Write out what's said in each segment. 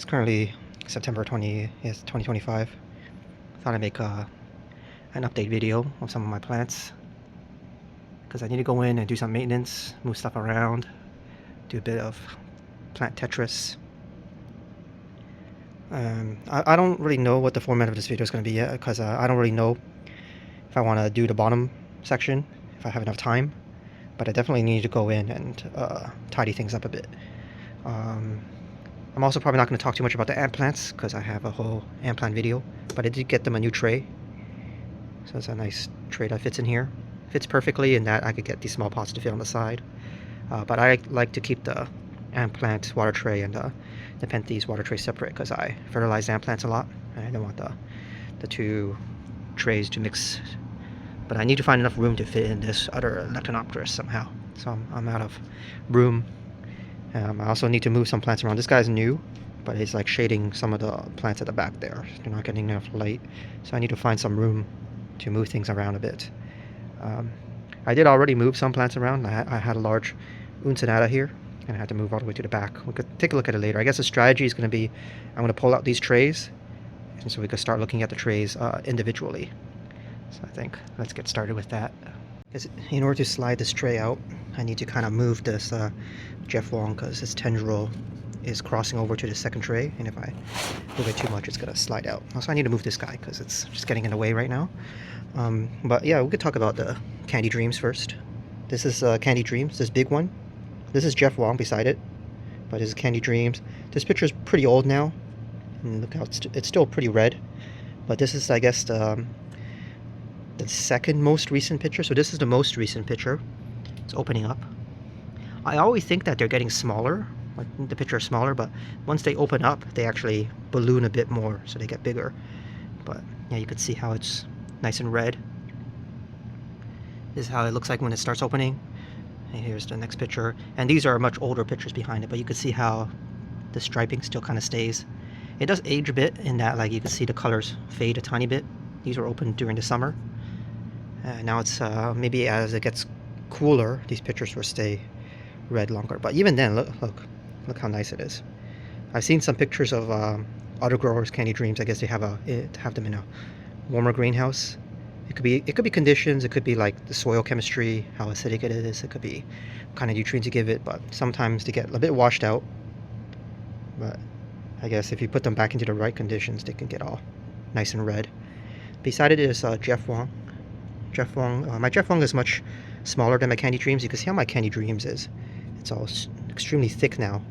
It's currently September 2025. Thought I'd make an update video of some of my plants because I need to go in and do some maintenance, move stuff around, do a bit of plant Tetris. I don't really know what the format of this video is going to be yet because I don't really know if I want to do the bottom section, if I have enough time, but I definitely need to go in and tidy things up a bit. I'm also probably not going to talk too much about the ant plants because I have a whole ant plant video, but I did get them a new tray. So it's a nice tray that fits in here. Fits perfectly in that I could get these small pots to fit on the side. But I like to keep the ant plant water tray and the Nepenthes water tray separate because I fertilize ant plants a lot. And I don't want the two trays to mix. But I need to find enough room to fit in this other Lectinopterus somehow. So I'm out of room. I also need to move some plants around. This guy's new, but it's like shading some of the plants at the back there. They're not getting enough light. So I need to find some room to move things around a bit. I did already move some plants around. I had a large Uncinata here, and I had to move all the way to the back. We could take a look at it later. I guess the strategy is going to be I'm going to pull out these trays, and so we could start looking at the trays individually. So I think let's get started with that. In order to slide this tray out, I need to kind of move this Geoff Wong because his tendril is crossing over to the second tray, and if I move it too much, it's going to slide out. Also, I need to move this guy because it's just getting in the way right now. But yeah, we could talk about the Candy Dreams first. This is Candy Dreams, this big one. This is Geoff Wong beside it, but this is Candy Dreams. This picture is pretty old now, and look how it's still pretty red. But this is, I guess, the second most recent picture. So this is the most recent picture. It's opening up. I always think that they're getting smaller, like the picture is smaller, but once they open up, they actually balloon a bit more, so they get bigger. But yeah, you could see how it's nice and red. This is how it looks like when it starts opening. And here's the next picture. And these are much older pictures behind it, but you can see how the striping still kind of stays. It does age a bit in that, like, you can see the colors fade a tiny bit. These were opened during the summer. Now it's maybe as it gets cooler, these pictures will stay red longer. But even then, look how nice it is. I've seen some pictures of other growers' Candy Dreams. I guess they have them in a warmer greenhouse. It could be conditions. It could be like the soil chemistry, how acidic it is. It could be what kind of nutrients you give it. But sometimes they get a bit washed out. But I guess if you put them back into the right conditions, they can get all nice and red. Beside it is Geoff Wong. Geoff Wong. My Geoff Wong is much smaller than my Candy Dreams. You can see how my Candy Dreams is. It's all extremely thick now,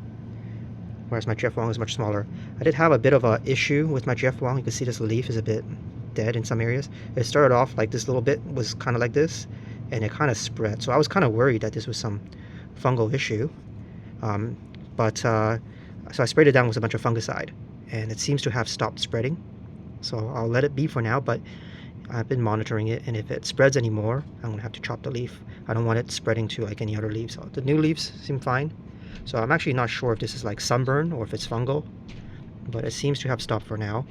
whereas my Geoff Wong is much smaller. I did have a bit of an issue with my Geoff Wong. You can see this leaf is a bit dead in some areas. It started off like this little bit was kind of like this, and it kind of spread. So I was kind of worried that this was some fungal issue. So I sprayed it down with a bunch of fungicide, and it seems to have stopped spreading. So I'll let it be for now, but I've been monitoring it, and if it spreads anymore, I'm gonna have to chop the leaf. I don't want it spreading to like any other leaves. So the new leaves seem fine. So I'm actually not sure if this is like sunburn or if it's fungal, but it seems to have stopped for now.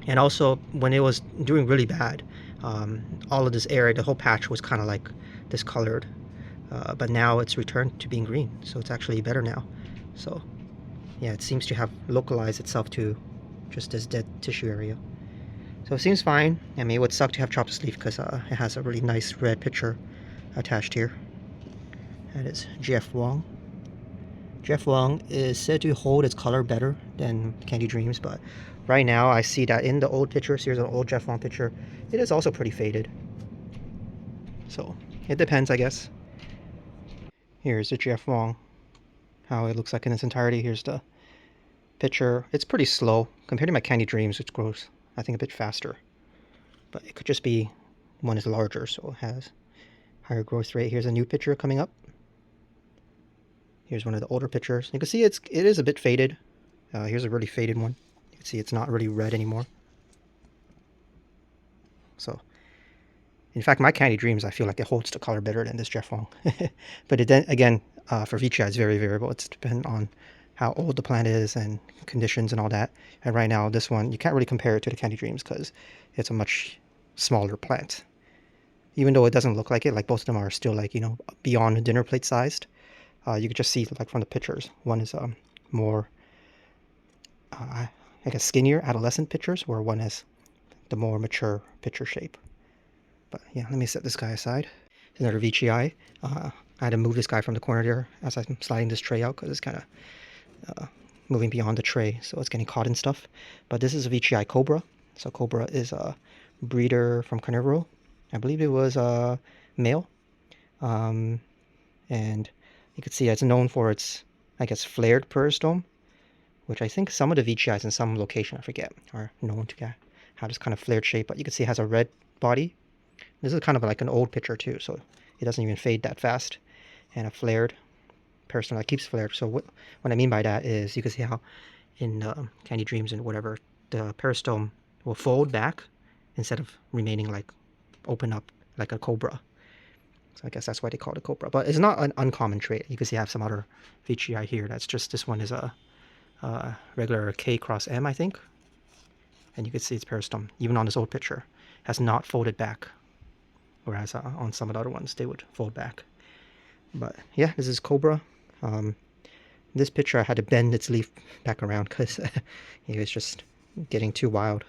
And also, when it was doing really bad, all of this area, the whole patch was kind of like discolored, but now it's returned to being green, so it's actually better now. So yeah, it seems to have localized itself to just this dead tissue area. So it seems fine. I mean, it would suck to have chopped this leaf because it has a really nice red picture attached here. That is Geoff Wong. Geoff Wong is said to hold its color better than Candy Dreams, but right now I see that in the old pictures, here's an old Geoff Wong picture, it is also pretty faded. So it depends, I guess. Here's the Geoff Wong, how it looks like in its entirety. Here's the picture. It's pretty slow compared to my Candy Dreams, which grows, I think, a bit faster. But it could just be one is larger, so it has higher growth rate. Here's a new picture coming up. Here's one of the older pictures. You can see it is a bit faded. Here's a really faded one. You can see it's not really red anymore. So, in fact, my Candy Dreams, I feel like it holds the color better than this Geoff Wong. But then again, for veitchii, it's very variable. It's dependent on how old the plant is and conditions and all that. And right now, this one, you can't really compare it to the Candy Dreams because it's a much smaller plant. Even though it doesn't look like it, like both of them are still like, you know, beyond dinner plate sized. You could just see like from the pictures, one is more I guess skinnier adolescent pictures, where one has the more mature picture shape. But yeah, let me set this guy aside. Another veitchii. I had to move this guy from the corner there as I'm sliding this tray out because it's kind of moving beyond the tray, so it's getting caught in stuff. But this is a veitchii cobra. So cobra is a breeder from Carnivorous. I believe it was a male. And you can see it's known for its, I guess, flared peristome, which I think some of the veitchii in some location, I forget, are known to have this kind of flared shape. But you can see it has a red body. This is kind of like an old picture too, so it doesn't even fade that fast. And a flared peristome that keeps flared. So what I mean by that is you can see how in Candy Dreams and whatever, the peristome will fold back instead of remaining like open up like a cobra. So I guess that's why they call it a cobra. But it's not an uncommon trait. You can see I have some other veitchii here. That's just, this one is a regular K cross M, I think. And you can see its peristome, even on this old picture, has not folded back. Whereas on some of the other ones, they would fold back. But yeah, this is cobra. This picture I had to bend its leaf back around because it was just getting too wild.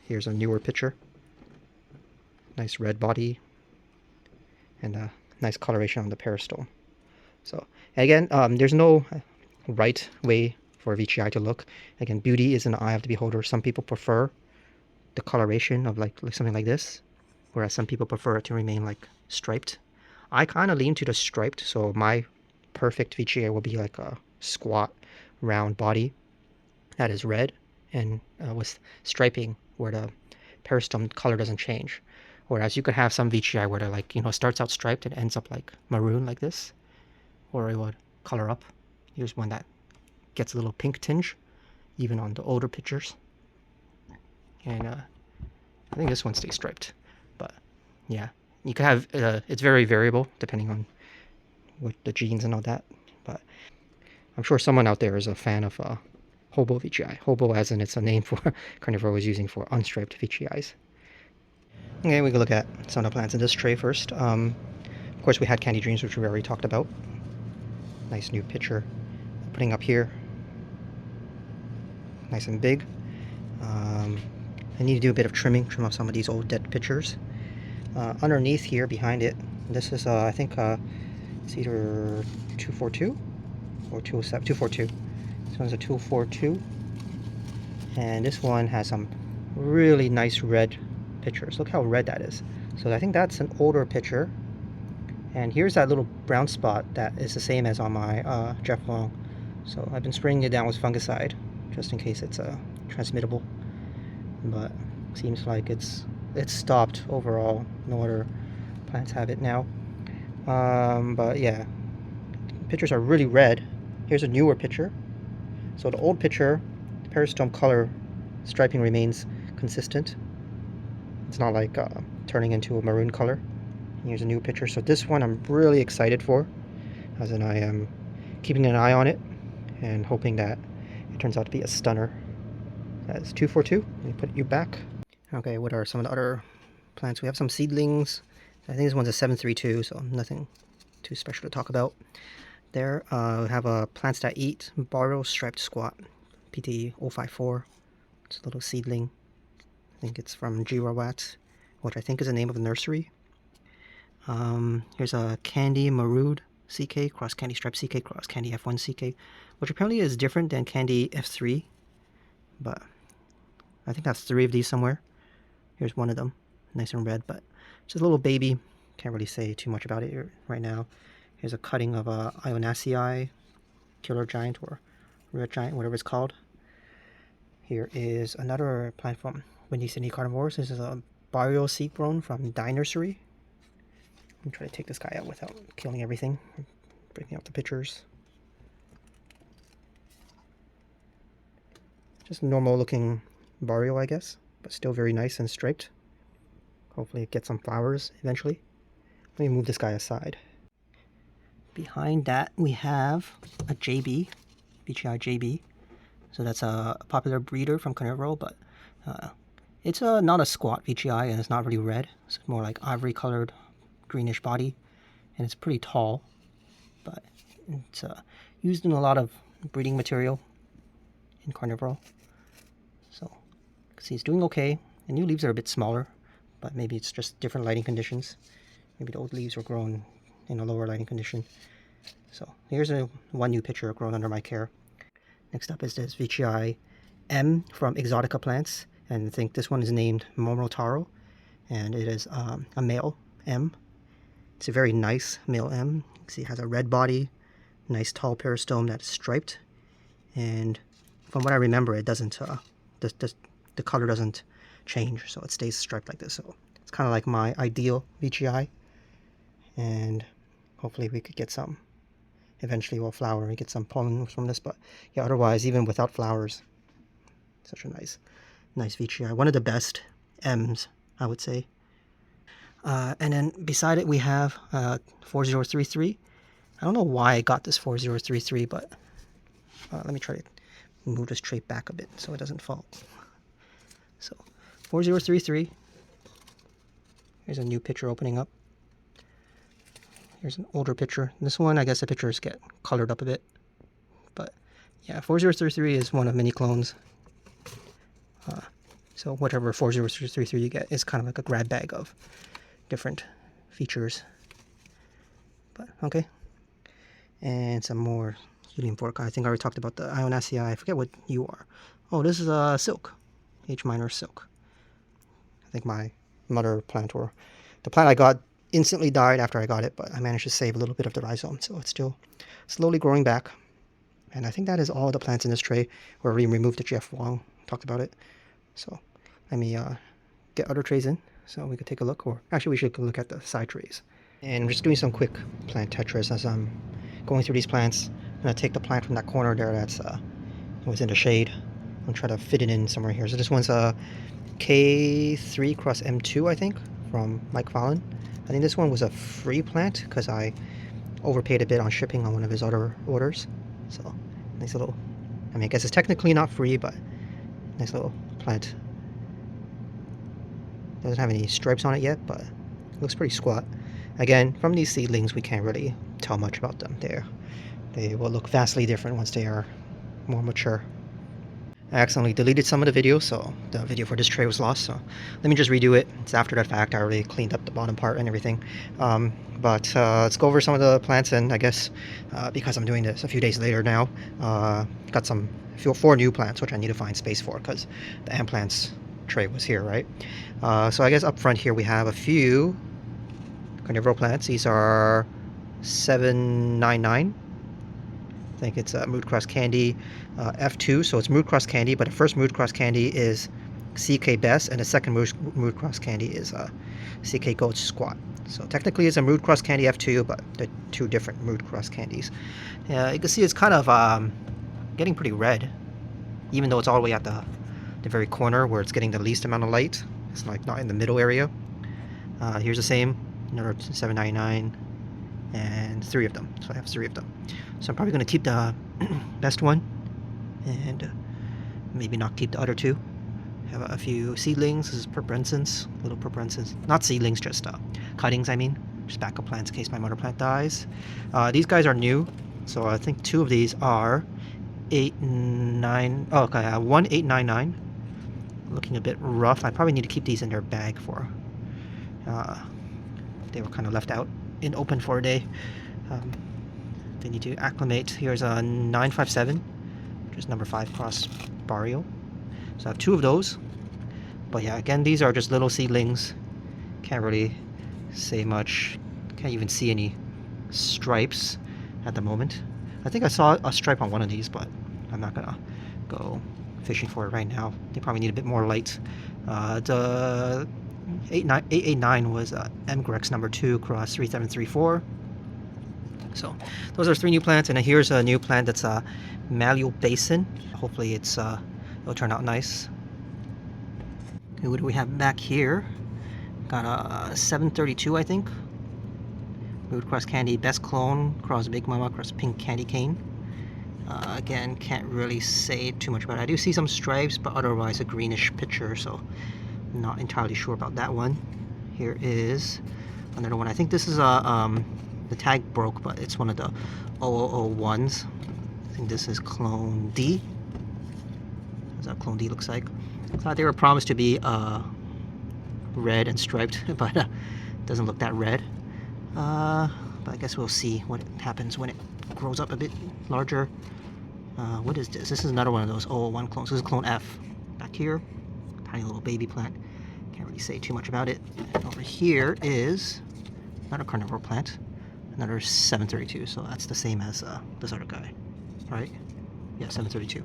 Here's a newer picture. Nice red body. And a nice coloration on the peristome. So again, there's no right way for a veitchii to look. Again, beauty is in the eye of the beholder. Some people prefer the coloration of like something like this, whereas some people prefer it to remain like striped. I kind of lean to the striped, so my perfect veitchii will be like a squat, round body that is red and with striping where the peristome color doesn't change. Whereas you could have some veitchii where they're like, starts out striped and ends up like maroon like this, or it would color up. Here's one that gets a little pink tinge, even on the older pictures. And I think this one stays striped, but yeah, you could have it's very variable depending on what the genes and all that. But I'm sure someone out there is a fan of hobo veitchii. Hobo as in it's a name for Carnivorous was using for unstriped veitchiis. Okay, we can look at some of the plants in this tray first. Of course, we had Candy Dreams, which we already talked about. Nice new picture putting up here. Nice and big. I need to do a bit of trim off some of these old dead pictures. Underneath here, behind it, this is, I think, it's either 242 or 207, 242. This one's a 242. And this one has some really nice red pictures. Look how red that is. So I think that's an older picture. And here's that little brown spot that is the same as on my Geoff Wong. So I've been spraying it down with fungicide, just in case it's transmittable. But seems like it's stopped overall. No other plants have it now. But yeah, pictures are really red. Here's a newer picture. So the old picture, the peristome color striping remains consistent. It's not like turning into a maroon color. Here's a new picture. So this one I'm really excited for, as in I am keeping an eye on it and hoping that it turns out to be a stunner. That's 242. Let me put you back. Okay, what are some of the other plants? We have some seedlings. I think this one's a 732, so nothing too special to talk about. There, we have plants that eat boreal striped squat, PT054. It's a little seedling. I think it's from Girawat, which I think is the name of the nursery. Here's a Candy Marood CK cross Candy Stripe CK cross Candy F1 CK, which apparently is different than Candy F3, but I think that's 3 of these somewhere. Here's one of them, nice and red, but it's a little baby. Can't really say too much about it right now. Here's a cutting of a Ionaceae, Killer Giant or Red Giant, whatever it's called. Here is another plant from Windy City Carnivorous. This is a boreal seed grown from Dye Nursery. I'm trying to take this guy out without killing everything. Breaking out the pictures. Just normal looking boreal, I guess, but still very nice and striped. Hopefully it gets some flowers eventually. Let me move this guy aside. Behind that we have a JB, veitchii JB. So that's a popular breeder from Carnivorous, but it's not a squat veitchii and it's not really red. It's more like ivory colored greenish body, and it's pretty tall, but it's used in a lot of breeding material, in Carnivorous. So you can see it's doing okay. The new leaves are a bit smaller, but maybe it's just different lighting conditions. Maybe the old leaves were grown in a lower lighting condition. So here's one new pitcher grown under my care. Next up is this veitchii M from Exotica Plants, and I think this one is named Momotaro, and it is a male M. It's a very nice male M. You can see it has a red body, nice tall peristome that's striped, and from what I remember, it doesn't the color doesn't change, so it stays striped like this. So it's kind of like my ideal veitchii, and hopefully we could get some. Eventually we'll flower and get some pollen from this, but yeah, otherwise, even without flowers, such a nice veitchii. One of the best M's, I would say. And then beside it we have 4033. I don't know why I got this 4033, but let me try to move this tray back a bit so it doesn't fall. So 4033. Here's a new picture opening up. Here's an older picture. This one, I guess the pictures get colored up a bit. But yeah, 4033 is one of many clones. So whatever 4033 you get is kind of like a grab bag of different features. But okay. And some more Heliamphora. I think I already talked about the Ionaceae. I forget what you are. Oh, this is silk. H minor silk. I think my mother plant, or the plant I got, instantly died after I got it, but I managed to save a little bit of the rhizome, so it's still slowly growing back. And I think that is all the plants in this tray, where we removed the Geoff Wong, talked about it. So let me get other trays in so we could take a look, or actually we should look at the side trays. And I'm just doing some quick plant tetras as I'm going through these plants. I'm going to take the plant from that corner there that's was in the shade and try to fit it in somewhere here. So this one's a K3 cross M2, I think, from Mike Fallon. I think this one was a free plant because I overpaid a bit on shipping on one of his other orders. So nice little, I mean, I guess it's technically not free, but nice little plant. Doesn't have any stripes on it yet, but it looks pretty squat. Again, from these seedlings, we can't really tell much about them. They will look vastly different once they are more mature. I accidentally deleted some of the video, so the video for this tray was lost, so let me just redo it. It's after that fact. I already cleaned up the bottom part and everything. But let's go over some of the plants, and I guess because I'm doing this a few days later now, got four new plants, which I need to find space for, because the ant plants tray was here, right? So I guess up front here we have a few carnivorous plants. These are 799. I think it's Mood Cross Candy F2, so it's Mood Cross Candy, but the first Mood Cross Candy is CK Best, and the second Mood Cross Candy is CK Goat Squat. So technically it's a Mood Cross Candy F2, but they're two different Mood Cross Candies. You can see it's kind of getting pretty red, even though it's all the way at the very corner where it's getting the least amount of light. It's like not in the middle area. Here's the same, another 799, and 3 of them. So I have 3 of them. So I'm probably going to keep the best one, and maybe not keep the other 2. Have a few seedlings. This is Perbrensens, little Perbrensens. Not seedlings, just cuttings, I mean. Just backup plants in case my mother plant dies. These guys are new, so I think 2 of these are 1899. Looking a bit rough. I probably need to keep these in their bag for... they were kind of left out in open for a day. They need to acclimate. Here's a 957, which is number 5 cross Barrio. So I have 2 of those. But yeah, again, these are just little seedlings. Can't really say much. Can't even see any stripes at the moment. I think I saw a stripe on one of these, but I'm not gonna go fishing for it right now. They probably need a bit more light. The 889 was MGrex number 2 cross 3734. So those are 3 new plants, and then here's a new plant that's a Malleol Basin. Hopefully it'll turn out nice. Okay, what do we have back here? Got a 732, I think. Mood Cross Candy Best Clone cross Big Mama cross Pink Candy Cane. Again, can't really say too much about it. I do see some stripes, but otherwise a greenish picture, so I'm not entirely sure about that one. Here is another one. I think this is the tag broke, but it's one of the 0001s. I think this is clone D. That's how Clone D looks like. Thought they were promised to be red and striped, but doesn't look that red. But I guess we'll see what happens when it grows up a bit larger. What is this? This is another one of those 001 clones. This is clone F. Back here, tiny little baby plant. Can't really say too much about it. Over here is another carnivore plant, another 732. So that's the same as this other guy, right? Yeah, 732.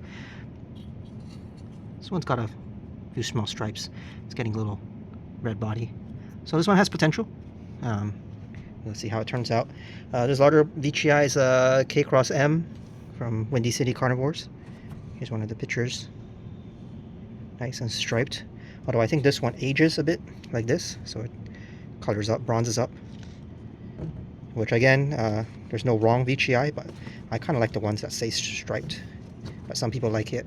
This one's got a few small stripes. It's getting a little red body. So this one has potential. Let's see how it turns out. This larger veitchii is K Cross M from Windy City Carnivores. Here's one of the pictures. Nice and striped. Although I think this one ages a bit like this, so it colors up, bronzes up. Which again, there's no wrong veitchii, but I kind of like the ones that stay striped. But some people like it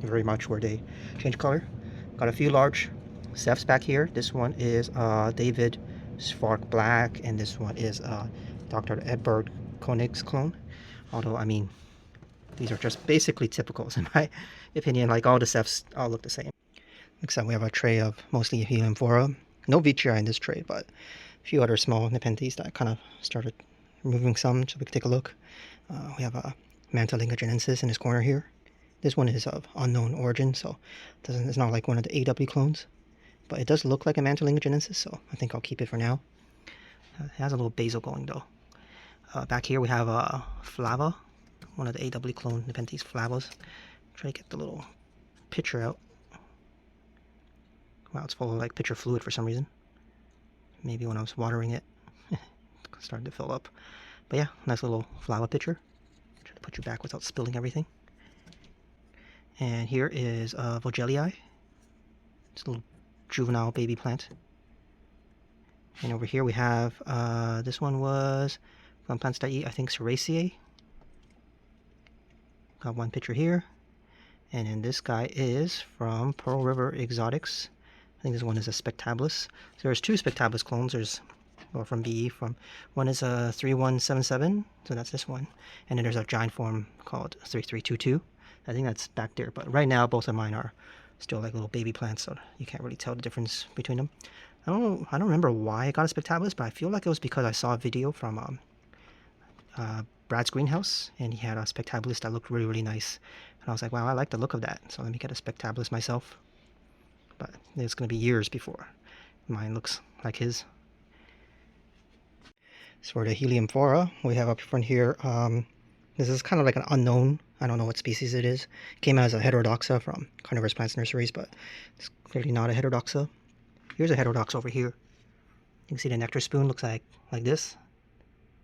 very much where they change color. Got a few large Cephs back here. This one is David Svark Black, and this one is Dr. Edvard Koenig's clone. Although, I mean, these are just basically typicals in my opinion. Like all the Cephs all look the same. Except we have a tray of mostly Heliamphora. No veitchii in this tray, but a few other small Nepenthes that I kind of started removing some so we can take a look. We have a Mantling in this corner here. This one is of unknown origin, so it's not like one of the AW clones. But it does look like a Mantling, so I think I'll keep it for now. It has a little basil going though. Back here we have a Flava, one of the AW clone Nepenthes Flavas. Try to get the little pitcher out. Wow, it's full of like pitcher fluid for some reason. Maybe when I was watering it, it started to fill up. But yeah, nice little Flava pitcher. Try to put you back without spilling everything. And here is Vogellii. It's a little juvenile baby plant. And over here we have, this one was from Plants.E, I think Ceraceae. Got one picture here. And then this guy is from Pearl River Exotics. I think this one is a Spectabilis. So there's two Spectabilis clones. There's, well, from BE, one is a 3177, so that's this one. And then there's a giant form called 3322. I think that's back there. But right now, both of mine are still like little baby plants, so you can't really tell the difference between them. I don't remember why I got a Spectabilis, but I feel like it was because I saw a video from Brad's greenhouse, and he had a Spectabilis that looked really, really nice. And I was like, wow, I like the look of that, so let me get a Spectabilis myself. But it's going to be years before mine looks like his. So for the Heliamphora, we have up front here, this is kind of like an unknown. I don't know what species it is. It came out as a heterodoxa from Carnivorous Plants Nurseries, but it's clearly not a heterodoxa. Here's a heterodox over here. You can see the nectar spoon looks like this,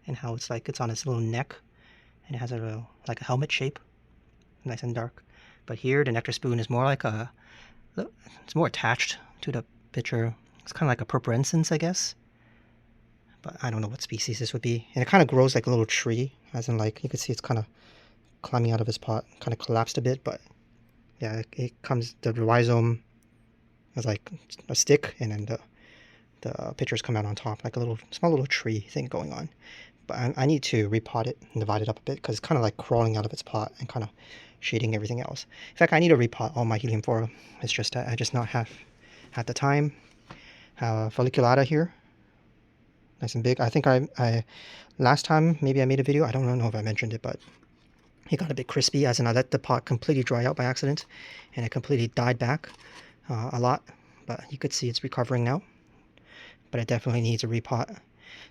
and how it's like it's on its little neck, and it has like a helmet shape, nice and dark. But here the nectar spoon is more like it's more attached to the pitcher. It's kind of like a purpurensens, I guess. But I don't know what species this would be. And it kind of grows like a little tree, as in like, you can see it's kind of climbing out of his pot, kind of collapsed a bit, but yeah, it comes, the rhizome is like a stick, and then the pitchers come out on top, like a small little tree thing going on. But I need to repot it and divide it up a bit, because it's kind of like crawling out of its pot and kind of shading everything else. In fact, I need to repot all my Heliamphora. It's just that I just not have had the time. Folliculata here, nice and big. I think I last time maybe I made a video, I don't know if I mentioned it, but it got a bit crispy, as in I let the pot completely dry out by accident, and it completely died back a lot. But you could see it's recovering now, but it definitely needs a repot.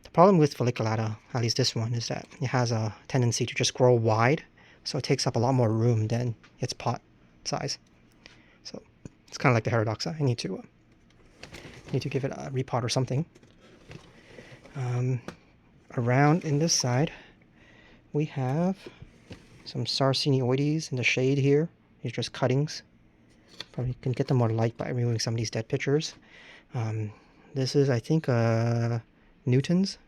The problem with Folliculata, at least this one, is that it has a tendency to just grow wide, so it takes up a lot more room than its pot size. So it's kind of like the heterodoxa. I need to give it a repot or something. Around in this side, we have some Sarcinioides in the shade here. These are just cuttings. Probably can get them more light by removing some of these dead pitchers. This is, I think, Newtons.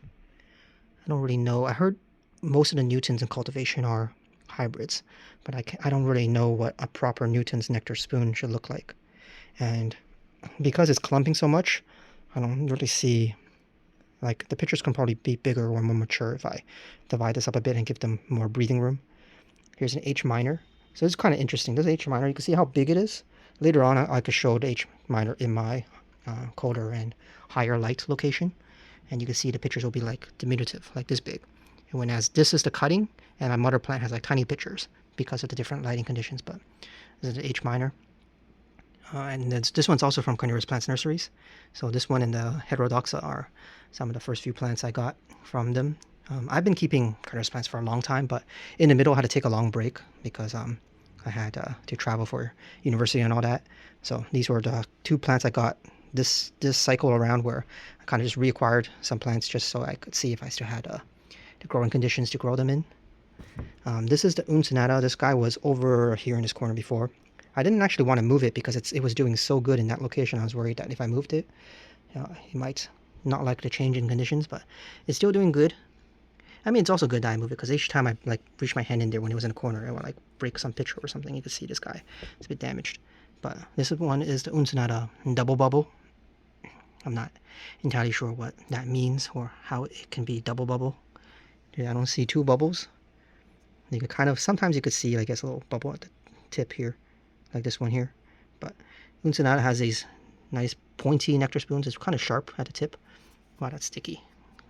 I don't really know. I heard most of the Newtons in cultivation are hybrids, but I don't really know what a proper Newton's nectar spoon should look like. And because it's clumping so much, I don't really see, like, the pitchers can probably be bigger or more mature if I divide this up a bit and give them more breathing room. Here's an H minor, So it's kind of interesting. This H minor, you can see how big it is. Later on, I could show the H minor in my colder and higher light location, and you can see the pictures will be like diminutive, like this big. And when as this is the cutting, and my mother plant has like tiny pictures because of the different lighting conditions. But this is the H minor. And this one's also from Carnivorous Plants Nurseries. So this one and the Heterodoxa are some of the first few plants I got from them. I've been keeping Carnivorous plants for a long time, but in the middle I had to take a long break because I had to travel for university and all that. So these were the 2 plants I got this cycle around, where I kind of just reacquired some plants just so I could see if I still had the growing conditions to grow them in. This is the Uncinata. This guy was over here in this corner before. I didn't actually want to move it because it was doing so good in that location. I was worried that if I moved it, he might not like the change in conditions, but it's still doing good. I mean, it's also good that I move it because each time I like reach my hand in there when it was in a corner, I would like break some picture or something. You can see this guy; it's a bit damaged. But this one is the Uncinata double bubble. I'm not entirely sure what that means or how it can be double bubble. Yeah, I don't see 2 bubbles. You could kind of sometimes you could see, I guess, a little bubble at the tip here, like this one here. But Uncinata has these nice pointy nectar spoons. It's kind of sharp at the tip. Wow, that's sticky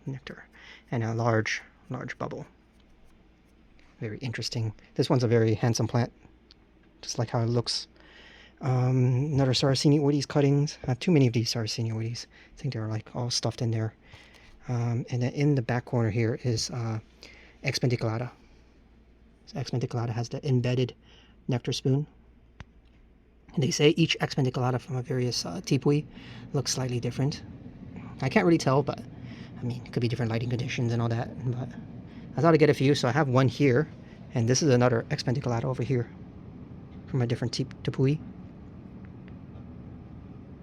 nectar, and a large bubble. Very interesting. This one's a very handsome plant, just like how it looks. Another Sarracenoides cuttings. I have too many of these Sarracenoides. I think they're like all stuffed in there. And then in the back corner here is Expendiculata. So Expendiculata has the embedded nectar spoon. And they say each Expendiculata from a various tipui looks slightly different. I can't really tell, but I mean, it could be different lighting conditions and all that. But I thought I'd get a few, so I have one here, and this is another Expendiculata over here from a different tipui.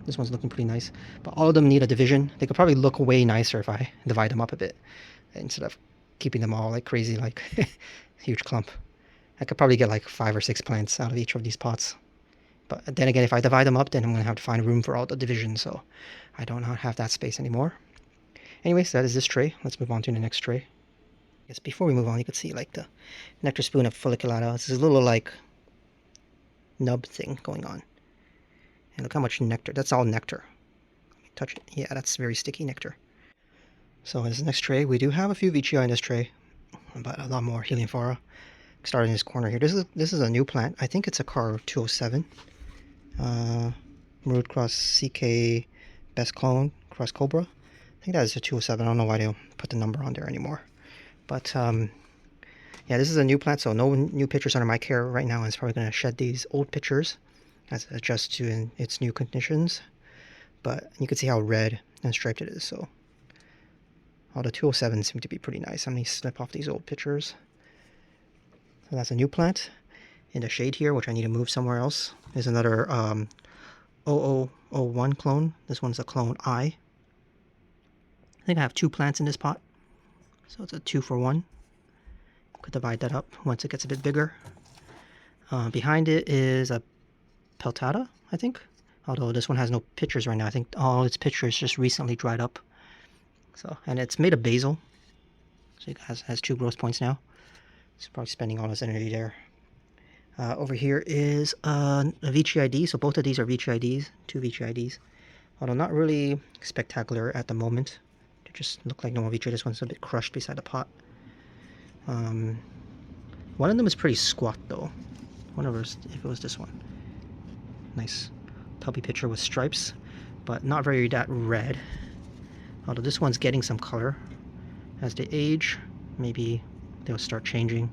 This one's looking pretty nice, but all of them need a division. They could probably look way nicer if I divide them up a bit instead of keeping them all like crazy, like huge clump. I could probably get like 5 or 6 plants out of each of these pots. But then again, if I divide them up, then I'm going to have to find room for all the divisions, so I don't have that space anymore. Anyways, that is this tray. Let's move on to the next tray. I guess before we move on, you could see like the nectar spoon of Folliculata. This is a little like nub thing going on. And look how much nectar. That's all nectar. Let me touch it. Yeah, that's very sticky nectar. So in this next tray, we do have a few veitchii in this tray, but a lot more Heliamphora. Starting in this corner here. This is a new plant. I think it's a Car 207. Maroon Cross CK Best Clone Cross Cobra. I think that is a 207. I don't know why they don't put the number on there anymore. But yeah, this is a new plant, so no new pictures under my care right now. And it's probably going to shed these old pictures as it adjusts to its new conditions. But you can see how red and striped it is. So all the 207s seem to be pretty nice. I'm going to snip off these old pictures. So that's a new plant. In the shade here, which I need to move somewhere else, is another 0001 clone. This one's a clone I. I think I have 2 plants in this pot, so it's a 2 for 1. Could divide that up once it gets a bit bigger. Behind it is a Peltata, I think. Although this one has no pictures right now. I think all its pictures just recently dried up. So, and it's made of basil, so it has 2 growth points now. It's probably spending all this energy there. Over here is a veitchii. So both of these are veitchii, 2 veitchii. Although not really spectacular at the moment. They just look like normal veitchii. This one's a bit crushed beside the pot. One of them is pretty squat though. I wonder if it was this one. Nice puppy picture with stripes, but not very that red. Although this one's getting some color. As they age, maybe they'll start changing.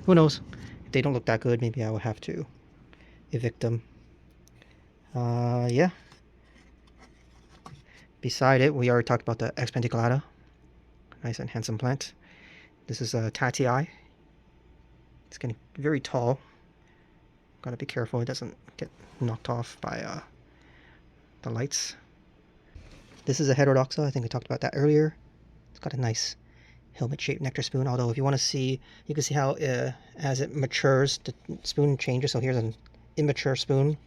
Who knows? If they don't look that good, maybe I will have to evict them. Yeah. Beside it, we already talked about the Expendiculata. Nice and handsome plant. This is a Tatii. It's getting very tall. Gotta be careful it doesn't get knocked off by the lights. This is a Heterodoxa. I think I talked about that earlier. It's got a nice helmet-shaped nectar spoon. Although if you want to see, you can see how as it matures, the spoon changes. So here's an immature spoon,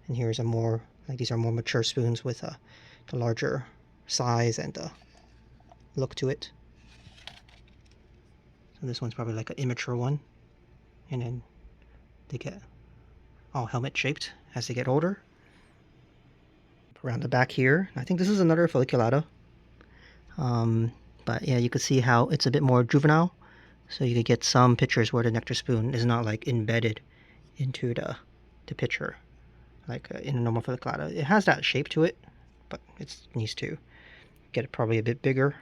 and here's a more like these are more mature spoons with the larger size and look to it. So this one's probably like an immature one, and then They get all helmet shaped as they get older. Around the back here, I think this is another folliculata. But yeah, you can see how it's a bit more juvenile. So you could get some pictures where the nectar spoon is not like embedded into the picture, like in a normal folliculata. It has that shape to it, but it needs to get it probably a bit bigger.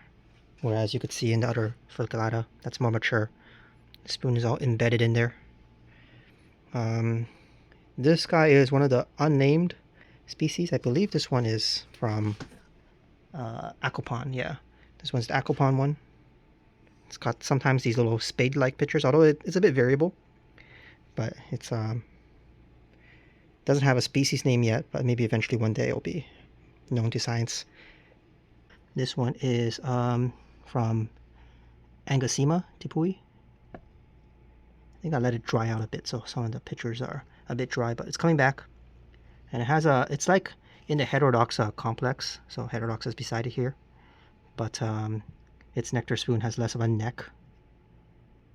Whereas you could see in the other folliculata, that's more mature. The spoon is all embedded in there. This guy is one of the unnamed species. I believe this one is from Acopon. Yeah, this one's the Acopon one. It's got sometimes these little spade-like pictures, although it's a bit variable. But it's doesn't have a species name yet, but maybe eventually one day it'll be known to science. This one is from Angosema tipui. I think I let it dry out a bit, so some of the pictures are a bit dry, but it's coming back. And it has it's like in the Heterodoxa complex, so Heterodoxa is beside it here, but its nectar spoon has less of a neck.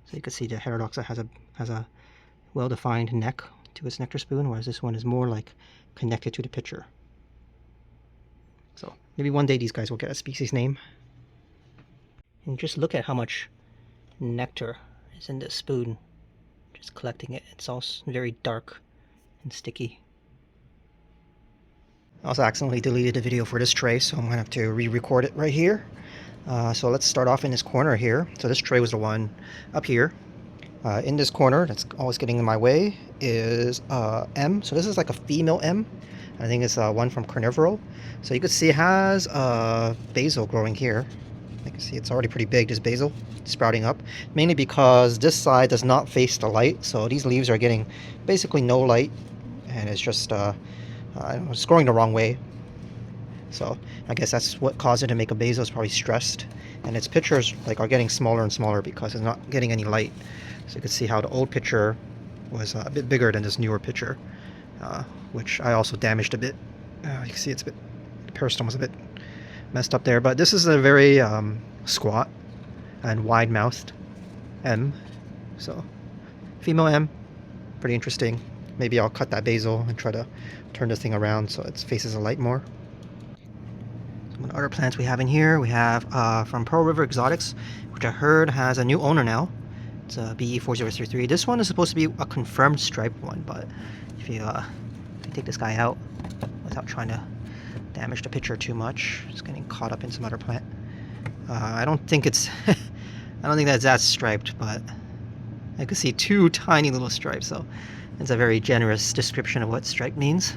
So you can see the Heterodoxa has a well-defined neck to its nectar spoon, whereas this one is more like connected to the pitcher. So maybe one day these guys will get a species name. And just look at how much nectar is in this spoon. Just collecting it. It's all very dark and sticky. I also accidentally deleted the video for this tray, so I'm going to have to re-record it right here. So let's start off in this corner here. So this tray was the one up here. In this corner, that's always getting in my way, is M. So this is like a female M. I think it's one from Carnivorous. So you can see it has basil growing here. You can see it's already pretty big, this basil, sprouting up. Mainly because this side does not face the light, so these leaves are getting basically no light. And it's just, I don't know, it's growing the wrong way. So I guess that's what caused it to make a basil. It's probably stressed. And its pitchers are getting smaller and smaller because it's not getting any light. So you can see how the old pitcher was a bit bigger than this newer pitcher, which I also damaged a bit. You can see the peristome was a bit messed up there, but this is a very squat and wide-mouthed M. So female M, pretty interesting. Maybe I'll cut that basil and try to turn this thing around so it faces the light more. Some of the other plants we have in here, we have from Pearl River Exotics, which I heard has a new owner now. It's a BE4033. This one is supposed to be a confirmed striped one, but if you take this guy out without trying to damage the picture too much, it's getting caught up in some other plant. I don't think it's I don't think that's that striped, but I can see two tiny little stripes, so it's a very generous description of what striped means.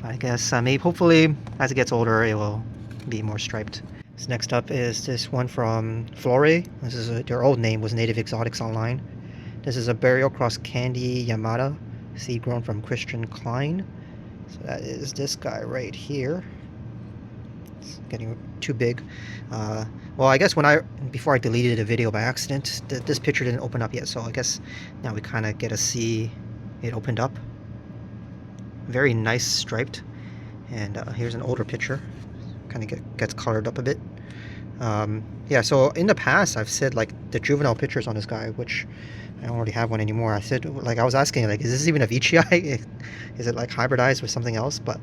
But I guess maybe hopefully as it gets older it will be more striped. So next up is this one from Flore. This is their old name was Native Exotics Online. This is a burial cross Candy Yamada, seed grown from Christian Klein. So that is this guy right here. It's getting too big. Well, I guess before I deleted the video by accident, this picture didn't open up yet, so I guess now we kind of get to see it opened up. Very nice striped. And here's an older picture. Kind of gets colored up a bit. Yeah, so in the past I've said the juvenile pictures on this guy, which I don't really have one anymore. I said I was asking is this even a veitchii? Is it hybridized with something else? But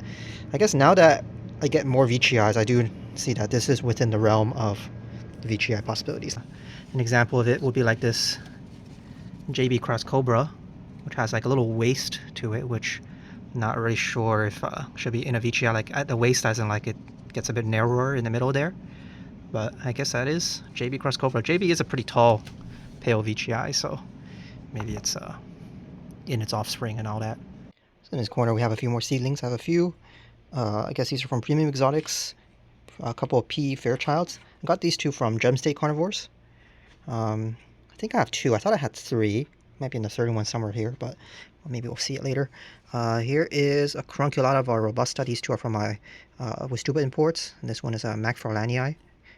I guess now that I get more veitchiis, I do see that this is within the realm of the veitchii possibilities. An example of it would be like this JB cross cobra, which has a little waist to it, which I'm not really sure if should be in a veitchii. At the waist, as in it gets a bit narrower in the middle there. But I guess that is JB cross cobra. JB is a pretty tall pale veitchii, so maybe it's in its offspring and all that. So in this corner we have a few more seedlings. I have a few. I guess these are from Premium Exotics. A couple of P. Fairchilds. I got these two from Gem State Carnivorous. I think I have two. I thought I had three. Might be in the third one somewhere here, but maybe we'll see it later. Here is a Carunculata robusta. These two are from my Wistuba imports, and this one is a MacFarlanii.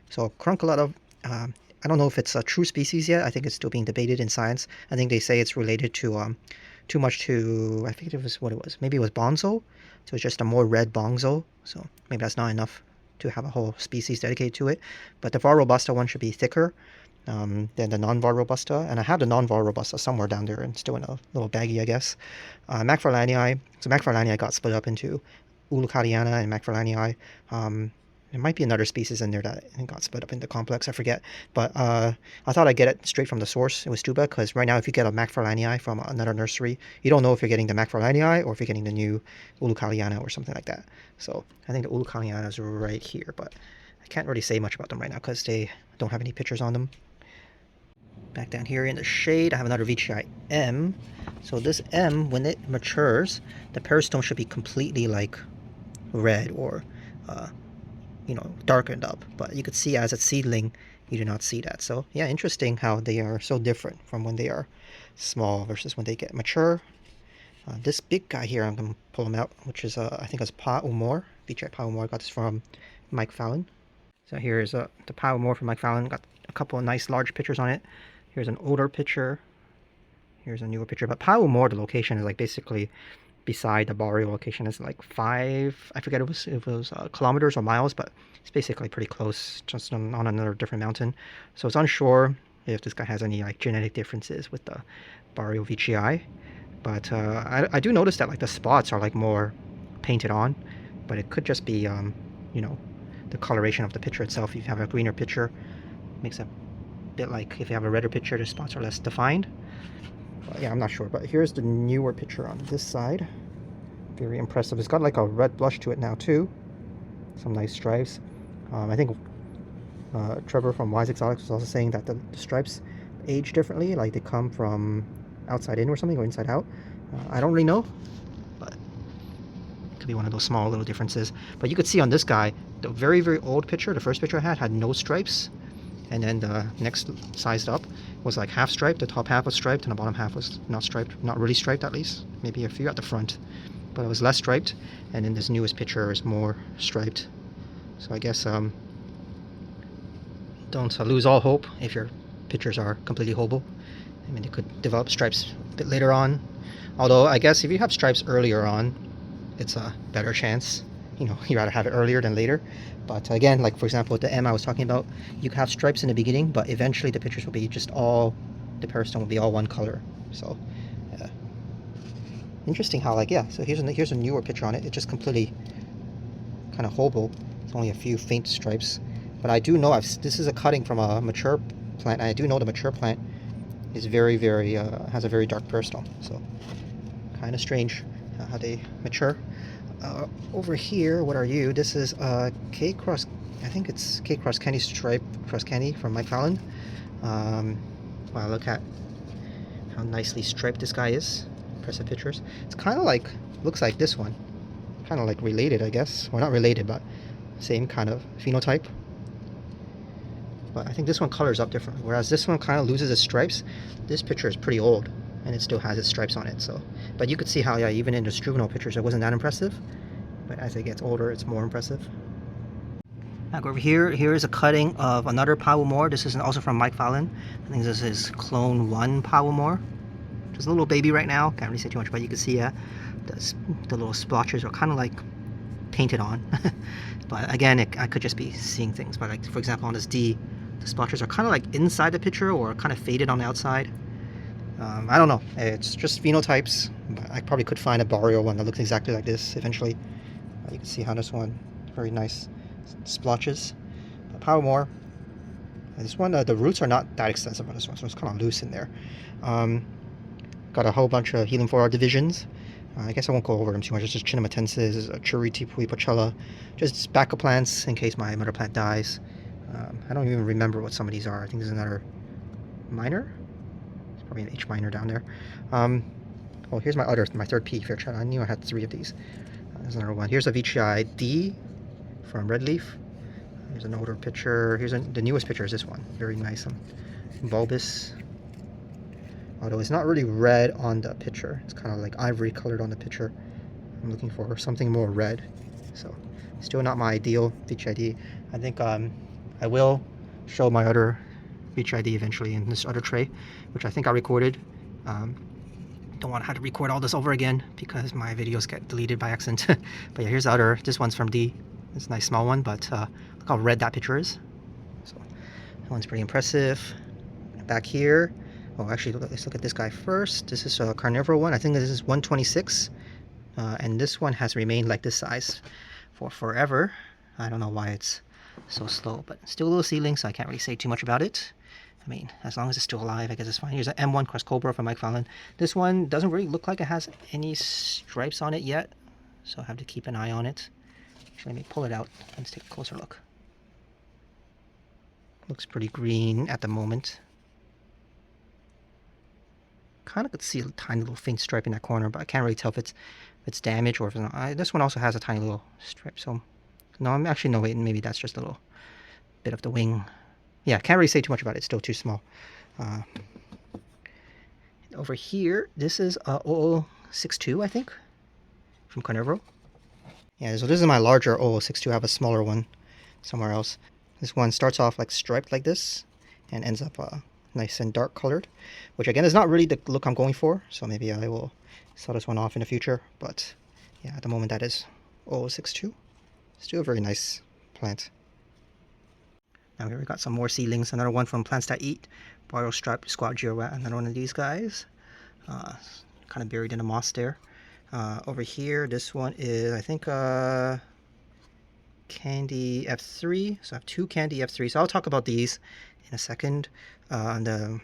So Carunculata, I don't know if it's a true species yet. I think it's still being debated in science. I think they say it's related to too much to, I think it was what it was. Maybe it was bonzo. So it's just a more red bonzo. So maybe that's not enough to have a whole species dedicated to it. But the var robusta one should be thicker. Then the non-var robusta, and I have the non-var robusta somewhere down there and still in a little baggie, I guess. Macfarlanii. So Macfarlanii got split up into Ulocadiana and Macfarlanii. There might be another species in there that got split up into complex, I forget. But I thought I'd get it straight from the source. It was Tuba, because right now if you get a Macfarlanii from another nursery, you don't know if you're getting the Macfarlanii or if you're getting the new Ulocadiana or something like that. So I think the Ulocadiana is right here, but I can't really say much about them right now because they don't have any pictures on them. Back down here in the shade, I have another veitchii M. So this M, when it matures, the peristome should be completely like red or darkened up. But you could see as a seedling, you do not see that. So yeah, interesting how they are so different from when they are small versus when they get mature. This big guy here, I'm gonna pull him out, which is I think it's Pa Umor, veitchii Pa Umor. I got this from Mike Fallon. So here's the Pa Umor from Mike Fallon. Got a couple of nice large pictures on it. Here's an older picture. Here's a newer picture. But Pa Umor, the location is like basically beside the Barrio location. It's like 5, I forget if it was kilometers or miles, but it's basically pretty close, just on another different mountain. So it's unsure if this guy has any like genetic differences with the Barrio veitchii. But I do notice that like the spots are like more painted on, but it could just be the coloration of the picture itself. If you have a greener picture, it makes a bit like if you have a redder picture, the spots are less defined. But yeah, I'm not sure. But here's the newer picture on this side. Very impressive. It's got like a red blush to it now too. Some nice stripes. I think Trevor from Wise Exotics was also saying that the stripes age differently, like they come from outside in or something, or inside out. I don't really know, but it could be one of those small little differences. But you could see on this guy, the very, very old picture, the first picture I had no stripes. And then the next sized up was like half striped. The top half was striped and the bottom half was not striped. Not really striped, at least. Maybe a few at the front. But it was less striped. And then this newest picture is more striped. So I guess don't lose all hope if your pictures are completely hobo. I mean, they could develop stripes a bit later on. Although I guess if you have stripes earlier on, it's a better chance. You'd rather have it earlier than later. But again, like for example with the M I was talking about, you can have stripes in the beginning, but eventually the pictures will be just the peristome will be all one color. So interesting how so here's a newer picture on it. It's just completely kind of hobo. It's only a few faint stripes. But I do know this is a cutting from a mature plant, and I do know the mature plant is very, very has a very dark peristome. So kind of strange how they mature. Over here, what are you? This is K Cross. I think it's K Cross Candy Stripe Cross Candy from Mike Fallon. Wow, look at how nicely striped this guy is. Impressive pictures. It's kind of like, looks like this one. Kind of like related, I guess. Well, not related, but same kind of phenotype. But I think this one colors up differently, whereas this one kind of loses its stripes. This picture is pretty old, and it still has its stripes on it. So, but you could see how, even in the juvenile pictures, it wasn't that impressive. But as it gets older, it's more impressive. Now go over here. Here is a cutting of another Pa Umor. This is also from Mike Fallon. I think this is Clone 1 Pa Umor. Just a little baby right now. Can't really say too much, but you can see the little splotches are kind of like painted on. But again, I could just be seeing things. But like for example, on this D, the splotches are kind of like inside the picture or kind of faded on the outside. I don't know. It's just phenotypes. But I probably could find a Barrio one that looks exactly like this eventually. You can see how this one, very nice splotches. But Pa Umor. This one, the roots are not that extensive on this one, so it's kind of loose in there. Got a whole bunch of Heliamphora divisions. I guess I won't go over them too much. It's just Chinamatensis, Churiti, Pui, Pachella. Just backup plants in case my mother plant dies. I don't even remember what some of these are. I think there's another minor. It's probably an H minor down there. Oh, here's my third P Fairchild. I knew I had 3 of these. There's another one. Here's a veitchii D from Redleaf. Here's an older picture. Here's the newest picture is this one. Very nice. Bulbous. Although it's not really red on the picture. It's kind of like ivory colored on the picture. I'm looking for something more red. So still not my ideal veitchii D. I think I will show my other veitchii D eventually in this other tray, which I think I recorded. Don't want to have to record all this over again because my videos get deleted by accident. But yeah, here's the other. This one's from D. It's a nice small one, but look how red that picture is. So that one's pretty impressive. back here. Oh, actually, let's look at this guy first. This is a carnivore one. I think this is 126. And this one has remained like this size for forever. I don't know why it's so slow, but still a little seedling, so I can't really say too much about it. I mean, as long as it's still alive, I guess it's fine. Here's an M1 Cross Cobra from Mike Fallon. This one doesn't really look like it has any stripes on it yet, so I have to keep an eye on it. Actually, let me pull it out. Let's take a closer look. Looks pretty green at the moment. Kind of could see a tiny little faint stripe in that corner, but I can't really tell if it's damaged or if it's not. This one also has a tiny little stripe, so no, I'm actually no, wait, maybe that's just a little bit of the wing. Yeah, can't really say too much about it. It's still too small. Over here, this is 0062, I think, from Carnivorous. Yeah, so this is my larger 0062. I have a smaller one somewhere else. This one starts off like striped like this and ends up nice and dark colored, which again is not really the look I'm going for, so maybe I will sell this one off in the future. But yeah, at the moment that is 0062. Still a very nice plant. Now here we got some more seedlings. Another one from Plants That Eat, Boreal Striped Squat Geoff. Another one of these guys, kind of buried in the moss there. Over here, this one is, I think, Candy F3. So I have two Candy F3. So I'll talk about these in a second. And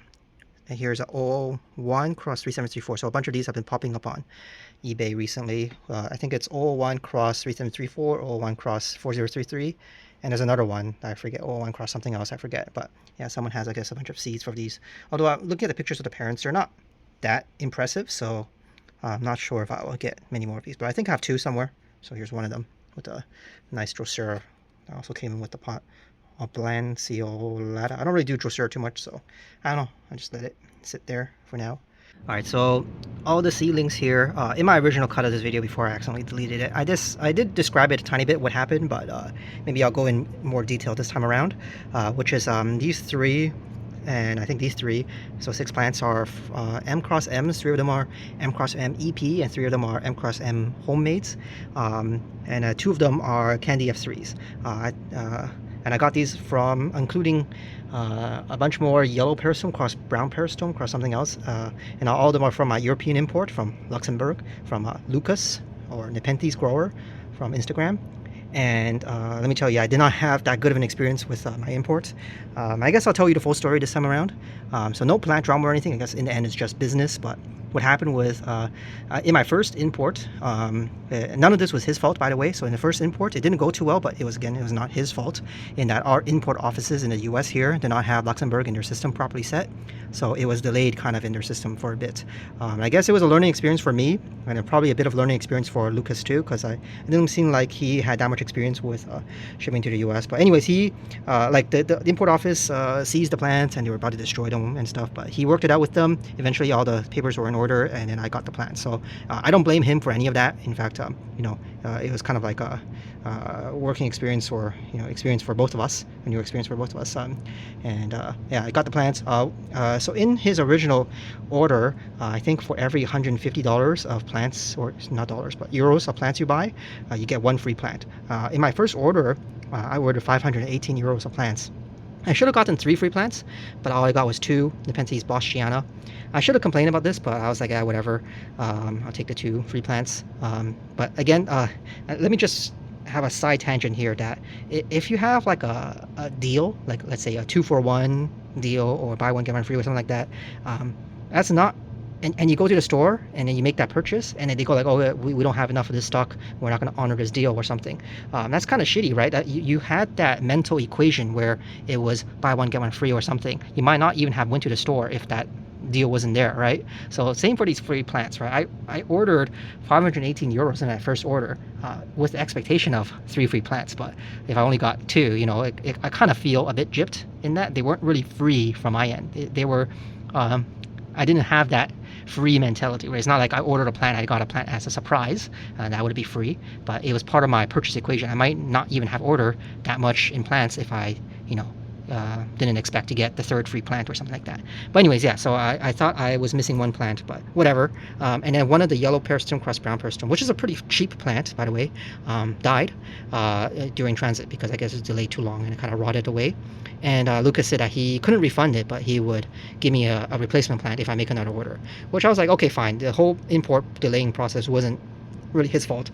here's a 01 cross 3734. So a bunch of these have been popping up on eBay recently. I think it's 01 cross 3734, 01 cross 4033. And there's another one, I forget, 01 cross something else, I forget. But yeah, someone has, I guess, a bunch of seeds for these. Although looking at the pictures of the parents, they're not that impressive. So I'm not sure if I will get many more of these. But I think I have two somewhere. So here's one of them with a nice Drosera. That also came in with the pot. A bland Cephalotus. I don't really do Drosera too much, so I don't know. I just let it sit there for now. Alright, so all the seedlings here, in my original cut of this video before I accidentally deleted it, I did describe it a tiny bit what happened, but maybe I'll go in more detail this time around, which is these three, and I think these three, so 6 plants are M cross M's, 3 of them are M cross M EP, and 3 of them are M cross M homemades, and 2 of them are Candy F3s. And I got these from, including a bunch more yellow peristome, cross brown peristome, cross something else. And all of them are from my European import from Luxembourg, from Lucas, or Nepenthes grower from Instagram. And let me tell you, I did not have that good of an experience with my imports. I guess I'll tell you the full story this time around. So no plant drama or anything. I guess in the end it's just business. But what happened with in my first import, none of this was his fault, by the way. So in the first import, it didn't go too well, but it was not his fault in that our import offices in the US here did not have Luxembourg in their system properly set. So it was delayed kind of in their system for a bit. I guess it was a learning experience for me, and probably a bit of learning experience for Lucas too, because it didn't seem like he had that much experience with shipping to the US. But anyways, he like the import office seized the plants and they were about to destroy them and stuff, but he worked it out with them. Eventually all the papers were in order, and then I got the plants. So I don't blame him for any of that. In fact, you know, it was kind of like a working experience, or experience for both of us, a new experience for both of us. Yeah, I got the plants. So in his original order, I think for every $150 of plants, or not dollars, but euros of plants you buy, you get 1 free plant. In my first order, I ordered 518 euros of plants. I should have gotten 3 free plants, but all I got was 2 Nepenthes Boschiana. I should have complained about this, but I was like, yeah, whatever. I'll take the 2 free plants. But again, let me just have a side tangent here, that if you have like a deal, like let's say a 2-for-1 deal, or buy one get one free or something like that, that's not, and you go to the store and then you make that purchase and then they go like, oh, we don't have enough of this stock, we're not going to honor this deal or something. That's kind of shitty, right? That you had that mental equation where it was buy one get one free or something. You might not even have went to the store if that deal wasn't there, right? So same for these free plants, right? I ordered 518 euros in that first order with the expectation of 3 free plants, but if I only got 2, I kind of feel a bit gypped in that they weren't really free from my end. They were I didn't have that free mentality, where it's not like I ordered a plant, I got a plant as a surprise, that would be free, but it was part of my purchase equation. I might not even have ordered that much in plants if I didn't expect to get the third free plant or something like that. But anyways, yeah, so I thought I was missing one plant, but whatever. And then one of the yellow peristom cross brown peristom, which is a pretty cheap plant, by the way, died during transit because I guess it's delayed too long and it kind of rotted away. And Lucas said that he couldn't refund it, but he would give me a replacement plant if I make another order, which I was like, okay, fine. The whole import delaying process wasn't really his fault.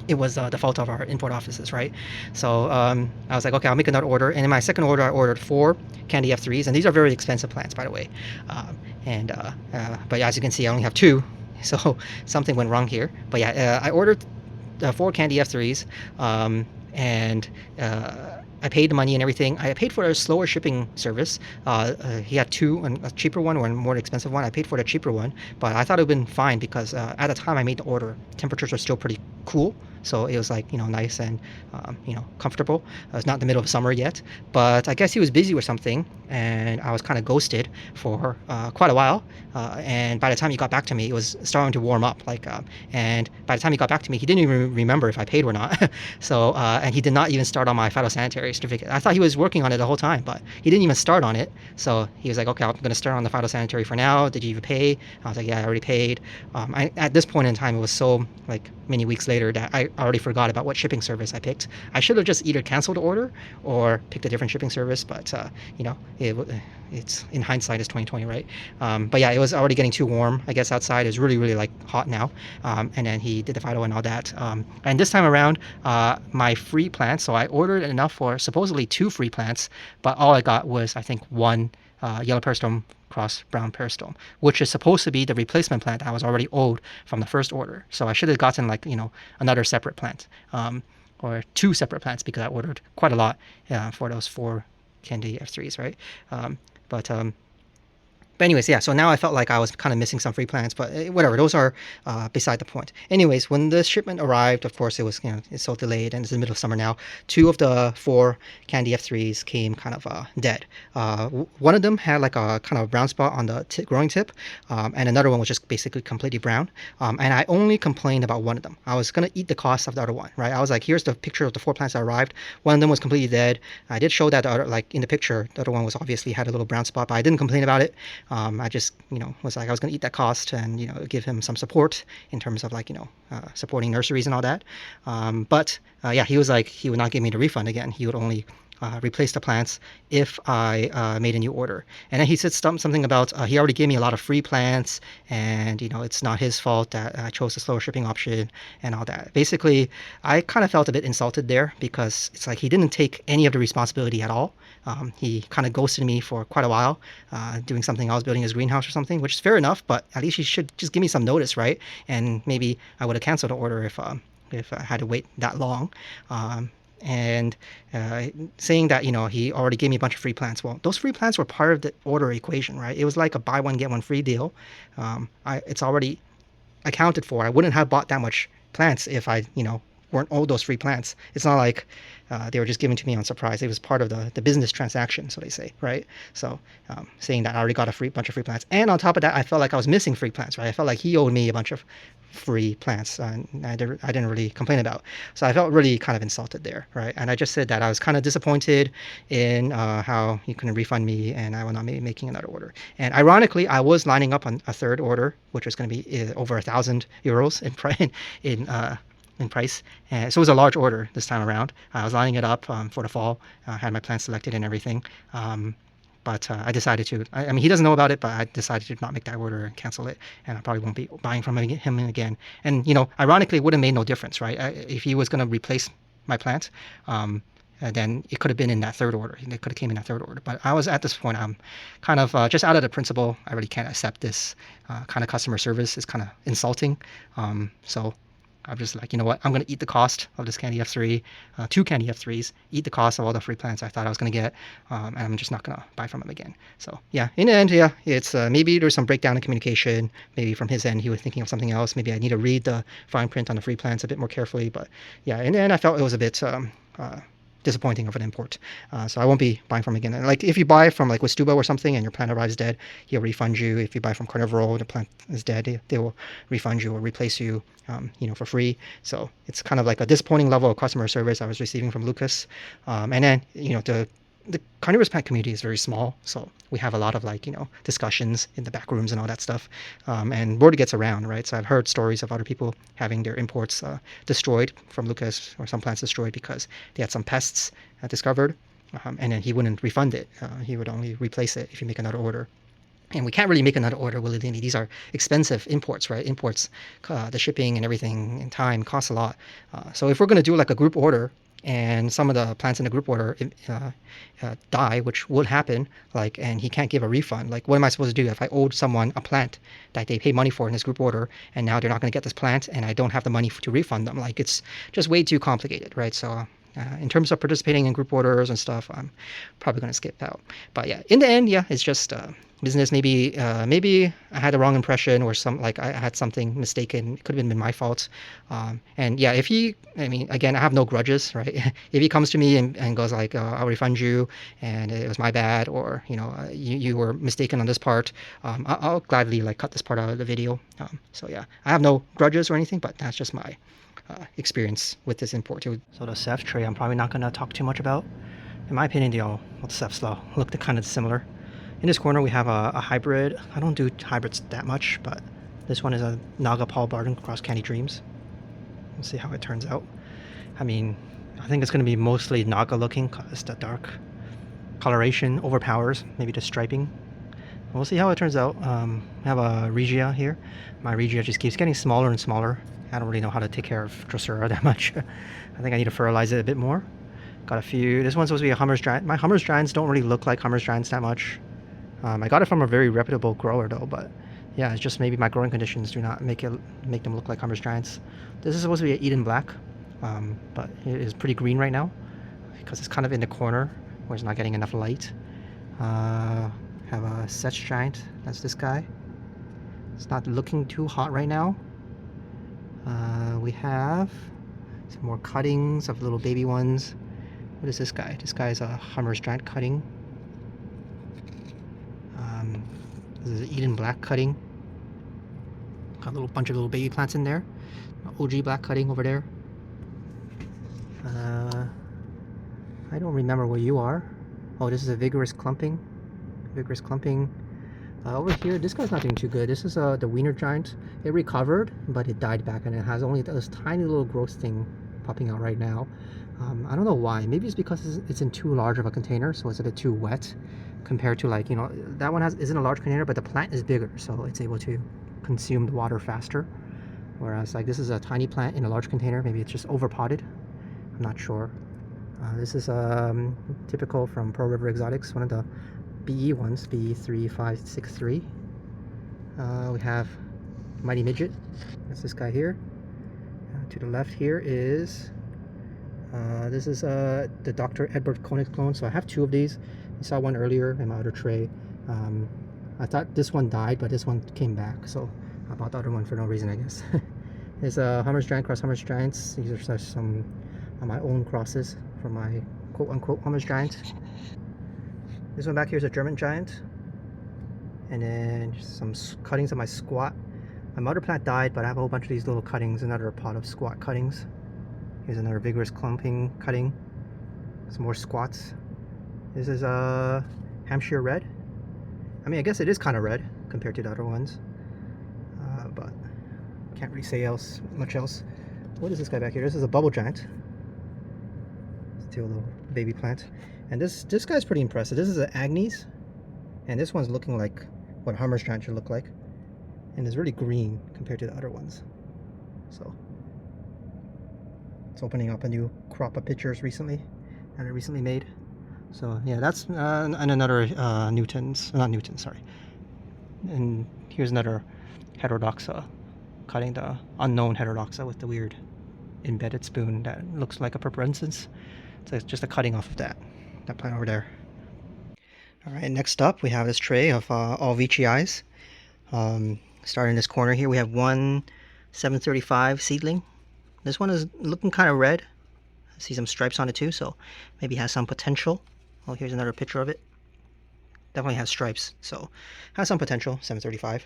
It was the fault of our import offices, right? So I was like, okay, I'll make another order. And in my second order, I ordered 4 Candy F3s, and these are very expensive plants, by the way. But as you can see, I only have 2, so something went wrong here. But yeah, I ordered 4 Candy F3s, and I paid the money and everything. I paid for a slower shipping service. He had 2, a cheaper one or a more expensive one. I paid for the cheaper one, but I thought it would have been fine because at the time I made the order, temperatures were still pretty cool. So it was like, nice and, comfortable. It's not the middle of summer yet, but I guess he was busy with something and I was kind of ghosted for quite a while. And by the time he got back to me, it was starting to warm up. And by the time he got back to me, he didn't even remember if I paid or not. So, and he did not even start on my phytosanitary certificate. I thought he was working on it the whole time, but he didn't even start on it. So he was like, okay, I'm going to start on the phytosanitary for now. Did you even pay? I was like, yeah, I already paid. At this point in time, it was so many weeks later that I already forgot about what shipping service I picked. I should have just either canceled the order or picked a different shipping service, but it's in hindsight, it's 2020, right? But yeah, it was already getting too warm, I guess. Outside is really hot now. And then he did the phyto and all that. And this time around, my free plants, so I ordered enough for supposedly 2 free plants, but all I got was, I think, 1 yellow peristom cross brown peristom, which is supposed to be the replacement plant I was already owed from the first order. So I should have gotten another separate plant, or 2 separate plants, because I ordered quite a lot for those 4 Candy F3s, right? But anyways, yeah, so now I felt like I was kind of missing some free plants, but whatever, those are beside the point. Anyways, when the shipment arrived, of course, it was, it's so delayed and it's in the middle of summer now. 2 of the 4 Candy F3s came kind of dead. One of them had a kind of brown spot on the growing tip, and another one was just basically completely brown. And I only complained about one of them. I was going to eat the cost of the other one, right? I was like, here's the picture of the 4 plants that arrived. One of them was completely dead. I did show that the other, in the picture, the other one was obviously had a little brown spot, but I didn't complain about it. I just, was like, I was going to eat that cost and, give him some support in terms of supporting nurseries and all that. But yeah, he was like, he would not give me the refund again. He would only replace the plants if I made a new order. And then he said something about he already gave me a lot of free plants, and it's not his fault that I chose the slower shipping option and all that. Basically, I kind of felt a bit insulted there because it's like he didn't take any of the responsibility at all. He kind of ghosted me for quite a while, doing something else, building his greenhouse or something, which is fair enough, but at least he should just give me some notice, right? And maybe I would have canceled the order if I had to wait that long. And saying that he already gave me a bunch of free plants. Well, those free plants were part of the order equation, right? It was like a buy one get one free deal. It's already accounted for. I wouldn't have bought that much plants if I weren't owed those free plants. It's not like they were just given to me on surprise. It was part of the business transaction, so they say, right? So saying that I already got a bunch of free plants, and on top of that, I felt like I was missing free plants, right? I felt like he owed me a bunch of free plants, and I didn't really complain about. So I felt really kind of insulted there, right? And I just said that I was kind of disappointed in how he couldn't refund me, and I will not be making another order. And ironically, I was lining up on a third order, which was going to be over 1,000 euros in price. And so it was a large order this time around. I was lining it up for the fall. I had my plans selected and everything. But I decided to, I mean, he doesn't know about it, but I decided to not make that order and cancel it. And I probably won't be buying from him again. And, ironically, it would have made no difference, right? If he was going to replace my plant, then it could have been in that third order. It could have came in that third order. But I was at this point, I'm kind of just out of the principle. I really can't accept this kind of customer service. It's kind of insulting. So I'm just like, you know what? I'm going to eat the cost of this Candy F3, 2 Candy F3s, eat the cost of all the free plants I thought I was going to get, and I'm just not going to buy from him again. So yeah, in the end, yeah, it's maybe there's some breakdown in communication. Maybe from his end, he was thinking of something else. Maybe I need to read the fine print on the free plants a bit more carefully. But yeah, in the end, I felt it was a bit disappointing of an import. So I won't be buying from him again. Like if you buy from with Stubo or something and your plant arrives dead, he'll refund you. If you buy from Carnivorous, the plant is dead, they will refund you or replace you, for free. So it's kind of like a disappointing level of customer service I was receiving from Lucas. And then, to the carnivorous plant community is very small, so we have a lot of like, discussions in the back rooms and all that stuff. And word gets around, right? So I've heard stories of other people having their imports destroyed from Lucas, or some plants destroyed because they had some pests discovered, and then he wouldn't refund it. He would only replace it if you make another order. And we can't really make another order willy-nilly. These are expensive imports, right? Imports, the shipping and everything and time costs a lot. So if we're going to do like a group order, and some of the plants in the group order die, which would happen, like, and he can't give a refund, like, what am I supposed to do if I owed someone a plant that they paid money for in this group order, and now they're not going to get this plant, and I don't have the money to refund them? Like, it's just way too complicated, right? So in terms of participating in group orders and stuff, I'm probably going to skip out. But yeah, in the end, yeah, it's just business. Maybe I had the wrong impression, or I had something mistaken. It could have been my fault. And yeah, I mean, again, I have no grudges, right? If he comes to me and goes like, I'll refund you, and it was my bad, or you were mistaken on this part, I'll gladly like cut this part out of the video. So yeah, I have no grudges or anything, but that's just my experience with this import too. So the Ceph tray, I'm probably not going to talk too much about. In my opinion, they all, well, the Cephs look kind of similar. In this corner, we have a hybrid. I don't do hybrids that much, but this one is a Naga Paul Barton Cross Candy Dreams. We'll see how it turns out. I mean, I think it's going to be mostly Naga looking, because the dark coloration overpowers maybe the striping. We'll see how it turns out. I have a Regia here. My Regia just keeps getting smaller and smaller. I don't really know how to take care of Drosera that much. I think I need to fertilize it a bit more. Got a few. This one's supposed to be a Hummer's Giant. My Hummer's Giants don't really look like Hummer's Giants that much. I got it from a very reputable grower though, but yeah, it's just maybe my growing conditions do not make them look like Hummer's Giants. This is supposed to be an Eden Black, but it is pretty green right now because it's kind of in the corner where it's not getting enough light. Have a Setch Giant. That's this guy. It's not looking too hot right now. We have some more cuttings of little baby ones. What is this guy? This guy is a Hummer's Giant cutting. This is an Eden Black cutting. Got a little bunch of little baby plants in there. OG Black cutting over there. I don't remember where you are. Oh, this is a Vigorous Clumping. Vigorous Clumping. Over here, this guy's not doing too good. This is the Wiener Giant. It recovered, but it died back, and it has only this tiny little growth thing popping out right now. I don't know why. Maybe it's because it's in too large of a container, so it's a bit too wet compared to, like, that one isn't a large container, but the plant is bigger, so it's able to consume the water faster. Whereas like this is a tiny plant in a large container. Maybe it's just over potted. I'm not sure. This is typical from Pearl River Exotics, one of the BE ones, BE3563. We have Mighty Midget. That's this guy here. To the left here is this is the Dr. Edward Koenig clone. So I have two of these. I saw one earlier in my other tray. I thought this one died, but this one came back, so I bought the other one for no reason, I guess. It's a Hummer's Giant cross Hummer's Giants. These are some of my own crosses from my quote-unquote Hummer's Giant. This one back here is a German Giant. And then some cuttings of my Squat. My mother plant died, but I have a whole bunch of these little cuttings, another pot of Squat cuttings. Here's another Vigorous Clumping cutting. Some more Squats. This is a Hampshire Red. I mean, I guess it is kind of red compared to the other ones. But can't really say much else. What is this guy back here? This is a Bubble Giant. Still a little baby plant. And this guy's pretty impressive. This is an Agnes. And this one's looking like what a Hummer's Giant should look like. And it's really green compared to the other ones. So it's opening up a new crop of pictures recently that I recently made. So yeah, that's and another sorry. And here's another Heterodoxa, cutting the unknown Heterodoxa with the weird embedded spoon that looks like a purpurescence. So it's just a cutting off of that plant over there. All right, next up we have this tray of all veitchii. Starting in this corner here, we have one 735 seedling. This one is looking kind of red. I see some stripes on it too, so maybe has some potential. Oh, here's another picture of it. Definitely has stripes, so has some potential. 735.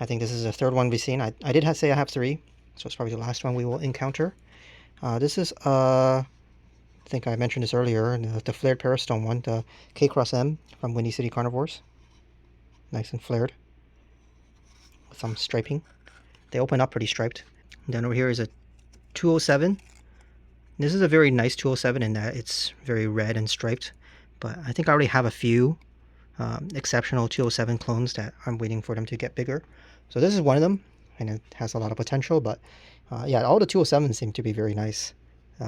I think this is the third one we've seen. I did say I have three, so it's probably the last one we will encounter. This is I think I mentioned this earlier, the flared Parastone one, the K Cross M from Windy City Carnivores. Nice and flared with some striping. They open up pretty striped. And then over here is a 207. This is a very nice 207 in that it's very red and striped, but I think I already have a few exceptional 207 clones that I'm waiting for them to get bigger. So this is one of them, and it has a lot of potential, but yeah, all the 207s seem to be very nice.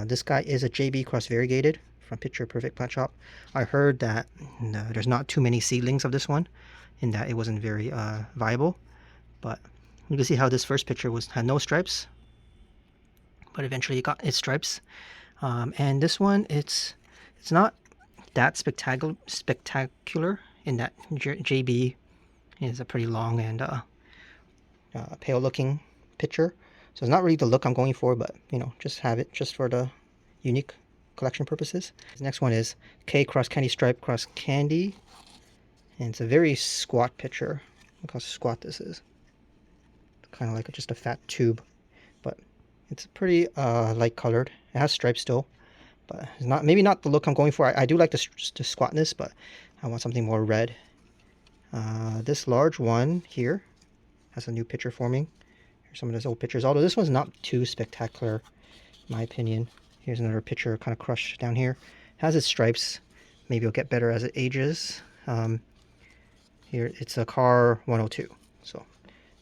This guy is a JB cross variegated from Picture Perfect Plant Shop. I heard that there's not too many seedlings of this one, in that it wasn't very viable, but you can see how this first picture had no stripes, but eventually it got its stripes. And this one, it's not that spectacular in that JB is a pretty long and pale looking picture, so it's not really the look I'm going for, but you know, just have it just for the unique collection purposes. The next one is K Cross Candy Stripe Cross Candy, and it's a very squat picture. Look how squat this is, kind of like just a fat tube, but it's pretty light colored. It has stripes still, but it's not, maybe not the look I'm going for. I do like the squatness, but I want something more red. This large one here has a new picture forming. Here's some of those old pictures, although this one's not too spectacular in my opinion. Here's another picture kind of crushed down here. It has its stripes. Maybe it'll get better as it ages. Here it's a Car 102, so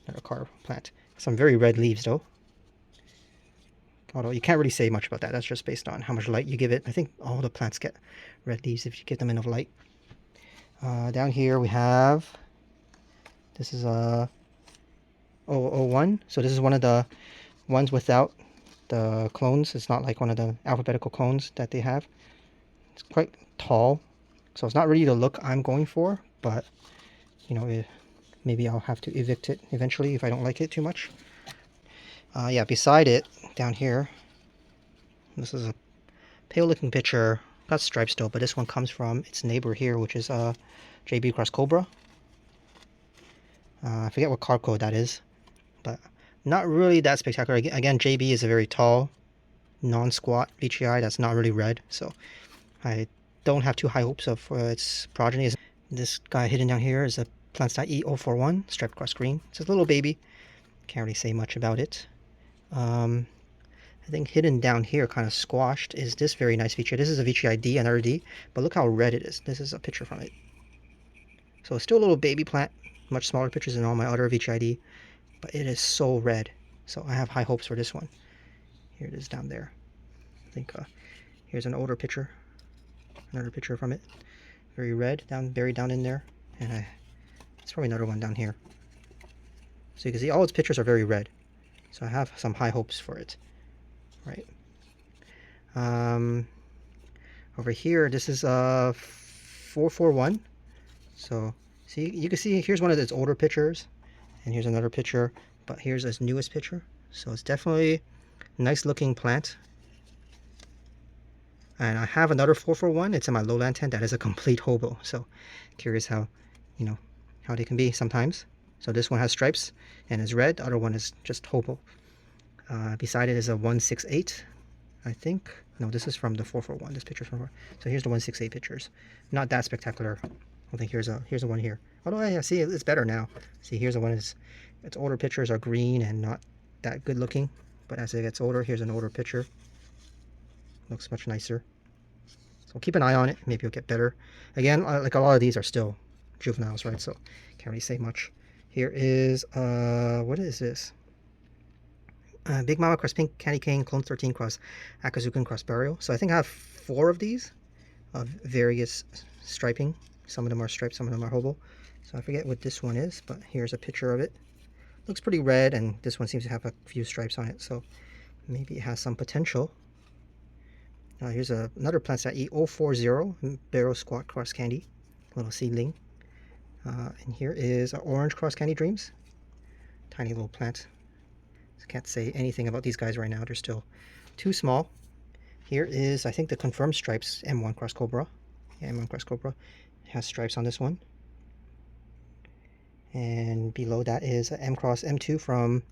another car plant. Some very red leaves though, although you can't really say much about that. That's just based on how much light you give it. I think all the plants get red leaves if you give them enough light. Down here we have, this is a 001. So this is one of the ones without the clones. It's not like one of the alphabetical clones that they have. It's quite tall, so it's not really the look I'm going for, but you know, maybe I'll have to evict it eventually if I don't like it too much. Yeah, beside it, down here, this is a pale looking picture. Got stripes still, but this one comes from its neighbor here, which is JB Cross Cobra. I forget what card code that is, but not really that spectacular. Again, JB is a very tall, non-squat veitchii that's not really red, so I don't have too high hopes of its progeny. This guy hidden down here is a Plantstyle E041 striped cross green. It's a little baby. Can't really say much about it. I think hidden down here, kind of squashed, is this very nice veitchii. This is a veitchii D, another D, but look how red it is. This is a picture from it. So it's still a little baby plant, much smaller pictures than all my other veitchii D, but it is so red. So I have high hopes for this one. Here it is down there. I think here's an older picture, another picture from it. Very red, buried down in there, and it's probably another one down here. So you can see all its pictures are very red. So I have some high hopes for it. Right. Over here, this is a 441. So see, you can see here's one of its older pictures, and here's another picture, but here's its newest picture. So it's definitely a nice looking plant. And I have another 441. It's in my Lowland Tent that is a complete hobo. So curious how, you know, how they can be sometimes. So this one has stripes and is red. The other one is just hobo. Beside it is a 168, I think. No, this is from the 441. This picture's from 4. So here's the 168 pictures. Not that spectacular. I think here's a one here. Although yeah, see, it's better now. See, here's the one. Its older pictures are green and not that good looking. But as it gets older, here's an older picture. Looks much nicer. So keep an eye on it. Maybe it'll get better. Again, like a lot of these are still juveniles, right? So can't really say much. Here is what is this? Big Mama cross Pink Candy Cane Clone 13 cross Akazukin cross Burial. So I think I have 4 of these of various striping. Some of them are striped, some of them are hobo. So I forget what this one is, but here's a picture of it. Looks pretty red, and this one seems to have a few stripes on it, so maybe it has some potential. Here's another Plantstyle E040 Barrel Squat Cross Candy, little seedling. And here is Orange Cross Candy Dreams. Tiny little plant. Can't say anything about these guys right now. They're still too small. Here is, I think, the confirmed stripes M1 Cross Cobra. Yeah, M1 Cross Cobra. It has stripes on this one. And below that is M Cross M2 from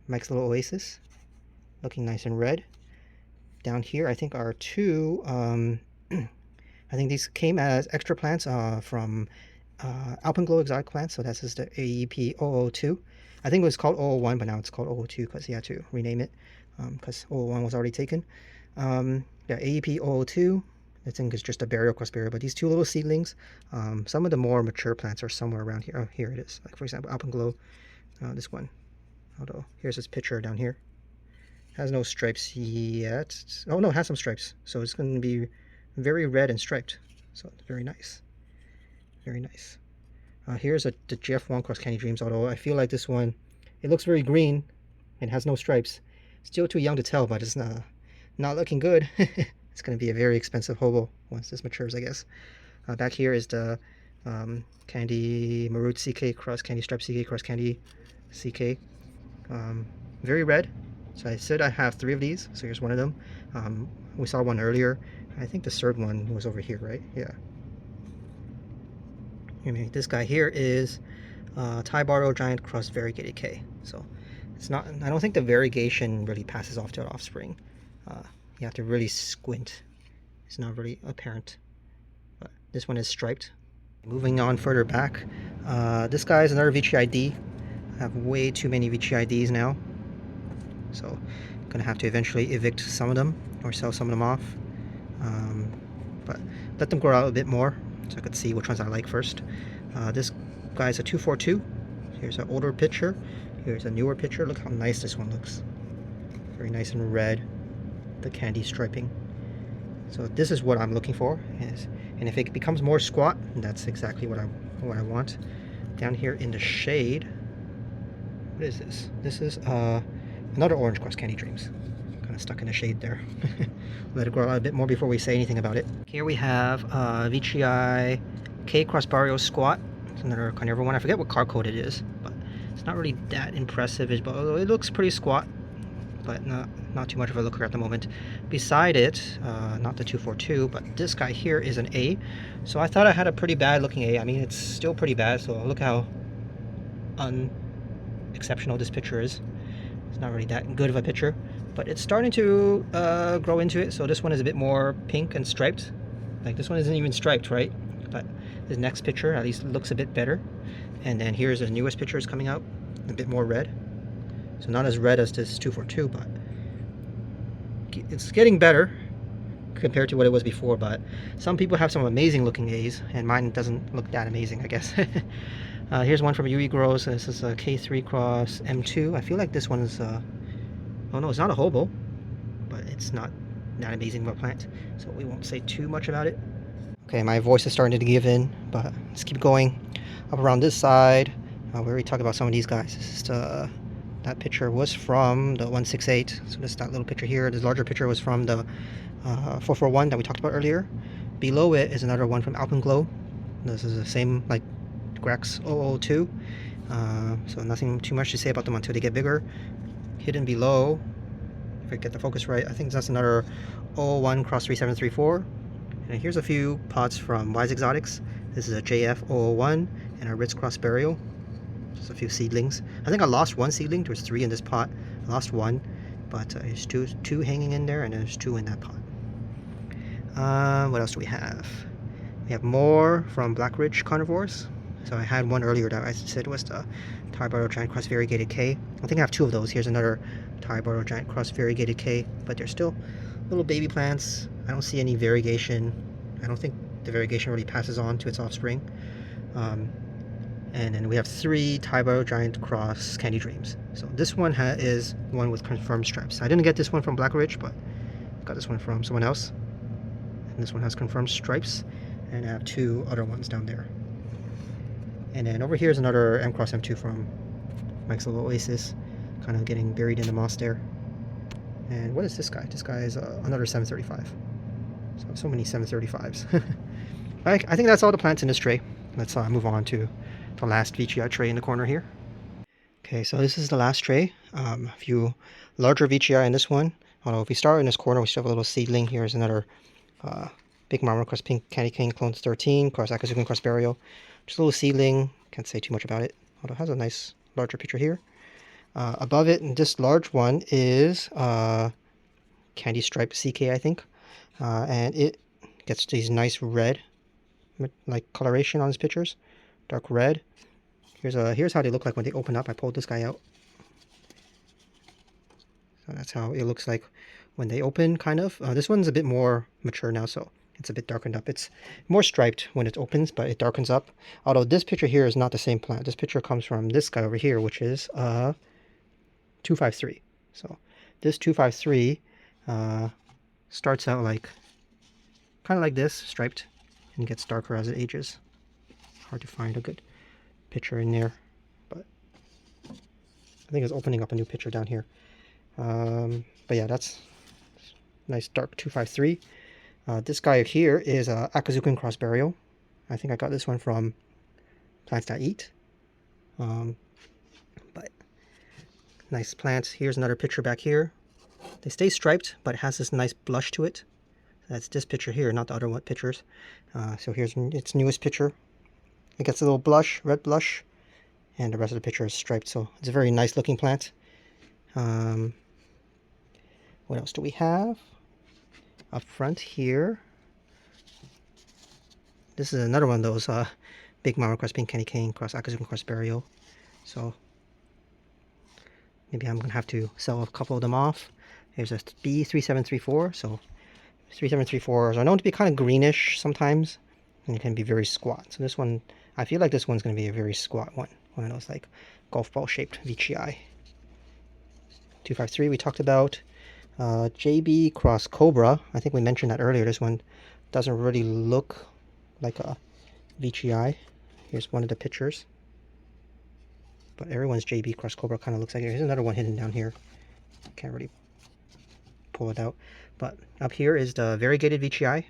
Mike's Little Oasis. Looking nice and red. Down here, I think are two. I think these came as extra plants from Alpenglow exotic plants. So that's just the AEP 002. I think it was called 001, but now it's called 002 because he had to rename it because 001 was already taken. Yeah, AEP 002. I think it's just a burial cross burial, but these two little seedlings, some of the more mature plants are somewhere around here. Oh, here it is. Like for example, Alpenglow, this one. Although here's this picture down here. Has no stripes yet. Oh no, it has some stripes. So it's going to be very red and striped. So very nice. Very nice. Here's the Geoff Wong Cross Candy Dreams, although I feel like this one, it looks very green and has no stripes. Still too young to tell, but it's not looking good. It's going to be a very expensive hobo once this matures, I guess. Back here is the Candy Maroon CK Cross Candy Stripe CK Cross Candy CK. Very red. So I said I have 3 of these. So here's one of them. We saw one earlier. I think the third one was over here, right? Yeah. This guy here is Tybarrow Giant Cross Variegated K. So it's not. I don't think the variegation really passes off to an offspring. You have to really squint. It's not really apparent. But this one is striped. Moving on further back, this guy is another veitchii ID. I have way too many veitchii IDs now, so I'm gonna have to eventually evict some of them or sell some of them off. But let them grow out a bit more so I could see which ones I like first. This guy's a 242. Here's an older picture. Here's a newer picture. Look how nice this one looks. Very nice and red. The candy striping. So this is what I'm looking for. And if it becomes more squat, that's exactly what I want. Down here in the shade, what is this? This is another orange cross Candy Dreams. Kind of stuck in the shade there. Let it grow out a bit more before we say anything about it. Here we have veitchii K Cross Barrio Squat. It's another carnivore one. I forget what car code it is, but it's not really that impressive. Although it looks pretty squat, but not too much of a looker at the moment. Beside it, not the 242, but this guy here is an A. So I thought I had a pretty bad looking A. I mean, it's still pretty bad, so look how unexceptional this picture is. It's not really that good of a picture, but it's starting to grow into it. So this one is a bit more pink and striped. Like this one isn't even striped, right? But the next picture at least looks a bit better. And then here's the newest picture is coming out, a bit more red. So not as red as this 242, but it's getting better compared to what it was before. But some people have some amazing looking A's, and mine doesn't look that amazing, I guess. Here's one from UE Grows. This is a K3 Cross M2. I feel like this one is oh no, it's not a hobo, but it's not that amazing of a plant, so we won't say too much about it. Okay, my voice is starting to give in, but let's keep going. Up around this side, we already talked about some of these guys. This is that picture was from the 168, so this that little picture here. This larger picture was from the 441 that we talked about earlier. Below it is another one from Alpenglow. This is the same like Grex 002, so nothing too much to say about them until they get bigger. Hidden below, if I get the focus right, I think that's another 001 Cross 3734. And here's a few pots from Wise Exotics. This is a JF 001 and a Ritz Cross Burial. Just a few seedlings. I think I lost one seedling. There's 3 in this pot. I lost one, but there's two hanging in there, and there's 2 in that pot. What else do we have? We have more from Black Ridge Carnivorous. So I had one earlier that I said was the Tybarrow Giant Cross Variegated K. I think I have 2 of those. Here's another Tybarrow Giant Cross Variegated K, but they're still little baby plants. I don't see any variegation. I don't think the variegation really passes on to its offspring. And then we have 3 Tybarrow Giant Cross Candy Dreams. So this one is one with confirmed stripes. I didn't get this one from Black Ridge, but I got this one from someone else. And this one has confirmed stripes. And I have 2 other ones down there. And then over here is another M Cross M2 from Mike's Little Oasis, kind of getting buried in the moss there. And what is this guy? This guy is another 735. So many 735s. I think that's all the plants in this tray. Let's move on to the last veitchii tray in the corner here. Okay, so this is the last tray. A few larger veitchii in this one. Although if we start in this corner, we still have a little seedling. Here's another Big Marmor Cross Pink Candy Cane Clones 13, Cross Akazukin Cross Burial. Just a little seedling. Can't say too much about it. Although it has a nice larger picture here. Above it, and this large one is candy stripe CK, I think. And it gets these nice red like coloration on his pictures, dark red. Here's how they look like when they open up. I pulled this guy out. So that's how it looks like when they open, kind of. This one's a bit more mature now, so it's a bit darkened up. It's more striped when it opens, but it darkens up. Although this picture here is not the same plant. This picture comes from this guy over here, which is 253. So this 253 starts out like kind of like this, striped, and gets darker as it ages. Hard to find a good picture in there, but I think it's opening up a new picture down here. But yeah, that's nice dark 253. This guy here is Akazukin cross burial. I think I got this one from Plants That Eat. But nice plants. Here's another picture back here. They stay striped, but it has this nice blush to it. That's this picture here, not the other one pictures. So here's its newest picture. It gets a little blush, red blush, and the rest of the picture is striped. So it's a very nice looking plant. What else do we have? Up front here, this is another one of those big Mara cross pink candy cane cross Akazukin cross burial. So maybe I'm gonna have to sell a couple of them off. Here's a B3734. So 3734s are known to be kind of greenish sometimes, and it can be very squat. So this one, I feel like this one's gonna be a very squat one of those like golf ball shaped veitchii. 253 we talked about. JB cross Cobra, I think we mentioned that earlier. This one doesn't really look like a veitchii. Here's one of the pictures, but everyone's JB cross Cobra kind of looks like it. Here's another one hidden down here. Can't really pull it out, but up here is the variegated veitchii.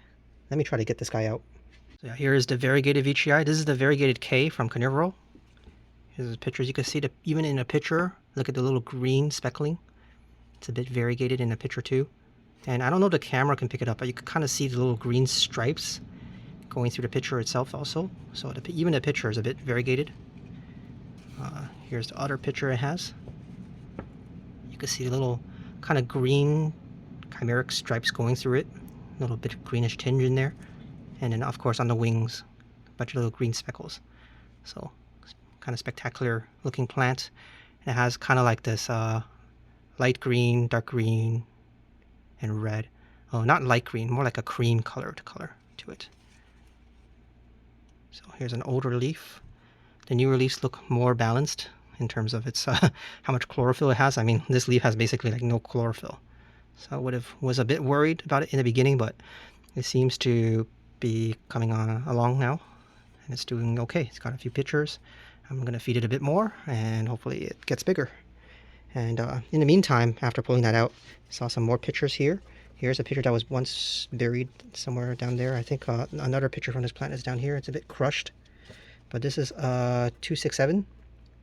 Let me try to get this guy out. So yeah, here is the variegated veitchii. This is the variegated K from Carnivorous. Here's the pictures. You can see that even in a picture, look at the little green speckling. It's a bit variegated in the picture too. And I don't know if the camera can pick it up, but you can kind of see the little green stripes going through the picture itself also. So even the picture is a bit variegated. Here's the other picture it has. You can see the little kind of green chimeric stripes going through it. A little bit of greenish tinge in there. And then of course on the wings, a bunch of little green speckles. So kind of spectacular looking plant. It has kind of like this light green, dark green, and red. Oh, not light green, more like a cream colored color to it. So here's an older leaf. The newer leaves look more balanced in terms of its how much chlorophyll it has. I mean, this leaf has basically like no chlorophyll. So I was a bit worried about it in the beginning, but it seems to be coming on along now, and it's doing okay. It's got a few pictures. I'm gonna feed it a bit more, and hopefully it gets bigger. And in the meantime, after pulling that out, I saw some more pictures here. Here's a picture that was once buried somewhere down there. I think another picture from this plant is down here. It's a bit crushed. But this is 267,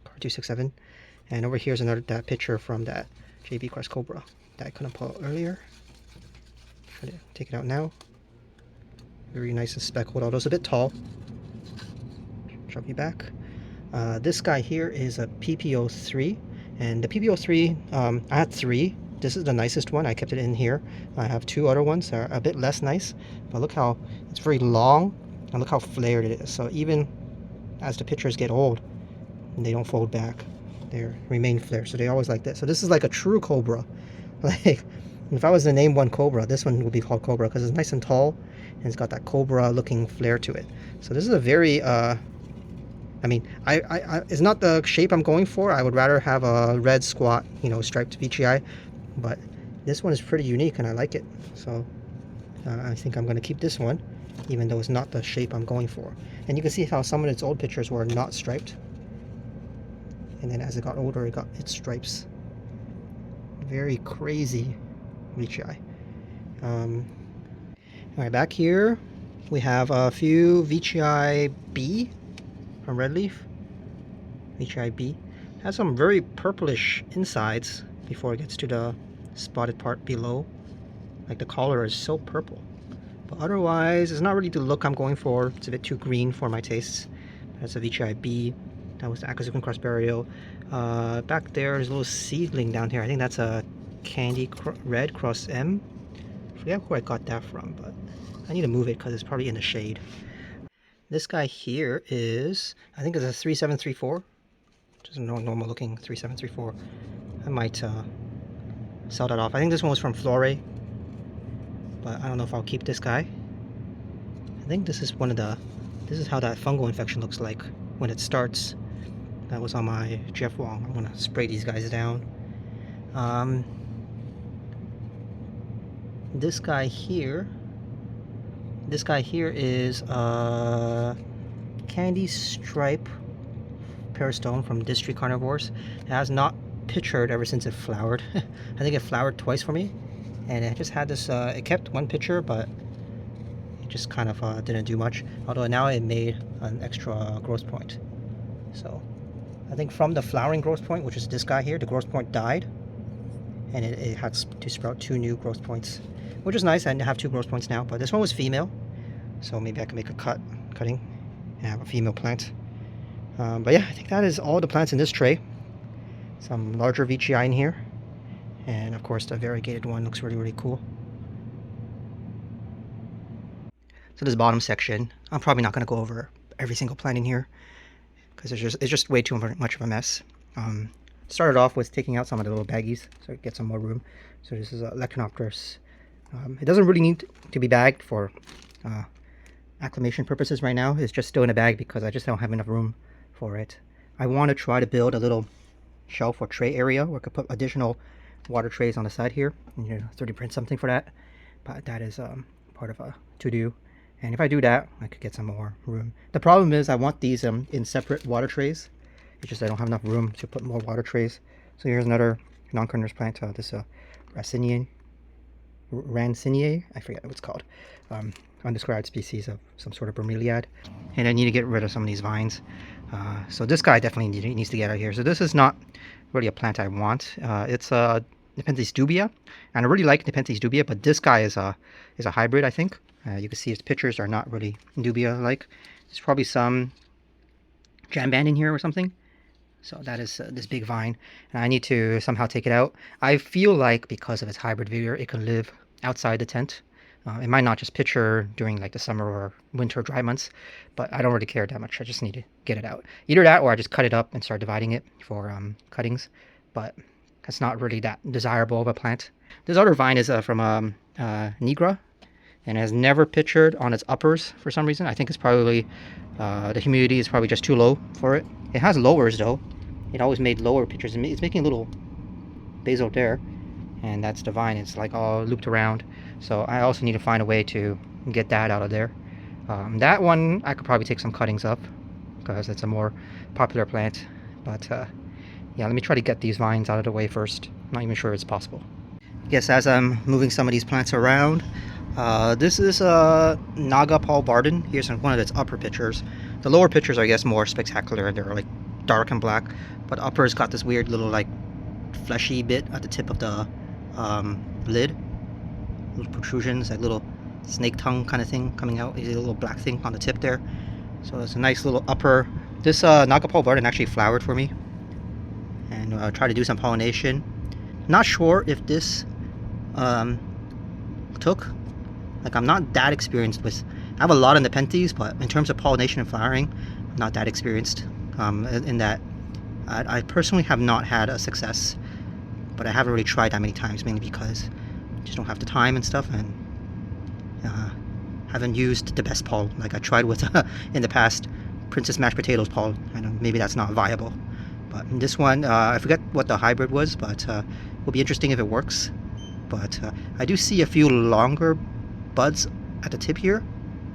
card 267. And over here's that picture from that JB cross Cobra that I couldn't pull out earlier. Try to take it out now. Very nice and speckled, although it's a bit tall. Drop you back. This guy here is a PPO3. And the PPO3, I had 3. This is the nicest one. I kept it in here. I have 2 other ones that are a bit less nice. But look how it's very long, and look how flared it is. So even as the pictures get old, they don't fold back. They remain flared. So they always like this. So this is like a true cobra. Like, if I was to name one cobra, this one would be called Cobra because it's nice and tall, and it's got that cobra looking flare to it. So this is a very I mean, it's not the shape I'm going for. I would rather have a red squat, striped veitchii, but this one is pretty unique and I like it. So I think I'm going to keep this one, even though it's not the shape I'm going for. And you can see how some of its old pictures were not striped, and then as it got older, it got its stripes. Very crazy veitchii. Alright, back here we have a few veitchii B from Red Leaf. veitchii B has some very purplish insides before it gets to the spotted part below. Like the collar is so purple, but otherwise it's not really the look I'm going for. It's a bit too green for my tastes. That's a veitchii B. That was the Akazukin cross burial. Back there's a little seedling down here. I think that's a candy red cross M. I forget where I got that from, but I need to move it because it's probably in the shade. This guy here is, I think it's a 3734. Just a normal looking 3734. I might sell that off. I think this one was from Flore, but I don't know if I'll keep this guy. I think this is one of the, this is how that fungal infection looks like when it starts. That was on my Geoff Wong. I'm gonna spray these guys down. This guy here is Candy Stripe Peristome from District Carnivorous. It has not pictured ever since it flowered. I think it flowered twice for me, and it just had this, it kept one picture, but it just kind of didn't do much, although now it made an extra growth point. So I think from the flowering growth point, which is this guy here, the growth point died, and it had to sprout 2 new growth points, which is nice. I have 2 growth points now, but this one was female, so maybe I can make a cutting and have a female plant. But yeah, I think that is all the plants in this tray. Some larger veitchii in here, and of course the variegated one looks really cool. So this bottom section, I'm probably not going to go over every single plant in here because it's just way too much of a mess. Started off with taking out some of the little baggies so I get some more room. So this is a Lectronopterus. It doesn't really need to be bagged for acclimation purposes right now. It's just still in a bag because I just don't have enough room for it. I want to try to build a little shelf or tray area where I could put additional water trays on the side here, and 3D print something for that. But that is part of a to-do. And if I do that, I could get some more room. The problem is I want these in separate water trays. It's just I don't have enough room to put more water trays. So here's another non-carnivorous plant. This Ranciniae, I forget what it's called. Undescribed species of some sort of bromeliad. And I need to get rid of some of these vines. So this guy definitely needs to get out of here. So this is not really a plant I want. It's a Nepenthes dubia, and I really like Nepenthes dubia, but this guy is a hybrid, I think. You can see his pictures are not really dubia-like. There's probably some jamband in here or something. So that is this big vine, and I need to somehow take it out. I feel like because of its hybrid vigor, it can live outside the tent. It might not just picture during like the summer or winter dry months, but I don't really care that much. I just need to get it out. Either that or I just cut it up and start dividing it for cuttings, but it's not really that desirable of a plant. This other vine is from Nigra, and has never pictured on its uppers for some reason. I think it's probably, the humidity is probably just too low for it. It has lowers though. It always made lower pictures. It's making a little basal there, and that's the vine. It's like all looped around. So I also need to find a way to get that out of there. That one I could probably take some cuttings up because it's a more popular plant. But yeah, let me try to get these vines out of the way first. I'm not even sure it's possible. I guess as I'm moving some of these plants around, this is Naga Paul Barden. Here's one of its upper pictures. The lower pictures are, I guess, more spectacular. They're like dark and black, but upper's got this weird little like fleshy bit at the tip of the lid. Little protrusions, like little snake tongue kind of thing coming out. There's a little black thing on the tip there. So it's a nice little upper. This Naga Paul Barden actually flowered for me, and tried to do some pollination. Not sure if this took. Like, I'm not that experienced with. I have a lot of Nepenthes, but in terms of pollination and flowering, I'm not that experienced. In that, I personally have not had a success, but I haven't really tried that many times, mainly because I just don't have the time and stuff, and haven't used the best pollen like I tried with in the past, Princess Mashed Potatoes pollen. I know maybe that's not viable, but this one, I forget what the hybrid was, but will be interesting if it works. But I do see a few longer buds at the tip here.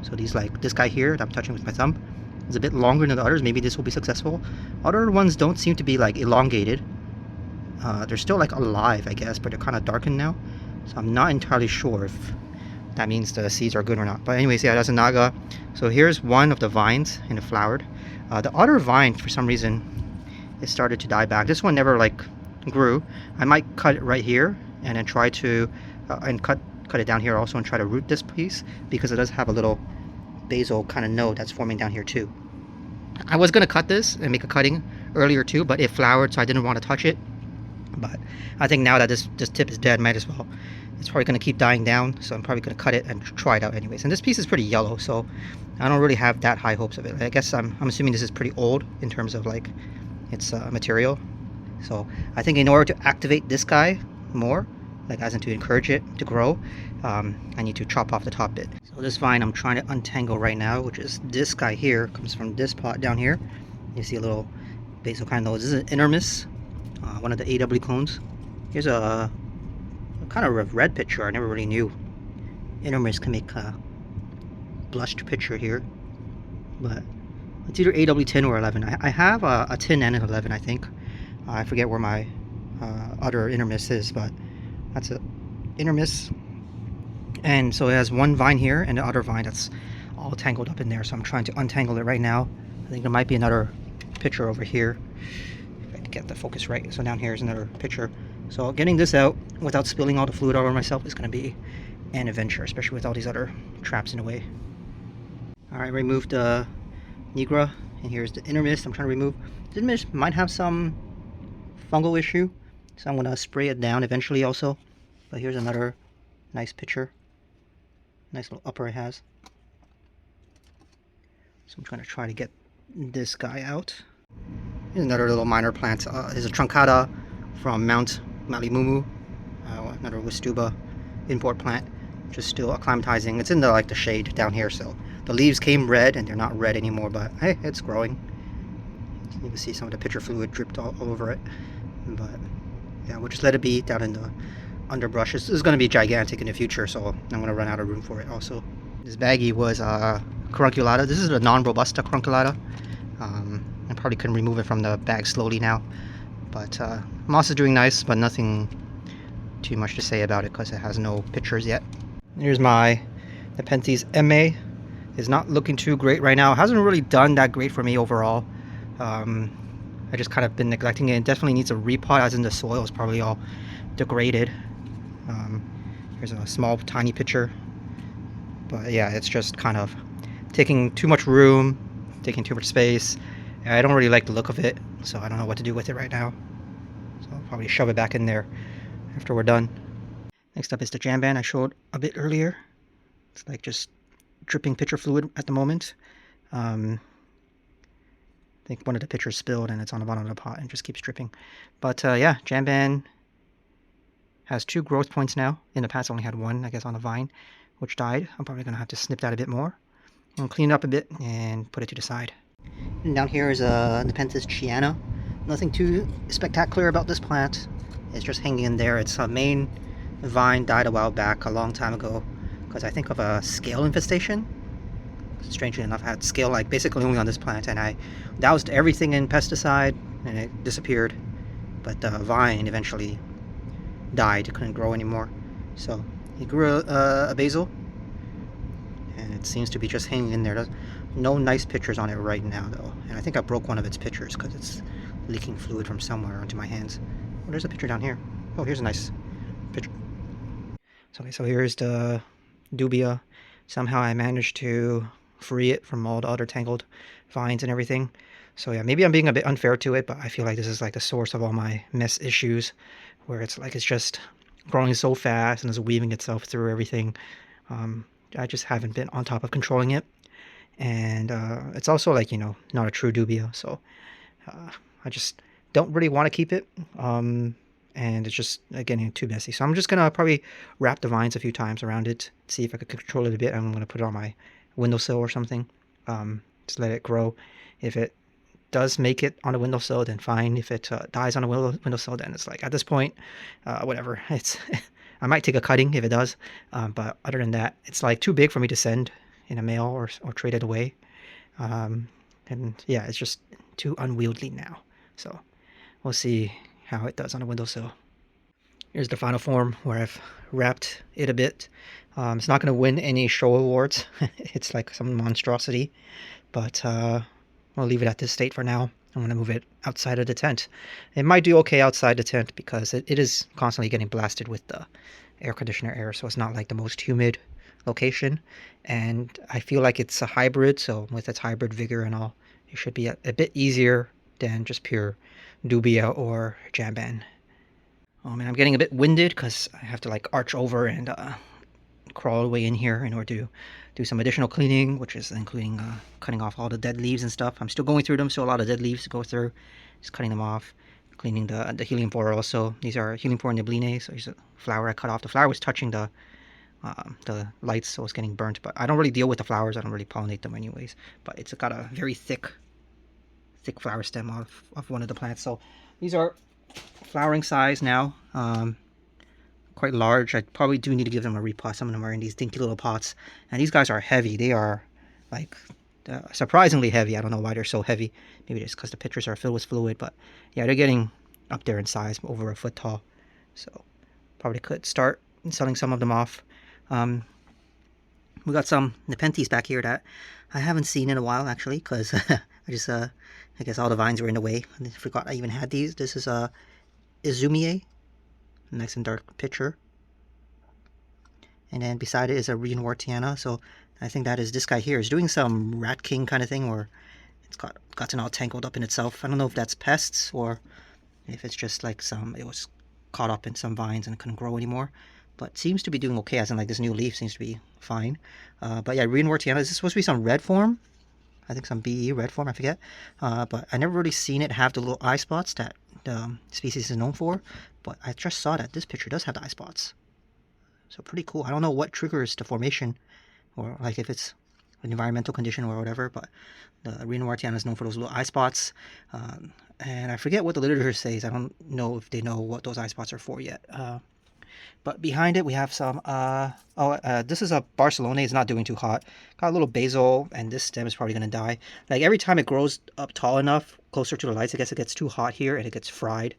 So these, like this guy here that I'm touching with my thumb, is a bit longer than the others. Maybe this will be successful. Other ones don't seem to be like elongated. They're still like alive, I guess, but they're kind of darkened now. So I'm not entirely sure if that means the seeds are good or not. But anyways, yeah, that's a Naga. So here's one of the vines, and it flowered. The other vine, for some reason, it started to die back. This one never like grew. I might cut it right here and then try to and cut it down here also and try to root this piece, because it does have a little basal kind of node that's forming down here too. I was gonna cut this and make a cutting earlier too, but it flowered, so I didn't want to touch it. But I think now that this tip is dead, might as well it's probably going to keep dying down, so I'm probably going to cut it and try it out anyways. And this piece is pretty yellow, so I don't really have that high hopes of it. I guess I'm assuming this is pretty old in terms of like its material. So I think in order to activate this guy more, like as in to encourage it to grow, I need to chop off the top bit. So this vine I'm trying to untangle right now, which is this guy here, comes from this pot down here. You see a little basal kind of nose. This is an intermis, one of the AW clones. Here's a kind of a red picture. I never really knew intermis can make a blushed picture here, but it's either AW10 or 11. I have a 10 and an 11, I think. I forget where my other intermis is, but that's a intermis. And so it has one vine here and the other vine that's all tangled up in there, so I'm trying to untangle it right now. I think there might be another picture over here if I can get the focus right. So down here is another picture. So getting this out without spilling all the fluid all over myself is going to be an adventure, especially with all these other traps in the way. Alright, removed the nigra, and here's the intermis I'm trying to remove. The intermis might have some fungal issue, so I'm going to spray it down eventually also. But here's another nice picture. Nice little upper it has. So I'm trying to get this guy out. Here's another little minor plant. Is a truncata from Mount Malimumu, another Wistuba import plant, just still acclimatizing. It's in the shade down here, so the leaves came red and they're not red anymore, but hey, it's growing. You can see some of the pitcher fluid dripped all over it, but yeah, we'll just let it be down in the underbrush. This is going to be gigantic in the future, so I'm going to run out of room for it also. This baggie was Carunculata. This is a non-robusta Carunculata. I probably couldn't remove it from the bag slowly now, but moss is doing nice, but nothing too much to say about it because it has no pictures yet. Here's my Nepenthes MA. Is not looking too great right now. It hasn't really done that great for me overall. I just kind of been neglecting it. It definitely needs a repot, as in the soil is probably all degraded. Here's a small tiny pitcher, but yeah, it's just kind of taking too much room, taking too much space. I don't really like the look of it, so I don't know what to do with it right now. So I'll probably shove it back in there after we're done. Next up is the jamban I showed a bit earlier. It's like just dripping pitcher fluid at the moment. I think one of the pitchers spilled and it's on the bottom of the pot and just keeps dripping. But yeah, jamban has 2 growth points now. In the past I only had 1, I guess, on the vine, which died. I'm probably going to have to snip that a bit more and clean it up a bit and put it to the side. And down here is a Nepenthes Chiana. Nothing too spectacular about this plant. It's just hanging in there. Its main vine died a while back, a long time ago, because I think of a scale infestation. Strangely enough, I had scale basically only on this plant, and I doused everything in pesticide and it disappeared. But the vine eventually died. It couldn't grow anymore. So he grew a basil, and it seems to be just hanging in there. There's no nice pictures on it right now though, and I think I broke one of its pitchers because it's leaking fluid from somewhere onto my hands. Oh, there's a picture down here. Oh, here's a nice picture. So here's the dubia. Somehow I managed to free it from all the other tangled vines and everything. So yeah, maybe I'm being a bit unfair to it, but I feel like this is like the source of all my mess issues, where it's just growing so fast and it's weaving itself through everything. I just haven't been on top of controlling it, and it's also not a true dubia, so I just don't really want to keep it, and it's just getting too messy. So I'm just gonna probably wrap the vines a few times around it, see if I could control it a bit. I'm gonna put it on my windowsill or something, just let it grow. If it does make it on a windowsill, then fine. If it dies on a windowsill, then it's at this point, whatever. It's I might take a cutting if it does, but other than that, it's too big for me to send in a mail or trade it away, and yeah, it's just too unwieldy now. So we'll see how it does on a windowsill. Here's the final form where I've wrapped it a bit. It's not going to win any show awards. It's like some monstrosity, but I'll leave it at this state for now. I'm going to move it outside of the tent. It might do okay outside the tent because it is constantly getting blasted with the air conditioner air, so it's not like the most humid location. And I feel like it's a hybrid, so with its hybrid vigor and all, it should be a bit easier than just pure dubia or jamban. Oh man, I'm getting a bit winded because I have to like arch over and crawl all the way in here in order to do some additional cleaning, which is including cutting off all the dead leaves and stuff. I'm still going through them, so a lot of dead leaves to go through. Just cutting them off, cleaning the Heliamphora also. These are Heliamphora nibline, so here's a flower I cut off. The flower was touching the lights, so it's getting burnt. But I don't really deal with the flowers. I don't really pollinate them anyways. But it's got a very thick flower stem of one of the plants. So these are flowering size now. Quite large. I probably do need to give them a repot. Some of them are in these dinky little pots, and these guys are heavy. They are like surprisingly heavy. I don't know why they're so heavy. Maybe it's because the pitchers are filled with fluid, but yeah, they're getting up there in size, over a foot tall. So probably could start selling some of them off. We got some Nepenthes back here that I haven't seen in a while actually, because I guess all the vines were in the way. I forgot I even had these. This is a Izumie. Nice and dark picture, and then beside it is a Reinwartiana. So I think that is this guy here is doing some rat king kind of thing, where it's gotten all tangled up in itself. I don't know if that's pests or if it's just like it was caught up in some vines and couldn't grow anymore, but seems to be doing okay, as in like this new leaf seems to be fine. But yeah, Reinwartiana, this is supposed to be some red form. I think some BE red form, I forget. But I never really seen it have the little eye spots that the species is known for. But I just saw that this picture does have the eye spots. So pretty cool. I don't know what triggers the formation, or like if it's an environmental condition or whatever, but the Reinwartiana is known for those little eye spots. And I forget what the literature says. I don't know if they know what those eye spots are for yet. But behind it we have some, this is a Barcelona. It's not doing too hot. Got a little basil, and this stem is probably going to die. Like every time it grows up tall enough, closer to the lights, I guess it gets too hot here and it gets fried.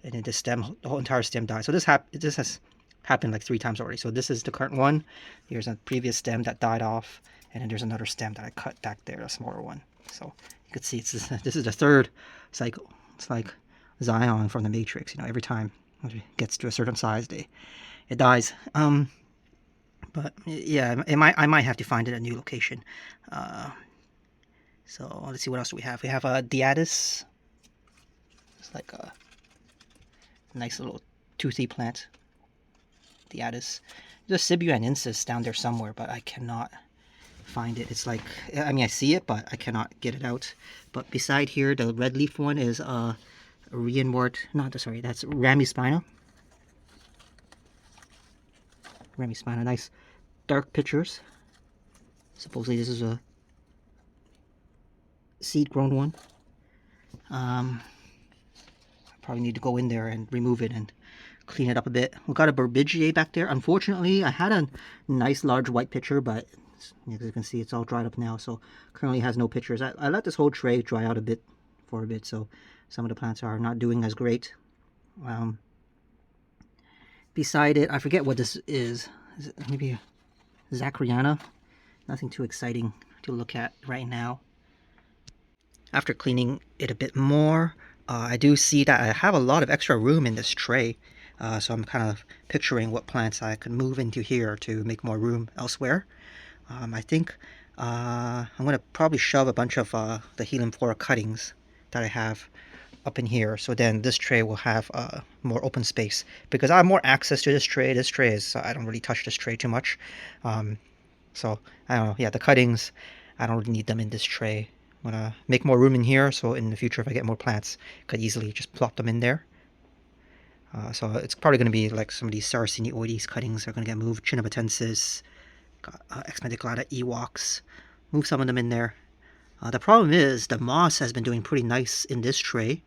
And then the whole entire stem dies. So this has happened like 3 times already. So this is the current one. Here's a previous stem that died off. And then there's another stem that I cut back there, a smaller one. So you can see this is the 3rd cycle. It's like Zion from the Matrix. You know, every time it gets to a certain size, it dies. But yeah, I might have to find it a new location. So let's see, what else do we have? We have a Diatis. It's like a nice little toothy plant. Diatis. There's a Sibuanensis down there somewhere, but I cannot find it. It's like, I mean, I see it, but I cannot get it out. But beside here, the red leaf one is that's Ramispina. Ramispina, nice dark pictures. Supposedly this is a seed grown one. Probably need to go in there and remove it and clean it up a bit. We've got a Burbidgiae back there. Unfortunately, I had a nice large white pitcher, but as you can see, it's all dried up now, so currently has no pitchers. I let this whole tray dry out for a bit, so some of the plants are not doing as great. Beside it, I forget what this is. Is it maybe a Zachariana? Nothing too exciting to look at right now. After cleaning it a bit more, I do see that I have a lot of extra room in this tray. So I'm kind of picturing what plants I could move into here to make more room elsewhere. I think I'm going to probably shove a bunch of the Heliamphora cuttings that I have up in here, so then this tray will have more open space, because I have more access to this tray. This tray is, I don't really touch this tray too much. So I don't know, yeah, the cuttings, I don't really need them in this tray. I'm going to make more room in here, so in the future if I get more plants, I could easily just plop them in there. So it's probably going to be like some of these Sarracenoides cuttings are going to get moved. Chinobatensis, Exmediculata Ewoks, move some of them in there. The problem is the moss has been doing pretty nice in this tray,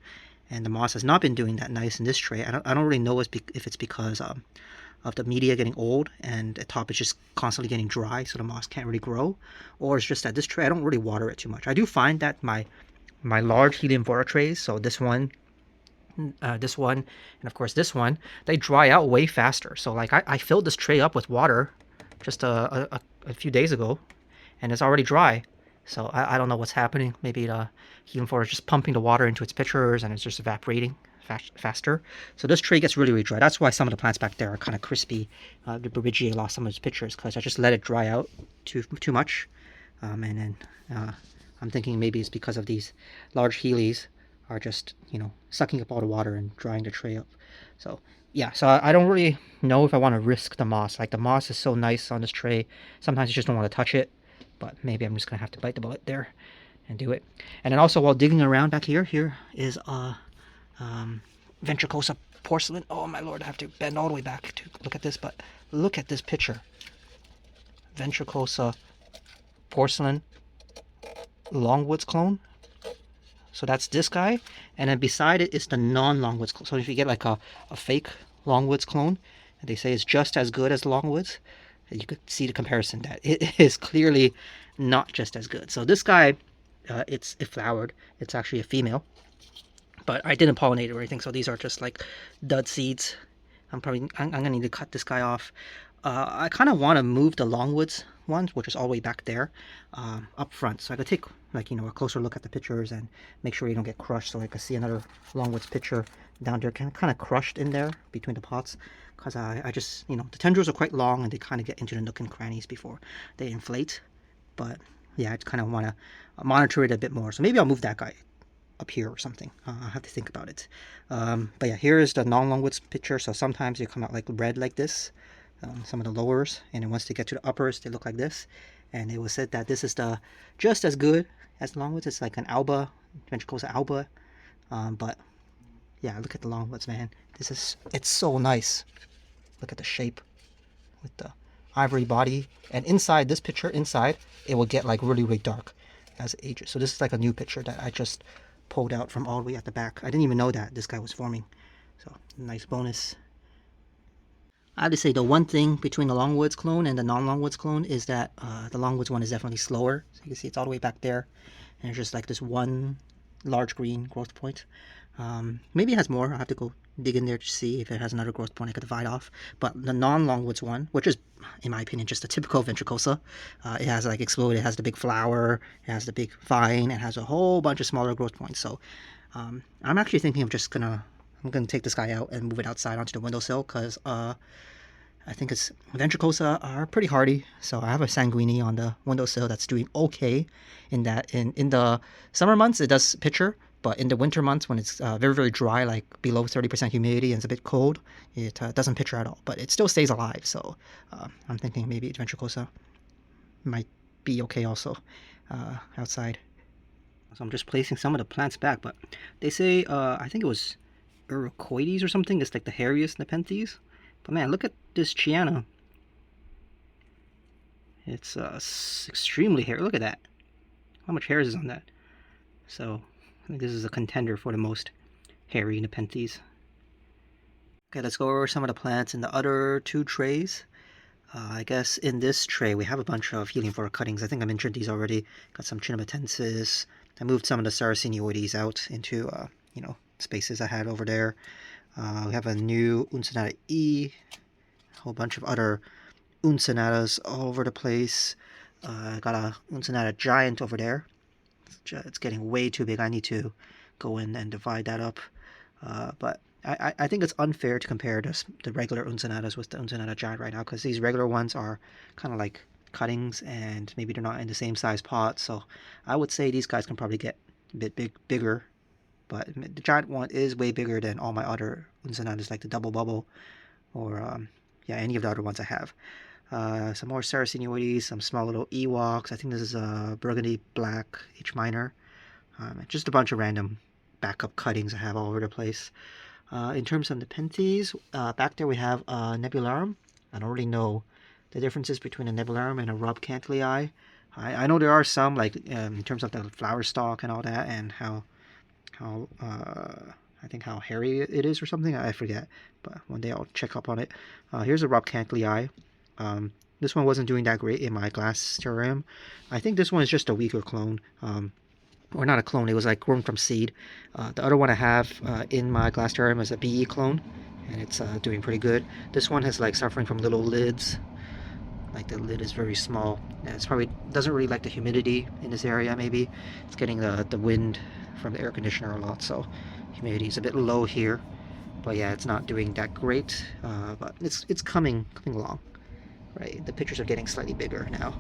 and the moss has not been doing that nice in this tray. I don't really know if it's because of the media getting old and the top is just constantly getting dry, so the moss can't really grow, or it's just that this tray I don't really water it too much. I do find that my large Heliamphora trays, so this one, and of course this one, they dry out way faster. So like I filled this tray up with water just a few days ago, and it's already dry. So I don't know what's happening. Maybe the Heliamphora is just pumping the water into its pitchers and it's just evaporating faster. So this tray gets really, really dry. That's why some of the plants back there are kind of crispy. The Burbidgiae lost some of its pitchers because I just let it dry out too much. And then I'm thinking maybe it's because of these large Helis are just, sucking up all the water and drying the tray up. So yeah, so I don't really know if I want to risk the moss. Like the moss is so nice on this tray. Sometimes you just don't want to touch it, but maybe I'm just gonna have to bite the bullet there and do it. And then also while digging around back here, here is Ventricosa porcelain. Oh my lord, I have to bend all the way back to look at this, but look at this picture. Ventricosa porcelain Longwoods clone. So that's this guy, and then beside it is the non-Longwoods clone. So if you get like a fake Longwoods clone, and they say it's just as good as Longwoods, you could see the comparison that it is clearly not just as good. So this guy, it flowered. It's actually a female, but I didn't pollinate it or anything. So these are just like dud seeds. I'm gonna need to cut this guy off. I kind of want to move the Longwoods ones, which is all the way back there, up front, so I could take like a closer look at the pictures and make sure you don't get crushed. So I could see another Longwoods picture down there, kind of crushed in there between the pots, because I just the tendrils are quite long and they kind of get into the nook and crannies before they inflate. But yeah, I kind of want to monitor it a bit more. So maybe I'll move that guy up here or something. I'll have to think about it. But yeah, here is the non-Longwoods picture. So sometimes they come out like red like this. Some of the lowers, and then once they get to the uppers, they look like this. And it was said that this is the just as good as the Longwoods. It's like an alba, Ventricosa alba. But yeah, look at the Longwoods, man. It's so nice. Look at the shape with the ivory body. And inside this picture, inside, it will get like really, really dark as it ages. So this is like a new picture that I just pulled out from all the way at the back. I didn't even know that this guy was forming. So nice bonus. I have to say the one thing between the Longwoods clone and the non-Longwoods clone is that the Longwoods one is definitely slower. So you can see it's all the way back there, and it's just like this one large green growth point. Maybe it has more. I'll have to go dig in there to see if it has another growth point I could divide off. But the non-Longwoods one, which is, in my opinion, just a typical Ventricosa, it has like exploded. It has the big flower, it has the big vine, it has a whole bunch of smaller growth points. So I'm actually thinking of just I'm gonna take this guy out and move it outside onto the windowsill, because I think it's Ventricosa are pretty hardy. So I have a Sanguini on the windowsill that's doing okay. In the summer months it does pitcher, but in the winter months when it's very, very dry, like below 30% humidity and it's a bit cold, it doesn't pitcher at all. But it still stays alive. So I'm thinking maybe Ventricosa might be okay also outside. So I'm just placing some of the plants back, but they say I think it was Urucoides or something. It's like the hairiest Nepenthes. But man, look at this Chiana. It's extremely hairy. Look at that. How much hair is on that? So I think this is a contender for the most hairy Nepenthes. Okay, let's go over some of the plants in the other two trays. I guess in this tray we have a bunch of Heliamphora cuttings. I think I mentioned these already. Got some Chinamitensis. I moved some of the Sarracenoides out into spaces I had over there. We have a new Uncinata E, a whole bunch of other Uncinatas all over the place. I got a Uncinata Giant over there. It's getting way too big. I need to go in and divide that up. But I think it's unfair to compare the regular Uncinatas with the Uncinata Giant right now, because these regular ones are kind of like cuttings and maybe they're not in the same size pot. So I would say these guys can probably get a bit bigger. But the giant one is way bigger than all my other Uncinatas, like the double bubble, or any of the other ones I have. Some more Sarracenoides, some small little Ewoks. I think this is a Burgundy Black H minor. Just a bunch of random backup cuttings I have all over the place. In terms of Nepenthes, back there we have Nebularum. I don't really know the differences between a Nebularum and a Rob Cantley. I know there are some, like in terms of the flower stalk and all that, and how I think how hairy it is or something. I forget, but one day I'll check up on it. Here's a Rob Cantley. This one wasn't doing that great in my glass terrarium. I think this one is just a weaker clone. Or not a clone, it was like grown from seed. The other one I have in my glass terrarium is a BE clone, and it's doing pretty good. This one is like suffering from little lids. Like the lid is very small, and it's probably doesn't really like the humidity in this area. Maybe it's getting the wind from the air conditioner a lot, so humidity is a bit low here. But yeah, it's not doing that great, but it's coming along. Right, the pictures are getting slightly bigger now,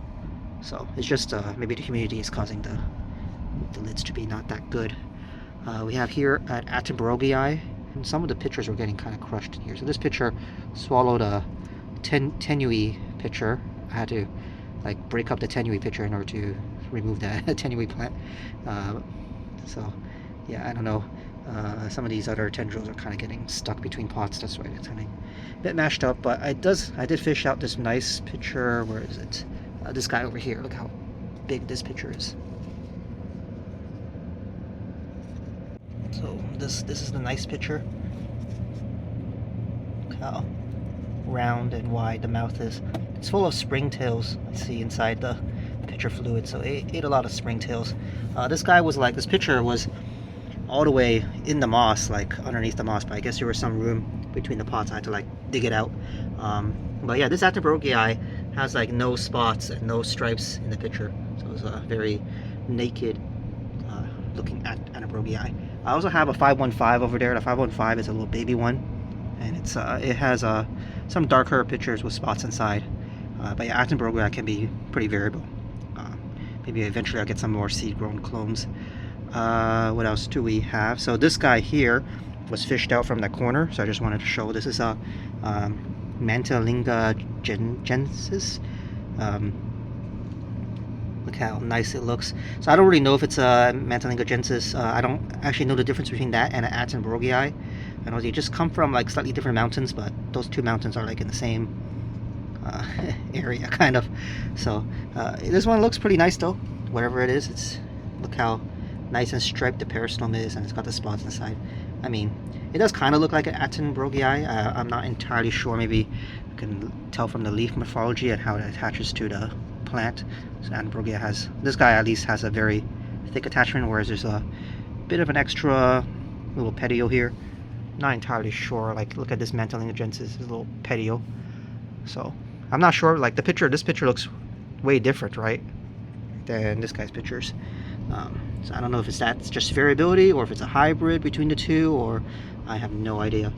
so it's just maybe the humidity is causing the lids to be not that good. We have here at Attenboroughi. And some of the pictures were getting kind of crushed in here. So this picture swallowed a tenui picture. I had to like break up the tenui picture in order to remove that tenui plant. So yeah, I don't know. Some of these other tendrils are kind of getting stuck between pots. That's why it's kind of a bit mashed up. But I did fish out this nice picture. Where is it? This guy over here. Look how big this picture is. So this is the nice picture. Look how round and wide the mouth is. It's full of springtails. I see inside the picture fluid. So it ate a lot of springtails. This guy was like, this picture was all the way in the moss, like underneath the moss, but I guess there was some room between the pots. I had to like dig it out. But yeah, this Actinobrochii has like no spots and no stripes in the picture, so it's a very naked looking Actinobrochii. I also have a 515 over there. The 515 is a little baby one, and it has some darker pictures with spots inside. But yeah, Actinobrochii can be pretty variable. Maybe eventually I'll get some more seed-grown clones. What else do we have? So this guy here was fished out from that corner, so I just wanted to show. This is a Mantalinga gensis. Look how nice it looks. So I don't really know if it's a Mantalinga gensis. I don't actually know the difference between that and an Actinobrochii. I know they just come from like slightly different mountains, but those two mountains are like in the same area kind of. So this one looks pretty nice though, whatever it is. Look how nice and striped the peristome is, and it's got the spots inside. I mean, it does kind of look like an Actinobrochii. I'm not entirely sure. Maybe you can tell from the leaf morphology and how it attaches to the plant. So Actinobrochii has, this guy at least has a very thick attachment, whereas there's a bit of an extra little petiole here. Not entirely sure. Like, look at this Mantalinga gensis, this little petiole. So I'm not sure. Like this picture looks way different, right, than this guy's pictures. So I don't know if that's just variability, or if it's a hybrid between the two, or I have no idea.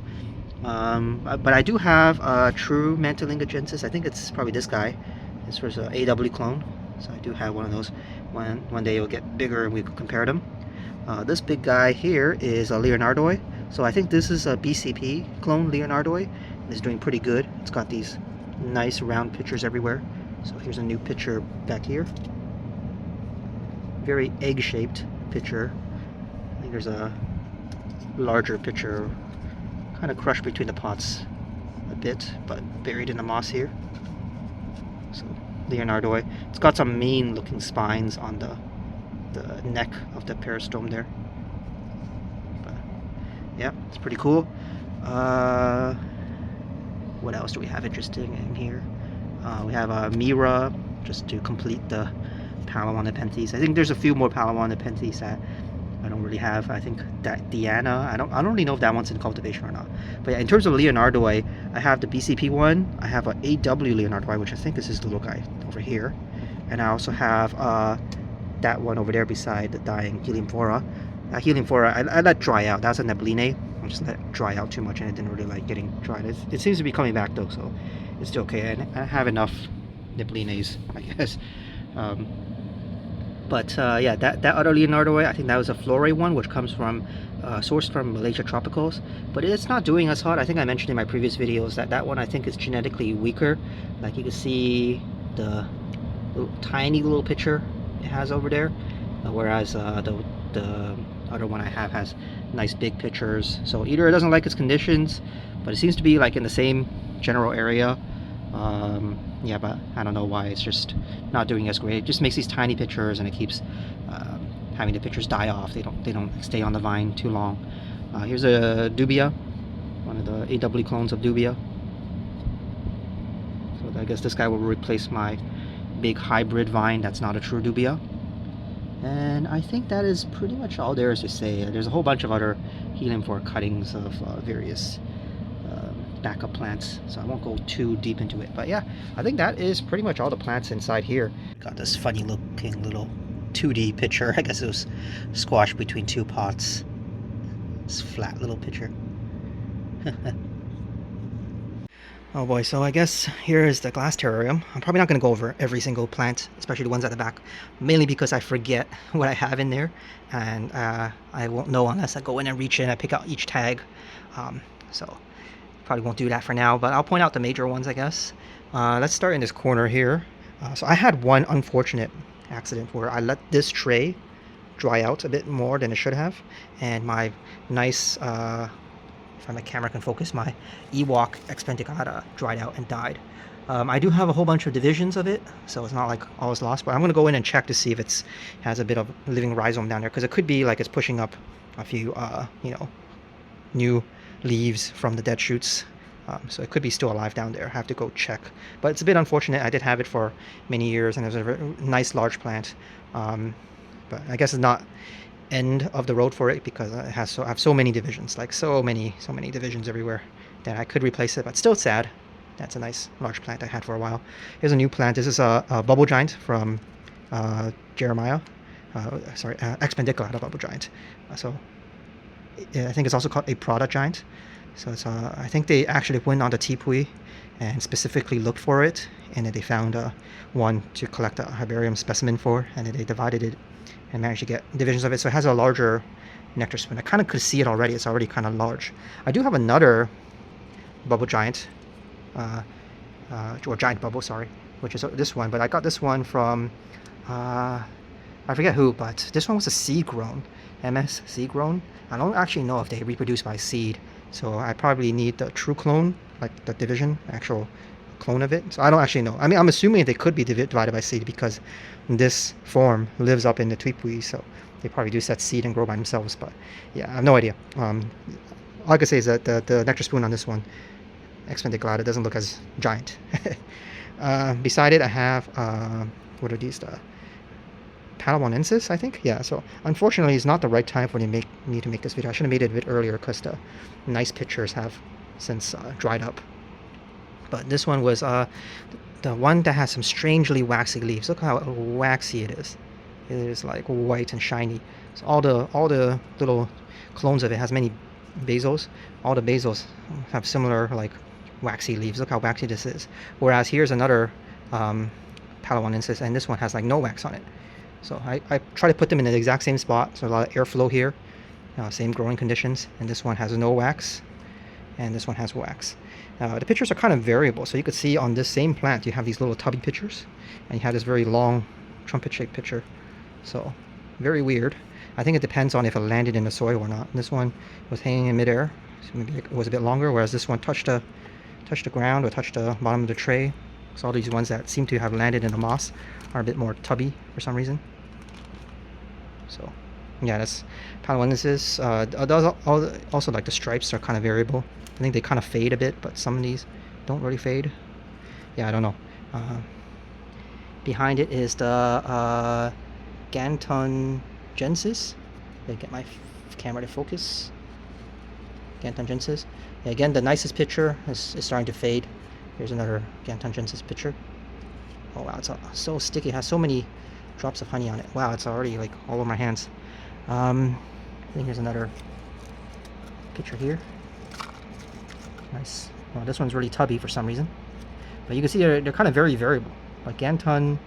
But I do have a true Mantalinga gensis. I think it's probably this guy. This was an AW clone, so I do have one of those. One day it'll get bigger and we can compare them. This big guy here is a Leonardoi. So I think this is a BCP clone Leonardoi. It's doing pretty good. It's got these nice round pictures everywhere. So here's a new picture back here. Very egg-shaped picture. I think there's a larger picture kind of crushed between the pots a bit, but buried in the moss here. So Leonardoi. It's got some mean looking spines on the neck of the peristome there. But yeah, it's pretty cool. What else do we have interesting in here? We have a Mira, just to complete the Palawan Nepenthes. I think there's a few more Palawan Nepenthes that I don't really have. I think that Diana, I don't really know if that one's in cultivation or not. But yeah, in terms of Leonardoi, I have the BCP one. I have an AW Leonardoi, which I think is this little guy over here. And I also have that one over there beside the dying Heliamphora. Heliamphora, I let dry out. That's a Nebline. I just let it dry out too much, and it didn't really like getting dried. It seems to be coming back though, so it's still okay. And I have enough Neblines, I guess. But yeah, that other Leonardoi, I think that was a Flore one, which comes from sourced from Malaysia Tropicals, but it's not doing as hot. I think I mentioned in my previous videos that one I think is genetically weaker. Like you can see the tiny little picture it has over there, whereas the other one I have has nice big pictures. So either it doesn't like its conditions, but it seems to be like in the same general area. Yeah, but I don't know why it's just not doing as great. It just makes these tiny pictures, and it keeps having the pictures die off. They don't stay on the vine too long. Here's a Dubia, one of the AW clones of Dubia. So I guess this guy will replace my big hybrid vine that's not a true Dubia. And I think that is pretty much all there is to say. There's a whole bunch of other Heliamphora cuttings of various backup plants, so I won't go too deep into it. But yeah, I think that is pretty much all the plants inside here. Got this funny looking little 2D picture. I guess it was squashed between two pots. This flat little picture. Oh boy, so I guess here is the glass terrarium. I'm probably not going to go over every single plant, especially the ones at the back, mainly because I forget what I have in there, and I won't know unless I go in and reach in and pick out each tag. So probably won't do that for now, but I'll point out the major ones, I guess. Let's start in this corner here. So I had one unfortunate accident where I let this tray dry out a bit more than it should have, and my nice if my camera can focus, my Ewok Expandicata dried out and died. I do have a whole bunch of divisions of it, so it's not like all is lost, but I'm going to go in and check to see if it's has a bit of living rhizome down there, because it could be like it's pushing up a few, new leaves from the dead shoots. So it could be still alive down there. I have to go check. But it's a bit unfortunate. I did have it for many years, and it was a very nice large plant. But I guess it's not end of the road for it, because it has I have so many divisions, like so many divisions everywhere, that I could replace it, but still sad. That's a nice large plant I had for a while. Here's a new plant. This is a bubble giant from Jeremiah. Expandicata bubble giant. So I think it's also called a Prada giant. So it's I think they actually went on the Tipui and specifically looked for it, and then they found one to collect a herbarium specimen for, and then they divided it and managed to get divisions of it. So it has a larger nectar spoon. I kind of could see it already. It's already kind of large. I do have another bubble giant, or giant bubble, sorry, which is this one. But I got this one from, I forget who, but this one was a seed grown, MS seed grown. I don't actually know if they reproduce by seed. So I probably need the true clone, like the division, actual clone of it. So I don't actually know. I mean, I'm assuming they could be divided by seed, because this form lives up in the Tipui, so they probably do set seed and grow by themselves. But yeah, I have no idea. All I can say is that the nectar spoon on this one, Expandicata, doesn't look as giant. Beside it, I have what are these? The Palawanensis, I think. Yeah. So unfortunately, it's not the right time for me to make this video. I should have made it a bit earlier, because the nice pictures have since dried up. But this one was the one that has some strangely waxy leaves. Look how waxy it is. It is like white and shiny. So all the little clones of it has many basils. All the basils have similar like waxy leaves. Look how waxy this is. Whereas here's another Palawanensis, and this one has like no wax on it. So I try to put them in the exact same spot, so a lot of airflow here, same growing conditions, and this one has no wax, and this one has wax. The pictures are kind of variable, so you could see on this same plant you have these little tubby pictures, and you have this very long trumpet-shaped picture. So very weird. I think it depends on if it landed in the soil or not. This one was hanging in midair, so maybe it was a bit longer, whereas this one touched the ground or touched the bottom of the tray. So all these ones that seem to have landed in the moss are a bit more tubby for some reason. So yeah, that's Palawanensis. Also like the stripes are kind of variable. I think they kind of fade a bit, but some of these don't really fade. Yeah, I don't know. Behind it is the Gantongensis. Let me get my camera to focus. Gantongensis. Yeah, again, the nicest picture is starting to fade. Here's another Gantongensis picture. Oh wow, it's so sticky. It has so many drops of honey on it. Wow, it's already like all over my hands. I think here's another picture here. Nice. Well, this one's really tubby for some reason. But you can see they're kind of very variable. Like Ganton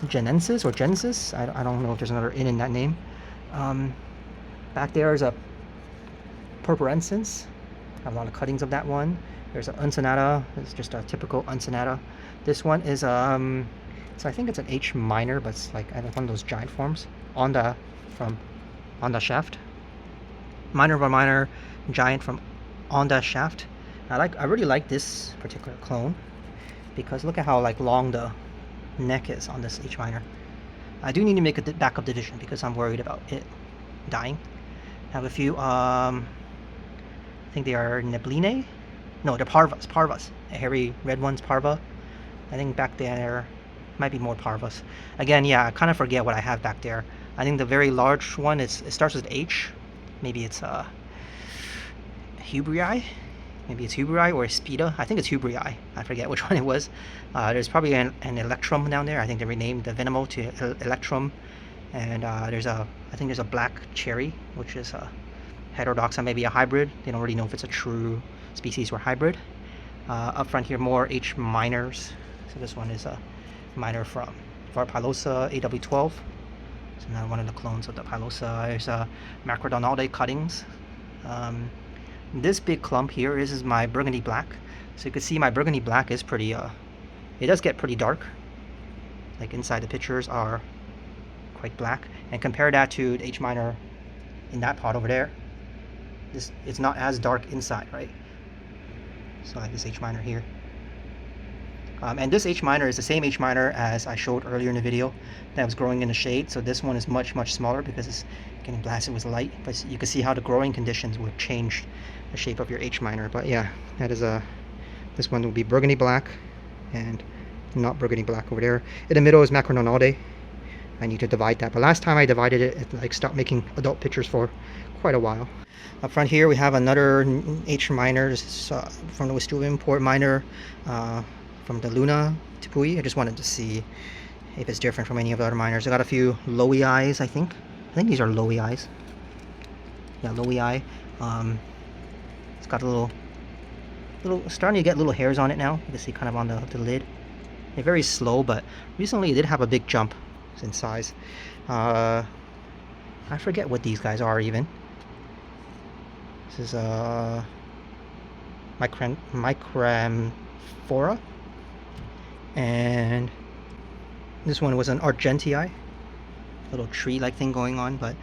Genensis or Genesis. I don't know if there's another in that name. Back there is a Purpurensis. I have a lot of cuttings of that one. There's an Uncinata. It's just a typical Uncinata. This one is so I think it's an H minor, but it's like one of those giant forms. Onda shaft. Minor of a minor giant from Onda shaft. I really like this particular clone, because look at how like long the neck is on this H minor. I do need to make a backup division because I'm worried about it dying. I have a few I think they are Nebline. No, they're Parvas. The hairy red one's Parva. I think back there might be more Parvas. Again, yeah, I kind of forget what I have back there. I think the very large one it starts with H. Maybe it's Hubrii. Maybe it's Hubrii or Spida. I think it's Hubrii. I forget which one it was. There's probably an Electrum down there. I think they renamed the Venimo to Electrum. And I think there's a black cherry, which is a heterodoxa, maybe a hybrid. They don't really know if it's a true species or hybrid. Up front here, more H minors. So this one is a minor from Pilosa AW12. So now one of the clones of the Pilosa. There's Macrodonalde cuttings. This big clump here is my burgundy black. So you can see my burgundy black is pretty, it does get pretty dark. Like inside the pictures are quite black. And compare that to the H minor in that pot over there. It's not as dark inside, right? So like this H minor here. And this H minor is the same H minor as I showed earlier in the video that was growing in the shade. So this one is much smaller because it's getting blasted with light. But you can see how the growing conditions would change the shape of your H minor. But yeah, that is this one will be burgundy black and not burgundy black over there. In the middle is Macrodonalde. I need to divide that. But last time I divided it, it like stopped making adult pictures for quite a while. Up front here we have another H minor. This is from the Western import minor. From the Luna Tipui. I just wanted to see if it's different from any of the other miners. I got a few lowy eyes, I think. I think these are lowy eyes. Yeah, lowy eye. It's got a little starting to get little hairs on it now. You can see kind of on the lid. They're very slow, but recently it did have a big jump in size. I forget what these guys are even. This is Heliamphora. And this one was an Argentii, little tree-like thing going on, but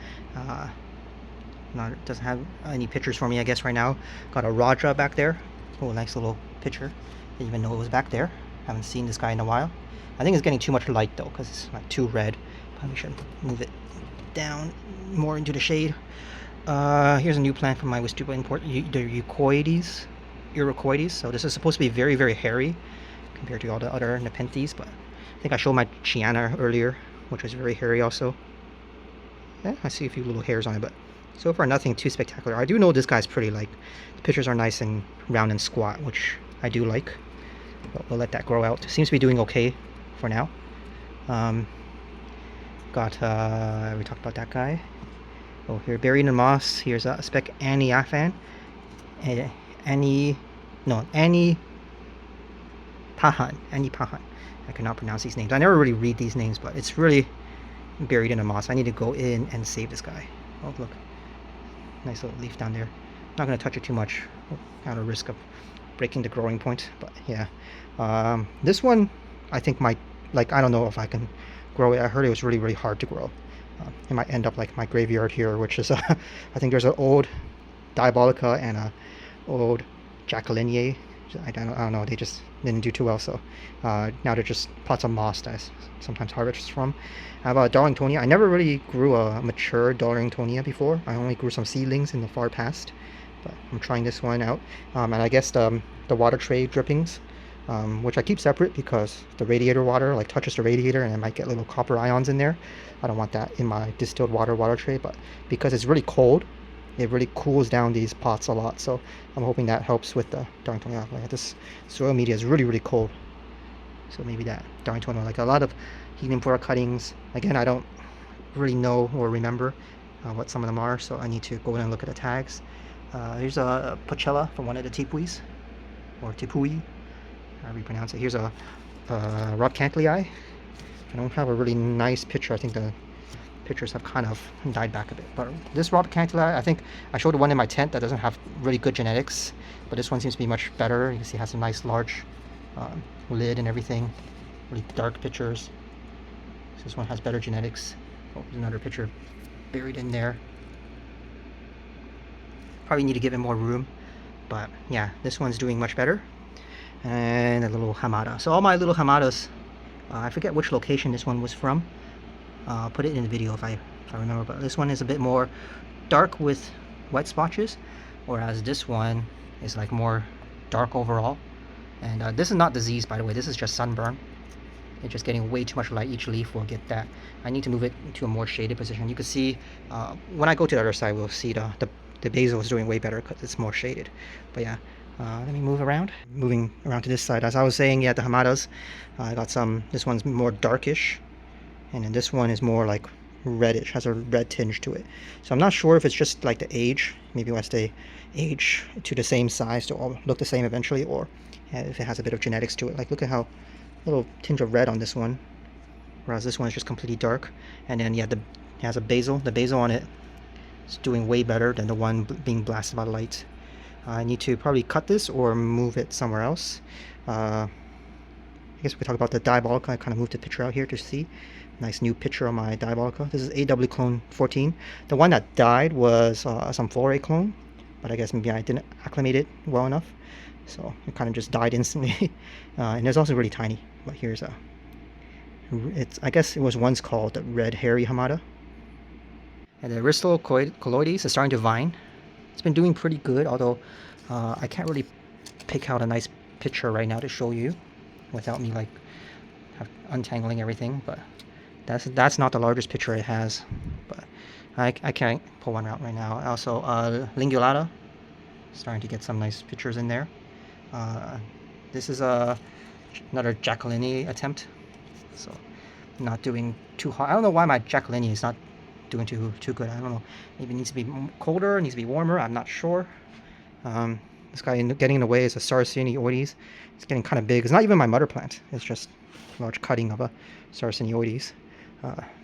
doesn't have any pictures for me, I guess, right now. Got a Raja back there. Oh, nice little picture. Didn't even know it was back there. Haven't seen this guy in a while. I think it's getting too much light though, because it's like too red. Probably should move it down more into the shade. Here's a new plant from my Westuba import, the Iroquoides. So this is supposed to be very hairy compared to all the other Nepenthes, but I think I showed my Chiana earlier, which was very hairy also. Yeah, I see a few little hairs on it, but so far nothing too spectacular. I do know this guy's pretty, like, the pictures are nice and round and squat, which I do like. But we'll let that grow out. Seems to be doing okay for now. We talked about that guy. Oh, here, buried in the moss. Here's a spec Annie-Afan. Annie Pahan. I cannot pronounce these names. I never really read these names, but it's really buried in the moss. I need to go in and save this guy. Oh, look. Nice little leaf down there. Not going to touch it too much. At a risk of breaking the growing point. But yeah. This one, I think might, like, I don't know if I can grow it. I heard it was really hard to grow. It might end up like my graveyard here, which is, I think there's an old Diabolica and a old Jacqueline. I don't know, they just didn't do too well, so now they're just pots of moss that I sometimes harvest from. I have a Darlingtonia. I never really grew a mature Darlingtonia before. I only grew some seedlings in the far past, but I'm trying this one out. And I guess the water tray drippings, which I keep separate because the radiator water like touches the radiator and I might get little copper ions in there. I don't want that in my distilled water tray, but because it's really cold, it really cools down these pots a lot, so I'm hoping that helps with the Darlingtonia. Like, this soil media is really cold, so maybe that Darlingtonia, like a lot of Heliamphora cuttings. Again, I don't really know or remember what some of them are, so I need to go in and look at the tags. Here's a Pochella from one of the Tipuis, or Tipui, however you pronounce it. Here's a Rob Cantley. I don't have a really nice picture. I think the pictures have kind of died back a bit, but this Rob Cantley, I think I showed the one in my tent that doesn't have really good genetics, but this one seems to be much better. You can see it has some nice large lid and everything, really dark pictures. So this one has better genetics. Oh, there's another picture buried in there. Probably need to give it more room, but yeah, this one's doing much better. And a little Hamada. So all my little Hamadas, I forget which location this one was from. I'll put it in the video if I remember, but this one is a bit more dark with white splotches, whereas this one is like more dark overall. And this is not disease, by the way. This is just sunburn. It's just getting way too much light. Each leaf will get that. I need to move it to a more shaded position. You can see when I go to the other side, we'll see the basil is doing way better because it's more shaded. But yeah, let me move around. Moving around to this side. As I was saying, yeah, the Hamadas, I got some. This one's more darkish, and then this one is more like reddish, has a red tinge to it. So I'm not sure if it's just like the age. Maybe once they age to the same size, to all look the same eventually, or if it has a bit of genetics to it. Like, look at how little tinge of red on this one, whereas this one is just completely dark. And then yeah, it has a basil. The basil on it is doing way better than the one being blasted by light. I need to probably cut this or move it somewhere else. I guess we could talk about the Diabolica. I kind of moved the picture out here to see. Nice new picture of my Diabolica. This is AW clone 14. The one that died was some Flore clone, but I guess maybe I didn't acclimate it well enough, so it kind of just died instantly. And it's also really tiny. But here's a. I guess it was once called the Red Hairy Hamada. And the Aristo colloides is starting to vine. It's been doing pretty good, although I can't really pick out a nice picture right now to show you without me like untangling everything. But that's not the largest picture it has. But I can't pull one out right now. Also, Lingulata, starting to get some nice pictures in there. This is another Jacqueline attempt, so not doing too hot. I don't know why my Jacqueline is not doing too good. I don't know. Maybe it needs to be colder, it needs to be warmer. I'm not sure. This guy getting in the way is a Saracenoides. It's getting kind of big. It's not even my mother plant. It's just a large cutting of a Saracenoides.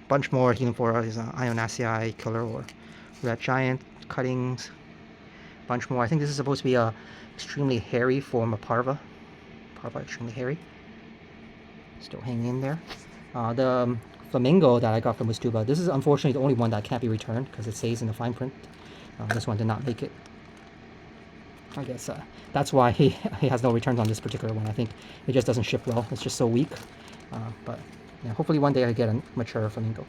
Bunch more Heliamphora is Ionacei killer or red giant cuttings. Bunch more. I think this is supposed to be a extremely hairy form of Parva. Parva extremely hairy. Still hanging in there. The Flamingo that I got from Wistuba, this is unfortunately the only one that can't be returned because it says in the fine print. This one did not make it. I guess that's why he has no returns on this particular one. I think it just doesn't ship well. It's just so weak. But yeah, hopefully one day I get a mature Flamingo.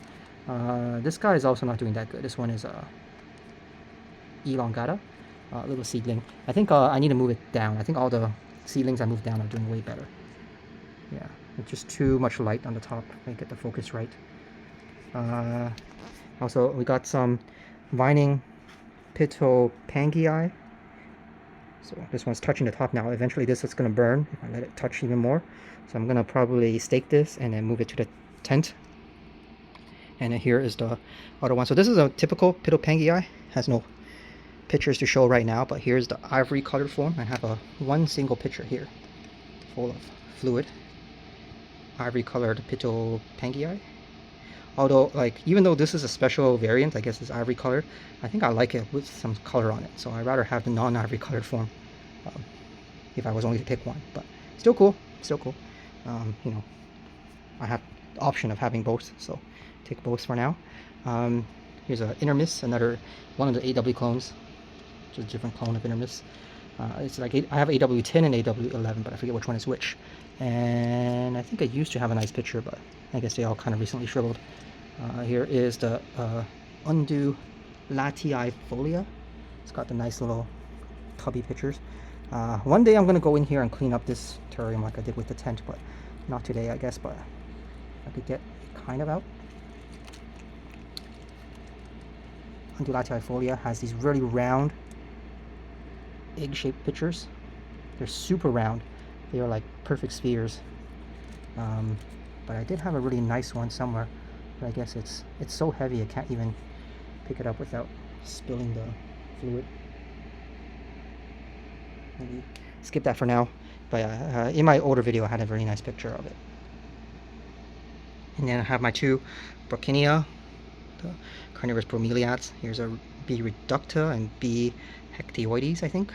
This guy is also not doing that good. This one is elongata, little seedling. I think I need to move it down. I think all the seedlings I moved down are doing way better. Yeah, it's just too much light on the top. I get the focus right. Also, we got some vining Pitopangii. So this one's touching the top now. Eventually this is going to burn if I let it touch even more. So I'm going to probably stake this and then move it to the tent. And then here is the other one. So this is a typical Pitopangii. Has no pictures to show right now, but here's the ivory colored form. I have one single picture here full of fluid. Ivory colored Pitopangii. Although, like, even though this is a special variant, I guess it's ivory colored, I think I like it with some color on it. So I'd rather have the non-ivory colored form if I was only to pick one. But still cool, still cool. You know, I have the option of having both, so take both for now. Here's an Intermis, another one of the AW clones, just a different clone of Intermis. It's like I have AW10 and AW11, but I forget which one is which. And I think I used to have a nice picture, but I guess they all kind of recently shriveled. Here is the Undulatii folia. It's got the nice little tubby pictures. One day I'm going to go in here and clean up this terrarium like I did with the tent, but not today, I guess. But I could get it kind of out. Undulatii folia has these really round egg-shaped pictures. They're super round. They are like perfect spheres. But I did have a really nice one somewhere, but I guess it's so heavy I can't even pick it up without spilling the fluid. Maybe skip that for now. But in my older video I had a very nice picture of it. And then I have my two Brocchinia, the Carnivorous bromeliads. Here's a B reducta and B hectioides, I think.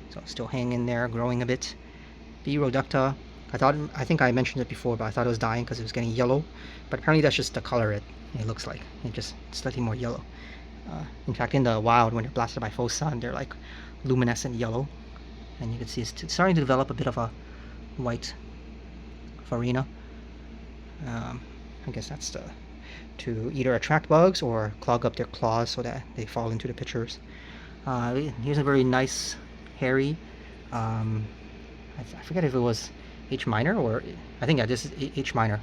So still hanging in there, growing a bit. B reducta, I think I mentioned it before, but I thought it was dying because it was getting yellow. But apparently that's just the color it looks like. It's just slightly more yellow. In fact, in the wild, when they're blasted by full sun, they're like luminescent yellow. And you can see it's starting to develop a bit of a white farina. I guess that's to either attract bugs or clog up their claws so that they fall into the pictures. Here's a very nice hairy, I forget if it was H minor or I think this is H minor.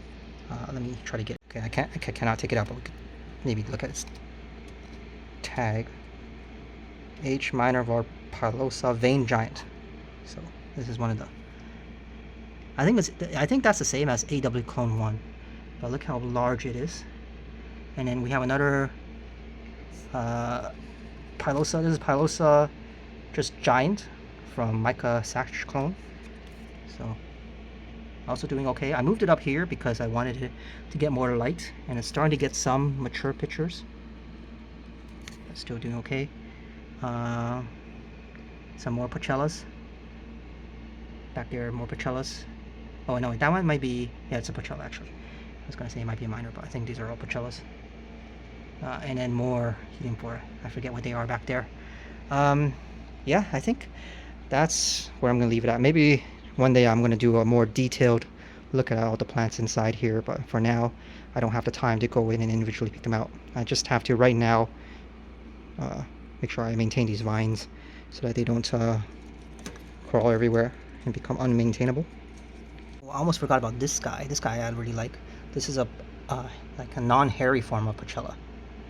Let me try to get. Okay, I cannot take it out, but we could maybe look at its tag. H minor Varpalosa vein giant. So this is one of the. I think that's the same as AW clone 1, but look how large it is. And then we have another Pilosa. This is Pilosa, just giant from Micah Sachs clone. So also doing okay. I moved it up here because I wanted it to get more light, and it's starting to get some mature pictures. But still doing okay. Some more Pochellas. Back there, more Pochellas. Oh no, that one might be, yeah, it's a Pochella actually. I was gonna say it might be a minor, but I think these are all Pochellas. And then more Heliamphora. I forget what they are back there. Yeah, I think that's where I'm gonna leave it at. Maybe one day I'm gonna do a more detailed look at all the plants inside here, but for now I don't have the time to go in and individually pick them out. I just have to right now make sure I maintain these vines so that they don't crawl everywhere and become unmaintainable. I almost forgot about this guy. This guy I really like. This is a like a non-hairy form of Pochella.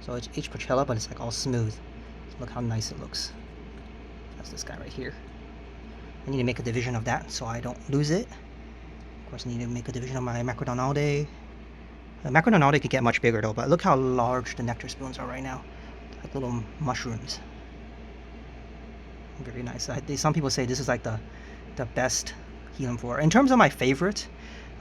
So it's each Pochella, but it's like all smooth. So look how nice it looks. That's this guy right here. I need to make a division of that so I don't lose it. Of course, I need to make a division of my Macrodonalde. Macrodonalde could get much bigger though, but look how large the nectar spoons are right now. Like little mushrooms. Very nice. Some people say this is like the best Heliamphora. In terms of my favorite,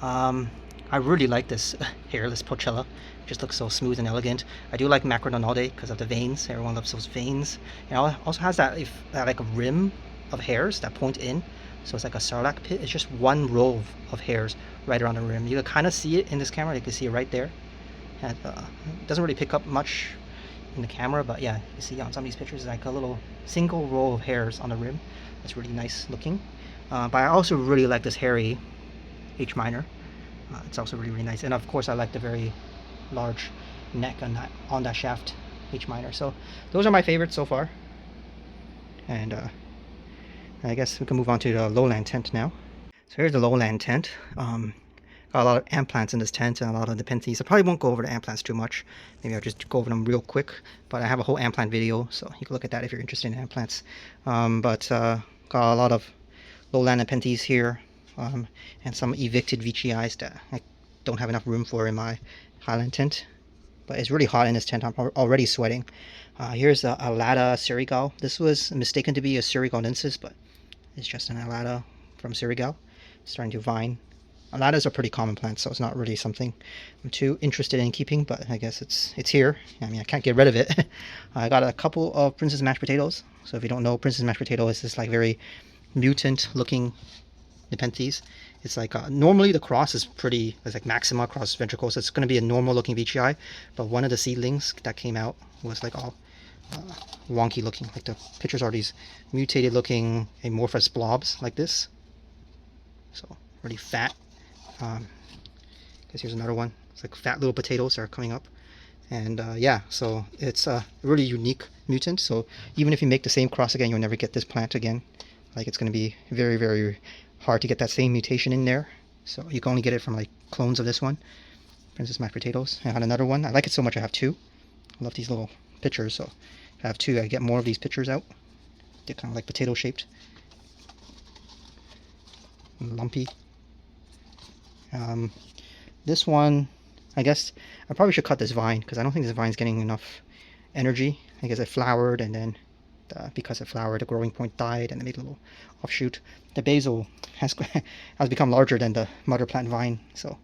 I really like this hairless Pochella. It just looks so smooth and elegant. I do like Macrodonalde because of the veins. Everyone loves those veins. And it also has that like a rim of hairs that point in. So it's like a sarlacc pit. It's just one row of hairs right around the rim. You can kind of see it in this camera. You can see it right there. And, it doesn't really pick up much in the camera, but yeah, you see on some of these pictures, like a little single row of hairs on the rim. That's really nice looking. But I also really like this hairy H minor. It's also really, really nice. And of course, I like the very large neck on that shaft H minor. So those are my favorites so far. And I guess we can move on to the Lowland Tent now. So here's the Lowland Tent. Got a lot of ant plants in this tent and a lot of Nepenthes. I probably won't go over the ant plants too much. Maybe I'll just go over them real quick. But I have a whole ant plant video, so you can look at that if you're interested in ant plants. Got a lot of Lowland Nepenthes here, and some evicted veitchii that I don't have enough room for in my Highland tent. But it's really hot in this tent. I'm already sweating. Here's a Alata Serigal. This was mistaken to be a Serigalensis, but it's just an Alata from Serigal. Starting to vine. Alatas are pretty common plants, so it's not really something I'm too interested in keeping, but I guess it's here. I mean, I can't get rid of it. I got a couple of Princess Mashed Potatoes. So if you don't know, Princess Mashed Potato is this like very mutant-looking Nepenthes. It's like normally the cross is pretty, it's like Maxima cross ventricle, so it's going to be a normal-looking veitchii, but one of the seedlings that came out was like all wonky-looking. Like the pictures are these mutated-looking amorphous blobs like this. So really fat. Guess here's another one. It's like fat little potatoes that are coming up. And yeah, so it's a really unique mutant. So even if you make the same cross again, you'll never get this plant again. Like it's going to be very, very hard to get that same mutation in there. So you can only get it from like clones of this one. Princess Mashed Potatoes. I had another one. I like it so much I have two. I love these little pictures. So if I have two, I get more of these pictures out. They're kind of like potato shaped. And lumpy. This one, I guess I probably should cut this vine because I don't think this vine's getting enough energy. I guess it flowered, and then because it flowered, the growing point died and it made a little offshoot. The basil has become larger than the mother plant vine, so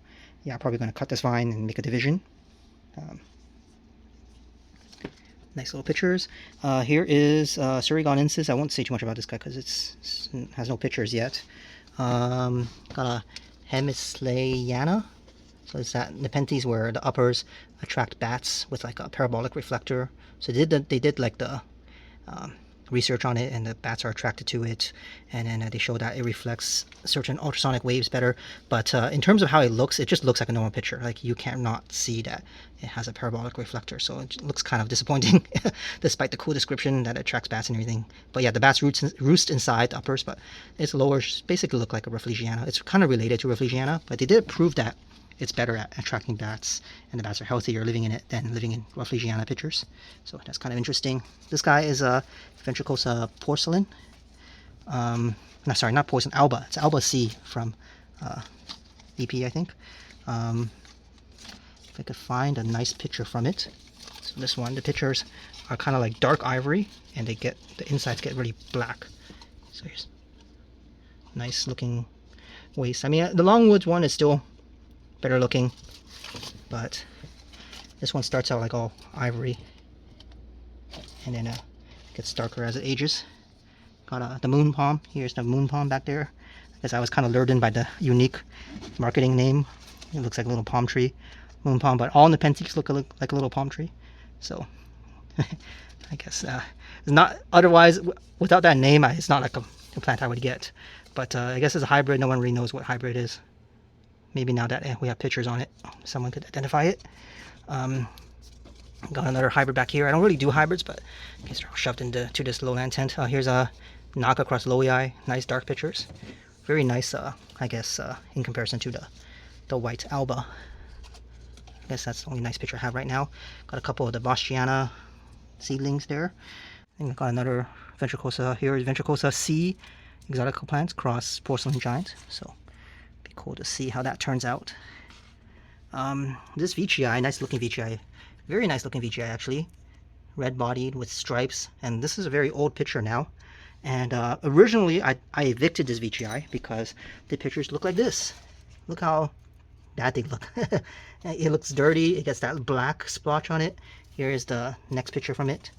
yeah, I'm probably going to cut this vine and make a division. Nice little pictures. Here is Serigalensis. I won't say too much about this guy because it has no pictures yet. Got a Hemisleyana. So it's that Nepenthes where the uppers attract bats with like a parabolic reflector. So they did like the research on it, and the bats are attracted to it, and then they show that it reflects certain ultrasonic waves better. But in terms of how it just looks like a normal picture. Like you can't not see that it has a parabolic reflector, so it looks kind of disappointing despite the cool description that it attracts bats and everything. But yeah, the bats roost inside the uppers, but its lowers basically look like a Rafflesiana. It's kind of related to Rafflesiana, but they did prove that it's better at attracting bats, and the bats are healthier living in it than living in Rafflesiana pictures. So that's kind of interesting. This guy is a Ventricosa porcelain. No, sorry, not porcelain, Alba. It's Alba C from EP, I think. If I could find a nice picture from it. So this one, the pictures are kind of like dark ivory, and the insides get really black. So here's nice looking waist. I mean, the Longwoods one is still better looking, but this one starts out like all ivory, and then gets darker as it ages. Got the moon palm. Here's the moon palm back there. I guess I was kind of lured in by the unique marketing name. It looks like a little palm tree, moon palm, but all Nepenthes look like a little palm tree. So I guess it's not, otherwise without that name it's not like a plant I would get. But I guess it's a hybrid. No one really knows what hybrid is. Maybe now that we have pictures on it, someone could identify it. Got another hybrid back here. I don't really do hybrids, but I guess they're shoved into this Lowland Tent. Here's a knock across Lowii. Nice dark pictures. Very nice, I guess, in comparison to the white Alba. I guess that's the only nice picture I have right now. Got a couple of the Boschiana seedlings there. And got another Ventricosa. Here is Ventricosa C exotic plants cross porcelain giant. So be cool to see how that turns out. This veitchii, nice looking veitchii. Very nice looking veitchii actually. Red bodied with stripes. And this is a very old picture now. And originally I evicted this veitchii because the pictures look like this. Look how bad they look. It looks dirty. It gets that black splotch on it. Here is the next picture from it.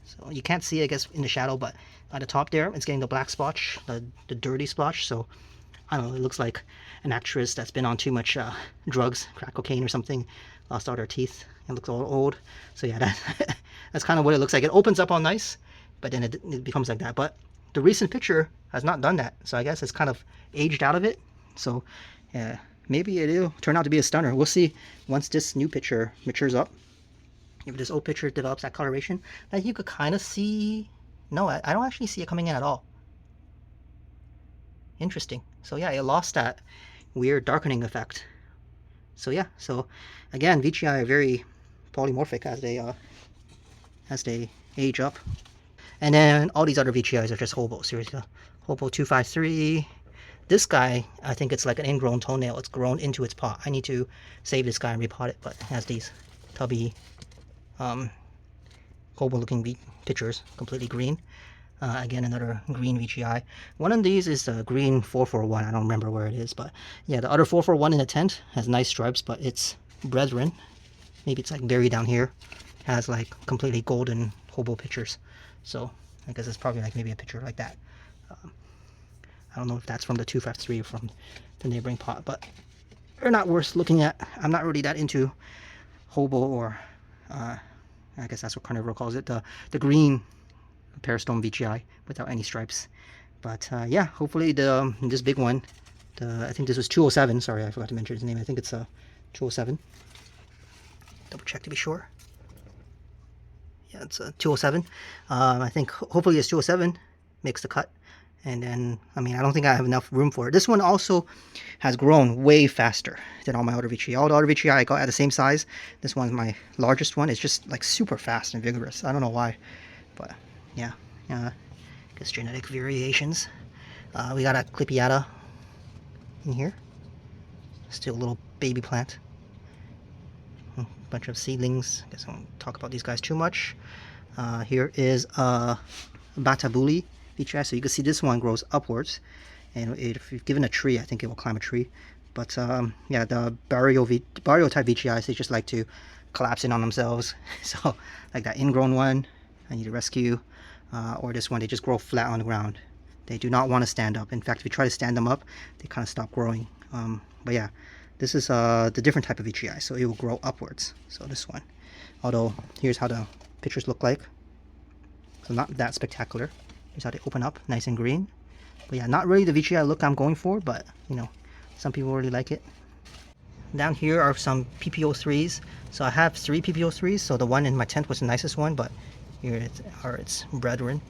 So you can't see, I guess, in the shadow, but at the top there, it's getting the black splotch, the dirty splotch. So I don't know, it looks like an actress that's been on too much drugs, crack cocaine or something, lost all her teeth. It looks all old. So yeah, that's kind of what it looks like. It opens up all nice, but then it becomes like that. But the recent picture has not done that. So I guess it's kind of aged out of it. So yeah, maybe it'll turn out to be a stunner. We'll see once this new picture matures up. If this old picture develops that coloration, that you could kind of see. No, I don't actually see it coming in at all. Interesting. So yeah, it lost that weird darkening effect. So yeah, so again, veitchii are very polymorphic as they age up. And then all these other veitchii are just hobos. Here's the hobo 253. This guy, I think it's like an ingrown toenail. It's grown into its pot. I need to save this guy and repot it, but it has these tubby hobo looking pictures, completely green. Again, another green veitchii. One of these is the green 441. I don't remember where it is, but yeah, the other 441 in the tent has nice stripes, but its brethren, maybe it's like buried down here, has like completely golden hobo pictures. So I guess it's probably like maybe a picture like that. I don't know if that's from the 253 or from the neighboring pot, but they're not worth looking at. I'm not really that into hobo, or I guess that's what Carnivorous calls it, the green peristome veitchii without any stripes. But yeah, hopefully this big one, I think this was 207. Sorry, I forgot to mention his name. I think it's 207. Double check to be sure. Yeah, it's 207. I think hopefully this 207 makes the cut. And then, I mean, I don't think I have enough room for it. This one also has grown way faster than all my other veitchii. All the other veitchii I got at the same size. This one's my largest one. It's just like super fast and vigorous. I don't know why, but yeah, I guess genetic variations. We got a Clipiata in here. Still a little baby plant. A bunch of seedlings. I guess I won't talk about these guys too much. Here is a Batabuli veitchii. So you can see this one grows upwards, and if you've given a tree, I think it will climb a tree. But yeah, the barrio type veitchii, they just like to collapse in on themselves. So like that ingrown one, I need to rescue. Or this one, they just grow flat on the ground. They do not want to stand up. In fact, if you try to stand them up, they kind of stop growing. But yeah, this is the different type of veitchii, so it will grow upwards. So this one, although here's how the pictures look like. So not that spectacular. Here's how they open up, nice and green. But yeah, not really the veitchii look I'm going for, but you know, some people really like it. Down here are some PPO3s. So I have 3 PPO3s. So the one in my tent was the nicest one, but here are its brethren,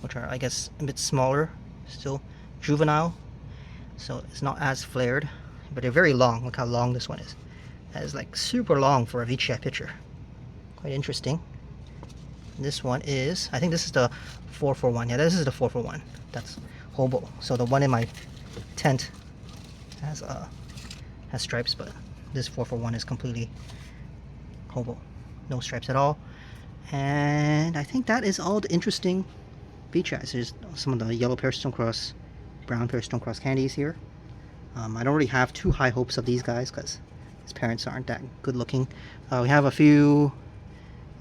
which are, I guess, a bit smaller, still juvenile. So it's not as flared, but they're very long. Look how long this one is. That is like super long for a veitchii picture. Quite interesting. This one is, I think this is the 441. Yeah, this is the 441. That's hobo. So the one in my tent has stripes, but this 441 is completely hobo. No stripes at all. And I think that is all the interesting veitchii. There's some of the yellow peristome cross, brown peristome cross candies here. I don't really have too high hopes of these guys because his parents aren't that good looking. We have a few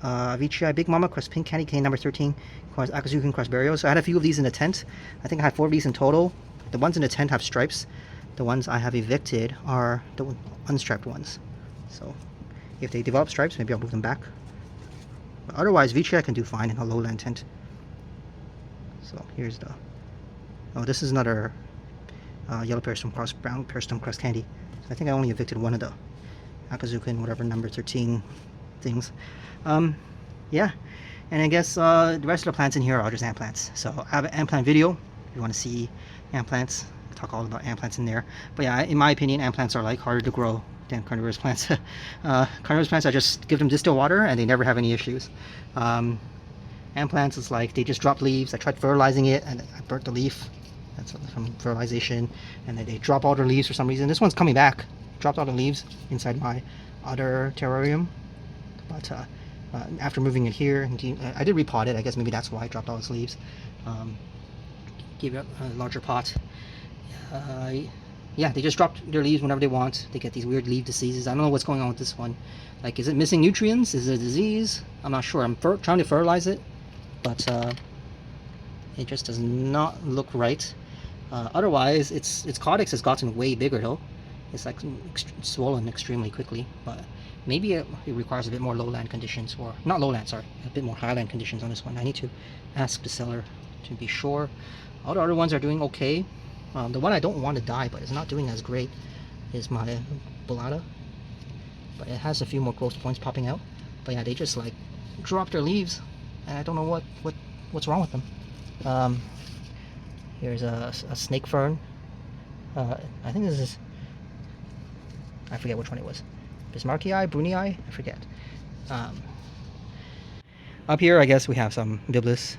veitchii Big Mama, cross Pink Candy Cane number 13, cross Akazuki, cross Barrio. So I had a few of these in the tent. I think I had 4 of these in total. The ones in the tent have stripes. The ones I have evicted are the unstriped ones. So if they develop stripes, maybe I'll move them back. But otherwise, veitchii I can do fine in a Lowland Tent. So here's the... Oh, this is another yellow peristom cross brown peristom cross candy. So I think I only evicted one of the Akazuki, whatever number 13 things. Yeah, and I guess the rest of the plants in here are just ant plants. So I have an ant plant video if you want to see ant plants. I talk all about ant plants in there. But yeah, in my opinion, ant plants are like harder to grow than carnivorous plants. Carnivorous plants, I just give them distilled water and they never have any issues. Ant plants is like they just drop leaves. I tried fertilizing it and I burnt the leaf. That's from fertilization, and then they drop all their leaves for some reason. This one's coming back. Dropped all the leaves inside my other terrarium, but after moving it here, I did repot it. I guess maybe that's why I dropped all its leaves. Gave it a larger pot. Yeah, they just drop their leaves whenever they want. They get these weird leaf diseases. I don't know what's going on with this one. Like, is it missing nutrients? Is it a disease? I'm not sure. I'm trying to fertilize it, but it just does not look right. Otherwise, its caudix has gotten way bigger though. It's like swollen extremely quickly, but maybe it requires a bit more lowland conditions, or not lowland, sorry, a bit more highland conditions on this one. I need to ask the seller to be sure. All the other ones are doing okay. The one I don't want to die, but it's not doing as great, is my Bolata. But it has a few more growth points popping out. But yeah, they just like drop their leaves, and I don't know what's wrong with them. Here's a snake fern. I think this is, I forget which one it was. Bismarckii, Brunii, I forget. Up here, I guess we have some biblis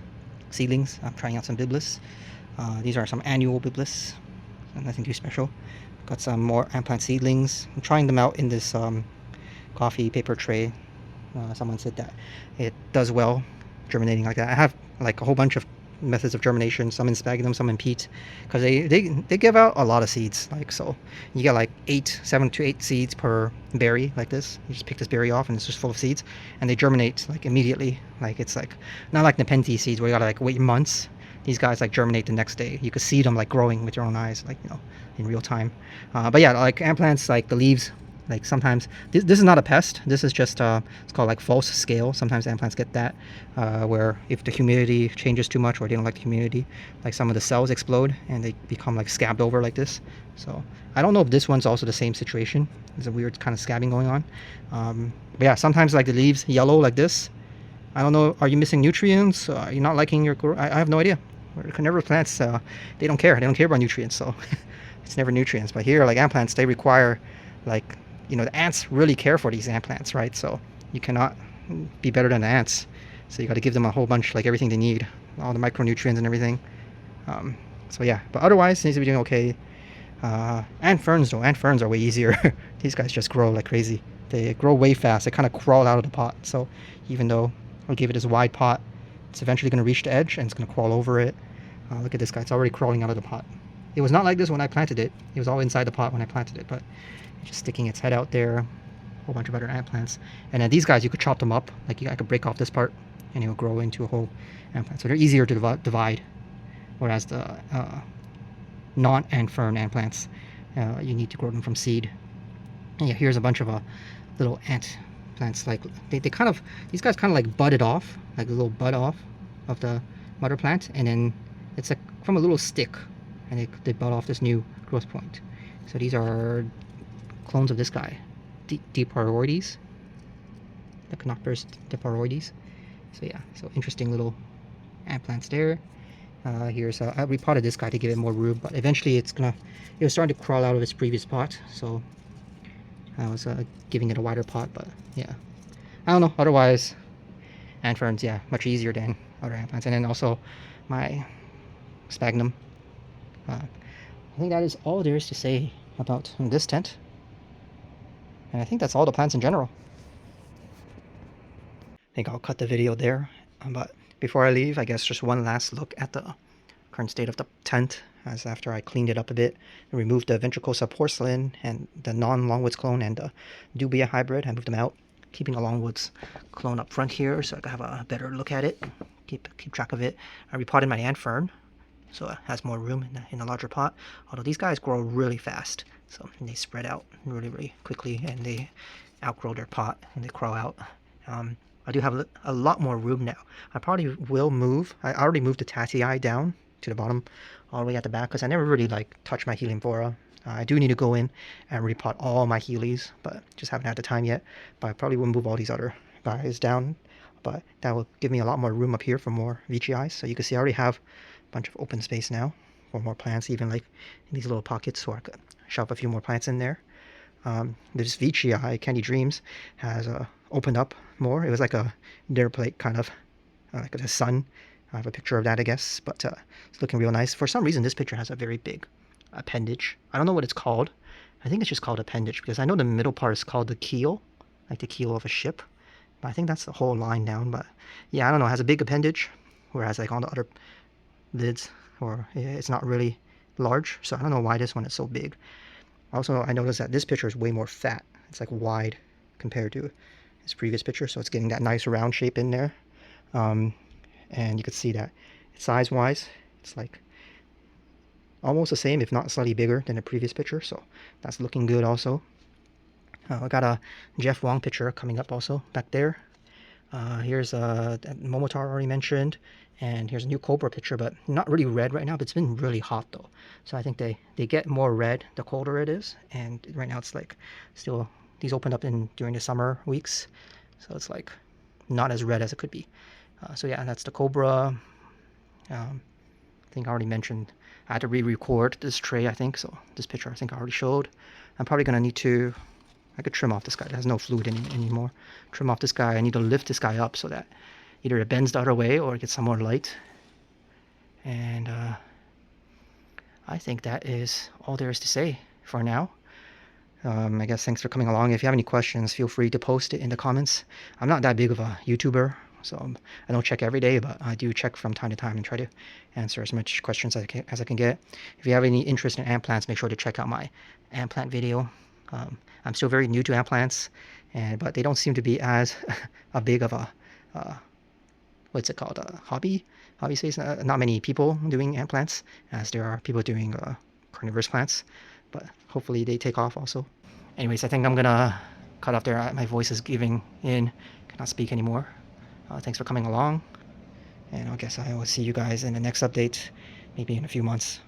seedlings. I'm trying out some biblis. These are some annual biblis, nothing too special. Got some more ant plant seedlings. I'm trying them out in this coffee paper tray. Someone said that it does well germinating like that. I have like a whole bunch of methods of germination, some in sphagnum, some in peat, because they give out a lot of seeds. Like, so you get like 7 to 8 seeds per berry like this. You just pick this berry off and it's just full of seeds, and they germinate like immediately. Like, it's like not like Nepenthes seeds where you gotta like wait months. These guys like germinate the next day. You could see them like growing with your own eyes, like, you know, in real time. But yeah, like ant plants, like the leaves, like sometimes this is not a pest. This is just it's called like false scale. Sometimes ant plants get that where if the humidity changes too much or they don't like the humidity, like some of the cells explode and they become like scabbed over like this. So I don't know if this one's also the same situation. There's a weird kind of scabbing going on. But yeah, sometimes like the leaves yellow like this. I don't know, are you missing nutrients? Are you not liking your I have no idea. Carnivorous plants, they don't care. They don't care about nutrients, so it's never nutrients. But here, like ant plants, they require, like, you know, the ants really care for these ant plants, right? So you cannot be better than the ants. So you got to give them a whole bunch, like everything they need, all the micronutrients and everything. So yeah, but otherwise, it needs to be doing okay. Ant ferns though, ant ferns are way easier. These guys just grow like crazy. They grow way fast. They kind of crawl out of the pot. So even though I'll give it this wide pot, it's eventually going to reach the edge and it's going to crawl over it. Look at this guy, it's already crawling out of the pot. It was not like this when I planted it. It was all inside the pot when I planted it, but it's just sticking its head out there. A whole bunch of other ant plants. And then these guys, you could chop them up. Like, I could break off this part and it will grow into a whole ant plant. So they're easier to divide. Whereas the non-ant fern ant plants, you need to grow them from seed. And yeah, here's a bunch of little ant plants. Like they kind of, these guys kind of like budded off, like a little bud off of the mother plant, and then it's like from a little stick, and they bud off this new growth point. So these are clones of this guy, Diporoides, the Carnivorous Diporoides. So yeah, so interesting little ant plants there. Here's I repotted this guy to give it more room, but eventually it was starting to crawl out of its previous pot, so I was giving it a wider pot. But yeah, I don't know, otherwise ant ferns, yeah, much easier than other ant plants. And then also my sphagnum. I think that is all there is to say about this tent, and I think that's all the plants in general. I think I'll cut the video there, but before I leave, I guess just one last look at the current state of the tent. as after I cleaned it up a bit and removed the ventricosa porcelain and the non-Longwoods clone and the dubia hybrid. I moved them out, keeping a Longwoods clone up front here so I can have a better look at it, keep track of it. I repotted my ant fern, so it has more room in a larger pot. Although these guys grow really fast, so they spread out really quickly, and they outgrow their pot and they crawl out. I do have a lot more room now. I probably will move. I already moved the Tatii down to the bottom, all the way at the back, because I never really like touched my Heliamphora. I do need to go in and repot all my Helis, but just haven't had the time yet. But I probably will move all these other guys down, but that will give me a lot more room up here for more veitchii. So you can see I already have a bunch of open space now for more plants, even like in these little pockets where I could shove a few more plants in there. This veitchii, Candy Dreams, has opened up more. It was like a dinner plate kind of, like the sun. I have a picture of that, I guess, but it's looking real nice. For some reason, this picture has a very big appendage. I don't know what it's called. I think it's just called appendage, because I know the middle part is called the keel, like the keel of a ship. But I think that's the whole line down. But yeah, I don't know. It has a big appendage, whereas like on the other lids, or it's not really large. So I don't know why this one is so big. Also, I noticed that this picture is way more fat. It's like wide compared to his previous picture, so it's getting that nice round shape in there. And you can see that size-wise, it's like almost the same, if not slightly bigger than the previous picture, so that's looking good also. I got a Geoff Wong picture coming up also back there. Here's that Momotar already mentioned, and here's a new Cobra picture, but not really red right now, but it's been really hot though. So I think they get more red the colder it is, and right now it's like still, these opened up during the summer weeks, so it's like not as red as it could be. So yeah, that's the Cobra. I think I already mentioned I had to re-record this tray, I think, so this picture I think I already showed. I'm probably going to need to, I could trim off this guy. It has no fluid anymore. Trim off this guy. I need to lift this guy up so that either it bends the other way or it gets some more light. And I think that is all there is to say for now. I guess thanks for coming along. If you have any questions, feel free to post it in the comments. I'm not that big of a YouTuber, so I don't check every day, but I do check from time to time and try to answer as much questions as I can get. If you have any interest in ant plants, make sure to check out my ant plant video. I'm still very new to ant plants, but they don't seem to be as a big of a what's it called, a hobby space. Not many people doing ant plants as there are people doing carnivorous plants, but hopefully they take off also. Anyways, I think I'm gonna cut off there. My voice is giving in, cannot speak anymore. Thanks for coming along, and I guess I will see you guys in the next update, maybe in a few months.